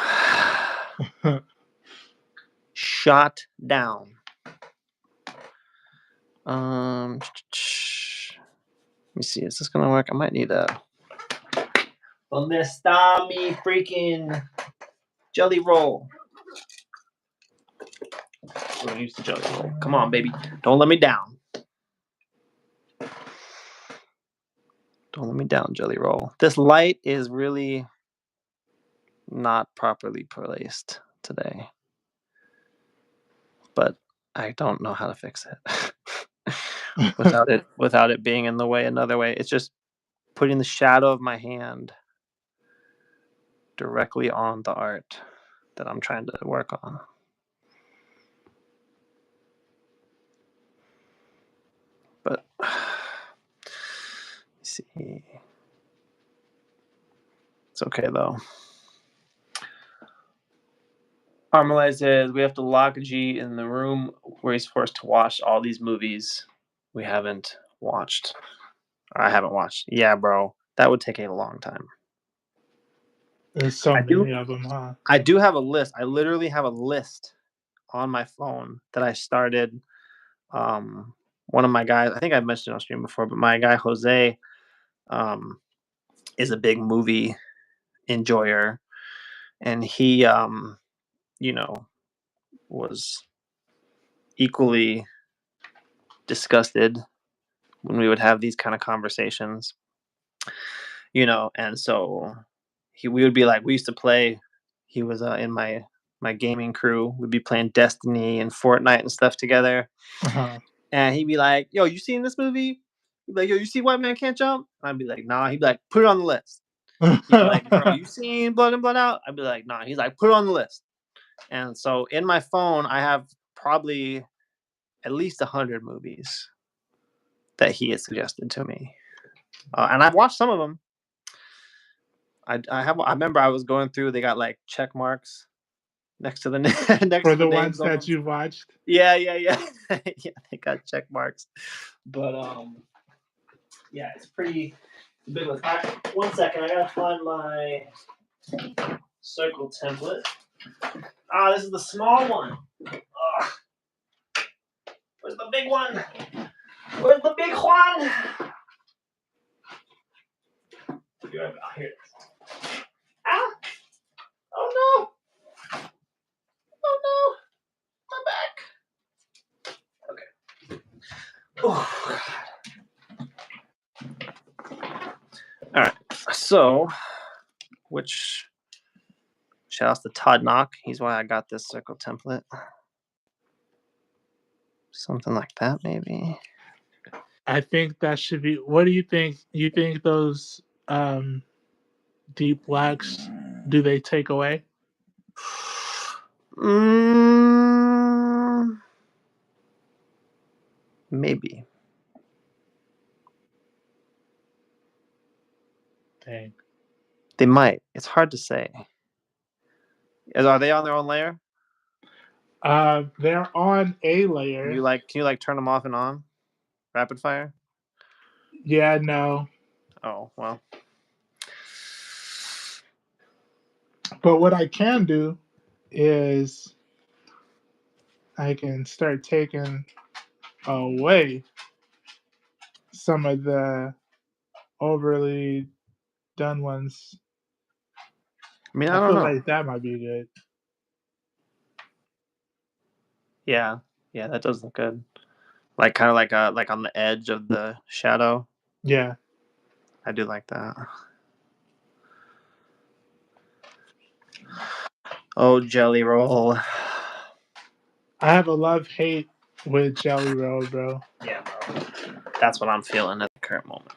[SPEAKER 1] Shot down. Let me see. Is this gonna work? I might need a. ¿Dónde está mi freaking jelly roll? We're gonna use the jelly roll. Come on, baby. Don't let me down. Don't let me down, jelly roll. This light is really not properly placed today, but I don't know how to fix it without it being in the way. Another way, it's just putting the shadow of my hand directly on the art that I'm trying to work on. But let's see, it's okay though. Armalite says we have to lock G in the room where he's forced to watch all these movies we haven't watched. Or I haven't watched. Yeah, bro, that would take a long time.
[SPEAKER 2] There's so many of them, huh?
[SPEAKER 1] I do have a list. I literally have a list on my phone that I started. One of my guys, I think I mentioned on stream before, but my guy Jose is a big movie enjoyer, and he was equally disgusted when we would have these kind of conversations, and so we would be like, we used to play, he was in my gaming crew, we'd be playing Destiny and Fortnite and stuff together. And he'd be like, yo, you seen this movie? He'd be like, yo, you see White Man Can't Jump? I'd be like, nah. He'd be like, put it on the list. He'd be like, bro, you seen Blood and Blood Out? I'd be like, nah. He's like, put it on the list. And so in my phone, I have probably at least 100 movies that he had suggested to me. And I've watched some of them. I remember I was going through, they got like check marks next to the next
[SPEAKER 2] for
[SPEAKER 1] to
[SPEAKER 2] the ones that you watched.
[SPEAKER 1] Yeah. Yeah, they got check marks. But yeah, it's pretty big one. 1 second, I gotta find my circle template. This is the small one. Where's the big one? Where's the big one? Here it is. Ah! Oh no! Oh no! My back. Okay. Oh God. All right. So, shout out to Todd Knock. He's why I got this circle template. Something like that, maybe.
[SPEAKER 2] I think that should be. What do you think? You think those deep blacks, do they take away?
[SPEAKER 1] Maybe.
[SPEAKER 2] Dang.
[SPEAKER 1] They might. It's hard to say. Are they on their own layer?
[SPEAKER 2] They're on a layer.
[SPEAKER 1] Can you turn them off and on? Rapid fire?
[SPEAKER 2] Yeah, no.
[SPEAKER 1] Oh, well.
[SPEAKER 2] But what I can do is I can start taking away some of the overly done ones.
[SPEAKER 1] I mean, I don't know.
[SPEAKER 2] Like that might be good.
[SPEAKER 1] Yeah, that does look good. Like kind of like on the edge of the shadow.
[SPEAKER 2] Yeah,
[SPEAKER 1] I do like that. Oh, Jelly Roll.
[SPEAKER 2] I have a love-hate with Jelly Roll, bro.
[SPEAKER 1] Yeah, bro. That's what I'm feeling at the current moment.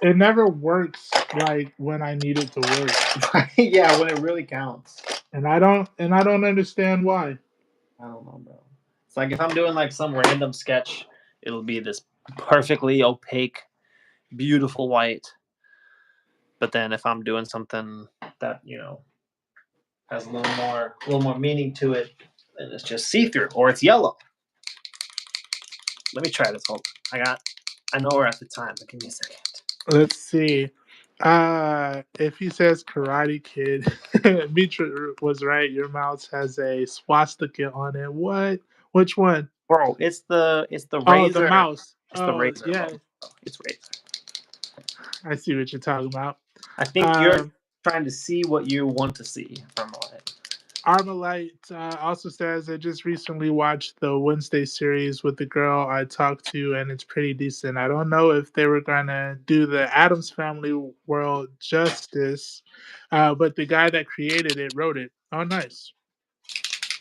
[SPEAKER 2] It never works like when I need it to work.
[SPEAKER 1] Yeah, when it really counts.
[SPEAKER 2] And I don't understand why.
[SPEAKER 1] I don't know, bro. It's like if I'm doing like some random sketch, it'll be this perfectly opaque, beautiful white. But then if I'm doing something that, has a little more meaning to it, then it's just see-through or it's yellow. Let me try this. Hold on. I know we're at the time, but give me a second.
[SPEAKER 2] Let's see. If he says Karate Kid, Mitra was right. Your mouse has a swastika on it. What? Which one?
[SPEAKER 1] Bro, it's the
[SPEAKER 2] Oh, the
[SPEAKER 1] razor.
[SPEAKER 2] mouse.
[SPEAKER 1] It's the
[SPEAKER 2] Oh,
[SPEAKER 1] razor
[SPEAKER 2] yeah.
[SPEAKER 1] logo. It's razor.
[SPEAKER 2] I see what you're talking about.
[SPEAKER 1] I think you're
[SPEAKER 2] Um,
[SPEAKER 1] trying to see what you want to see from it.
[SPEAKER 2] Armalite also says I just recently watched the Wednesday series with the girl I talked to, and it's pretty decent. I don't know if they were gonna do the Adams Family world justice, but the guy that created it wrote it. Oh, nice.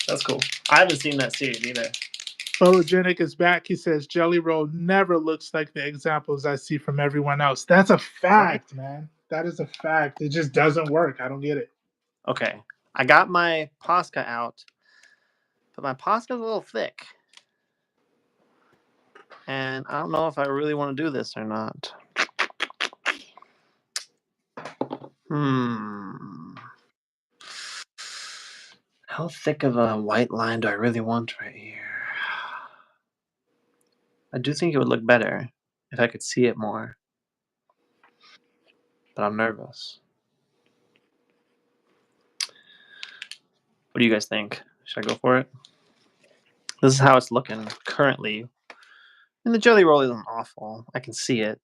[SPEAKER 1] That's cool. I haven't seen that series either.
[SPEAKER 2] Photogenic is back. He says Jelly Roll never looks like the examples I see from everyone else. That's a
[SPEAKER 1] Right?
[SPEAKER 2] fact, man. That is a fact. It just doesn't work. I don't get it.
[SPEAKER 1] Okay. I got my Posca out, but my Posca's a little thick. And I don't know if I really want to do this or not. How thick of a white line do I really want right here? I do think it would look better if I could see it more. But I'm nervous. What do you guys think? Should I go for it? This is how it's looking currently. And the jelly roll isn't awful. I can see it.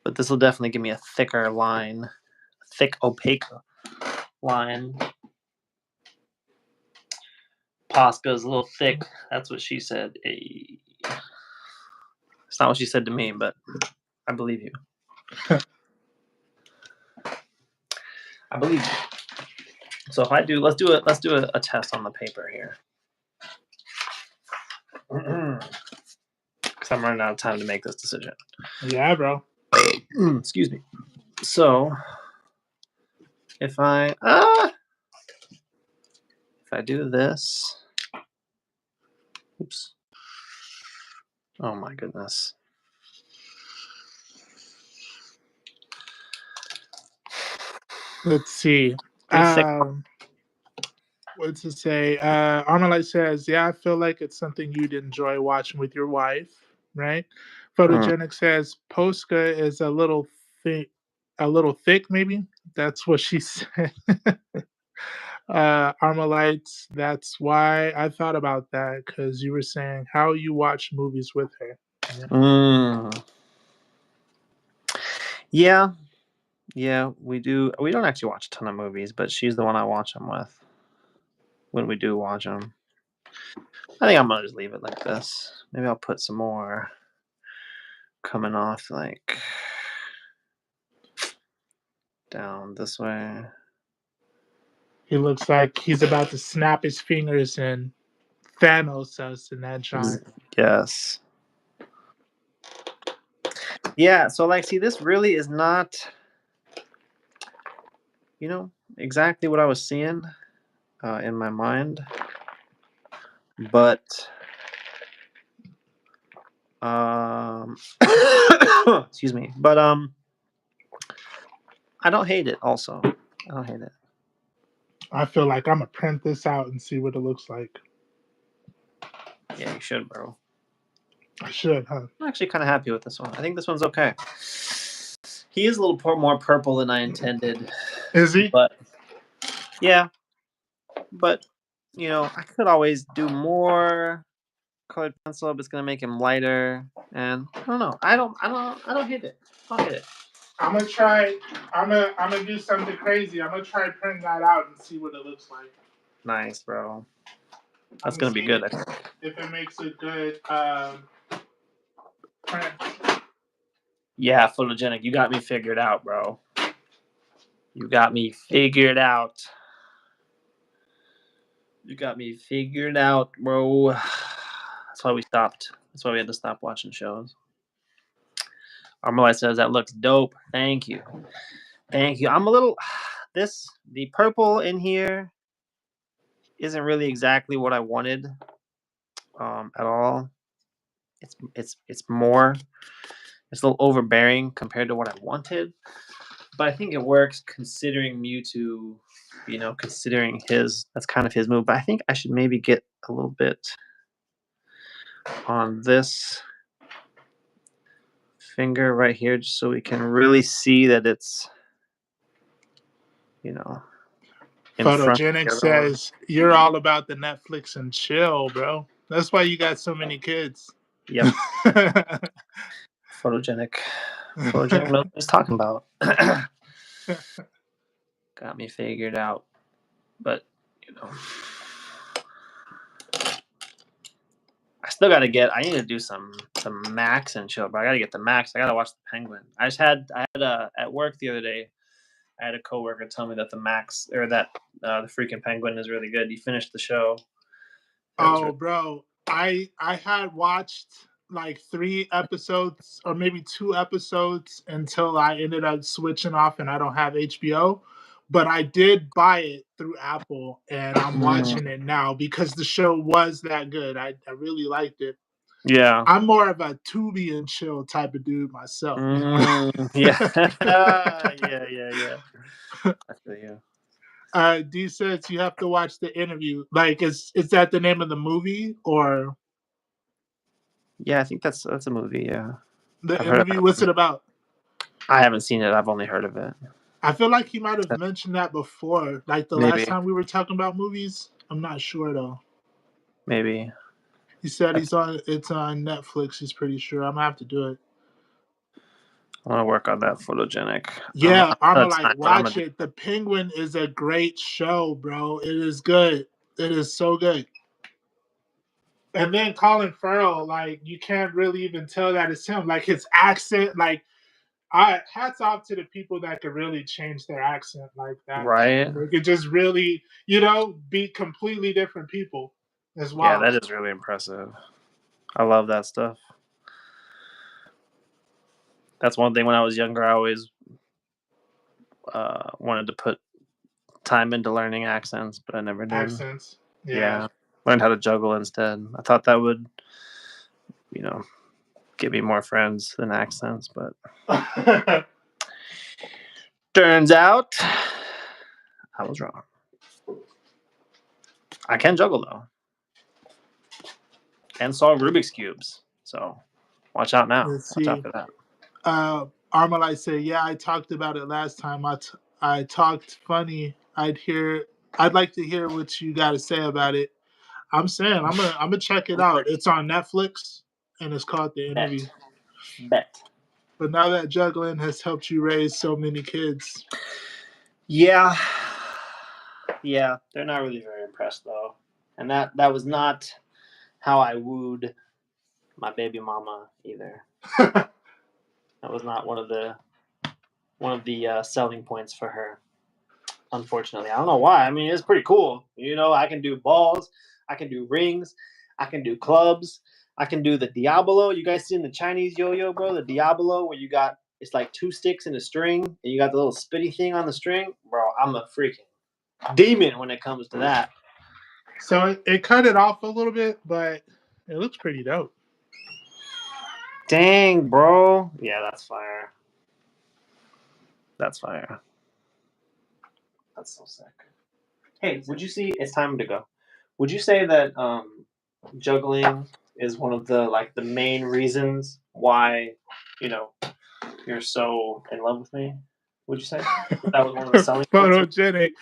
[SPEAKER 1] But this will definitely give me a thicker line. A thick, opaque line. Posca is a little thick. That's what she said. Hey. It's not what she said to me, but I believe you. I believe you. So if I do, let's do a test on the paper here. Because I'm running out of time to make this decision.
[SPEAKER 2] Yeah, bro.
[SPEAKER 1] Excuse me. So if I do this, oops. Oh my goodness.
[SPEAKER 2] Let's see. What's it say? Armalite says, "Yeah, I feel like it's something you'd enjoy watching with your wife, right?" Photogenic says, "Posca is a little thick, maybe." That's what she said. Armalites, that's why I thought about that because you were saying how you watch movies with her.
[SPEAKER 1] Yeah. Yeah, we do. We don't actually watch a ton of movies, but she's the one I watch them with. When we do watch them, I think I'm gonna just leave it like this. Maybe I'll put some more coming off, like down this way.
[SPEAKER 2] He looks like he's about to snap his fingers and Thanos us in that joint.
[SPEAKER 1] Yes. Yeah. So, like, see, this really is not, exactly what I was seeing in my mind, but excuse me, but I don't hate it. Also, I don't hate it.
[SPEAKER 2] I feel like I'm gonna print this out and see what it looks like.
[SPEAKER 1] Yeah, you should, bro.
[SPEAKER 2] I should, huh?
[SPEAKER 1] I'm actually kind of happy with this one. I think this one's okay. He is a little more purple than I intended.
[SPEAKER 2] Is he?
[SPEAKER 1] But yeah, but I could always do more colored pencil, but it's gonna make him lighter. And I don't know. I don't hate it. I don't hate it.
[SPEAKER 2] I'm gonna try. I'm gonna do something crazy. I'm gonna try printing that out and see what it looks like.
[SPEAKER 1] Nice, bro. That's gonna be good.
[SPEAKER 2] If it makes a good print.
[SPEAKER 1] Yeah, photogenic. You got me figured out, bro. You got me figured out. You got me figured out, bro. That's why we stopped. That's why we had to stop watching shows. Armalite says that looks dope. Thank you. Thank you. I'm a little the purple in here isn't really exactly what I wanted at all. It's more, it's a little overbearing compared to what I wanted. But I think it works considering Mewtwo, considering that's kind of his move. But I think I should maybe get a little bit on this finger right here just so we can really see that it's, in front of
[SPEAKER 2] Photogenic
[SPEAKER 1] the other one.
[SPEAKER 2] says you're all about the Netflix and chill, bro. That's why you got so many kids.
[SPEAKER 1] Yep. Photogenic. Photogenic knows what he's talking about. Got me figured out. But, I still gotta I need to do some Max and chill, but I gotta get the Max. I gotta watch the Penguin. I had at work the other day, I had a coworker tell me that the Max, or that the freaking Penguin is really good. He finished the show.
[SPEAKER 2] Bro, I had watched like 3 episodes or maybe 2 episodes until I ended up switching off and I don't have HBO. But I did buy it through Apple and I'm watching it now because the show was that good. I really liked it.
[SPEAKER 1] Yeah.
[SPEAKER 2] I'm more of a Tubi and chill type of dude myself.
[SPEAKER 1] Yeah. Yeah. I feel you.
[SPEAKER 2] D says you have to watch the interview. Like, is that the name of the movie or?
[SPEAKER 1] Yeah, I think that's a movie. Yeah.
[SPEAKER 2] The interview. What's it about?
[SPEAKER 1] I haven't seen it. I've only heard of it.
[SPEAKER 2] I feel like he might have mentioned that before, like the
[SPEAKER 1] Maybe.
[SPEAKER 2] last time we were talking about movies. I'm not sure though.
[SPEAKER 1] Maybe.
[SPEAKER 2] He said it's on Netflix. He's pretty sure. I'm gonna have to do it.
[SPEAKER 1] I want to work on that Photogenic.
[SPEAKER 2] Yeah, Armalite, watch it. The Penguin is a great show, bro. It is good. It is so good. And then Colin Farrell, like you can't really even tell that it's him. Like his accent, like hats off to the people that could really change their accent like that.
[SPEAKER 1] Right.
[SPEAKER 2] They could just really, be completely different people as well.
[SPEAKER 1] Yeah, that is really impressive. I love that stuff. That's one thing when I was younger, I always wanted to put time into learning accents, but I never did.
[SPEAKER 2] Accents. Yeah.
[SPEAKER 1] Learned how to juggle instead. I thought that would, give me more friends than accents, but turns out I was wrong. I can juggle though, and solve Rubik's cubes. So watch out now. Watch out for that.
[SPEAKER 2] Armalite said, "Yeah, I talked about it last time. I talked funny. I'd like to hear what you got to say about it." I'm saying I'm gonna check it out. It's on Netflix and it's called The Interview.
[SPEAKER 1] Bet.
[SPEAKER 2] But now that juggling has helped you raise so many kids.
[SPEAKER 1] Yeah, they're not really very impressed though, and that was not how I wooed my baby mama either. That was not one of the selling points for her. Unfortunately, I don't know why. I mean, it's pretty cool. I can do balls, I can do rings, I can do clubs, I can do the Diablo. You guys seen the Chinese yo-yo, bro? The Diablo, where it's like 2 sticks in a string, and you got the little spitty thing on the string, bro. I'm a freaking demon when it comes to that.
[SPEAKER 2] So it cut it off a little bit, but it looks pretty dope.
[SPEAKER 1] Dang, bro. Yeah, that's fire. That's fire. That's so sick. Hey, would you see? It's time to go. Would you say that juggling is one of the main reasons why you're so in love with me? Would you say that was one of the selling points?
[SPEAKER 2] Photogenic,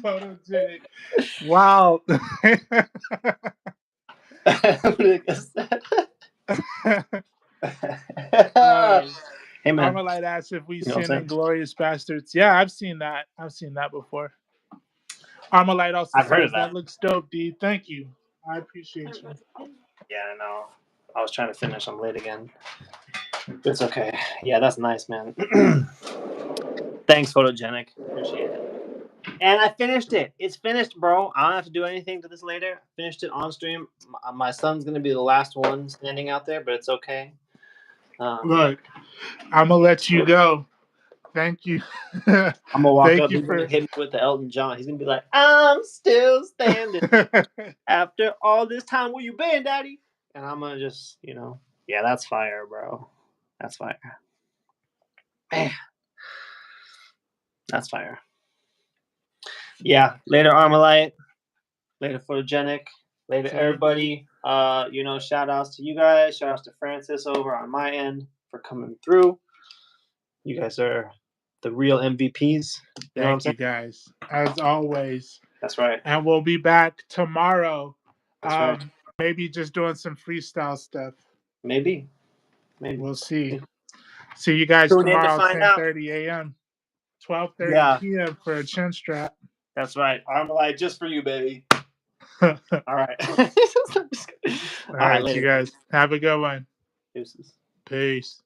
[SPEAKER 2] photogenic. Wow. Hey man, Armalite asked if we've seen Inglourious Bastards. Yeah, I've seen that. I've seen that before. Armalite also says that looks dope, D. Thank you. I appreciate you.
[SPEAKER 1] Yeah, I know. I was trying to finish. I'm late again. It's okay. Yeah, that's nice, man. Thanks, Photogenic. Appreciate it. And I finished it. It's finished, bro. I don't have to do anything to this later. I finished it on stream. My son's going to be the last one standing out there, but it's okay.
[SPEAKER 2] Look, I'm going to let you go. Thank you.
[SPEAKER 1] I'm going to walk up. He's going to hit me with the Elton John. He's going to be like, I'm still standing. After all this time, where you been, Daddy? And I'm going to just, yeah, that's fire, bro. That's fire. Man. That's fire. Yeah, later Armalite, later Photogenic. Later, everybody. Shout outs to you guys. Shout outs to Francis over on my end for coming through. You guys are the real MVPs.
[SPEAKER 2] Thank you guys, as always.
[SPEAKER 1] That's right.
[SPEAKER 2] And we'll be back tomorrow.
[SPEAKER 1] That's right.
[SPEAKER 2] Maybe just doing some freestyle stuff.
[SPEAKER 1] Maybe.
[SPEAKER 2] We'll see. See you guys tomorrow, 10:30 a.m., 12:30 p.m. for a chin strap.
[SPEAKER 1] That's right. Armalite just for you, baby. All right. All
[SPEAKER 2] right, later. You guys have a good one.
[SPEAKER 1] Deuces.
[SPEAKER 2] Peace.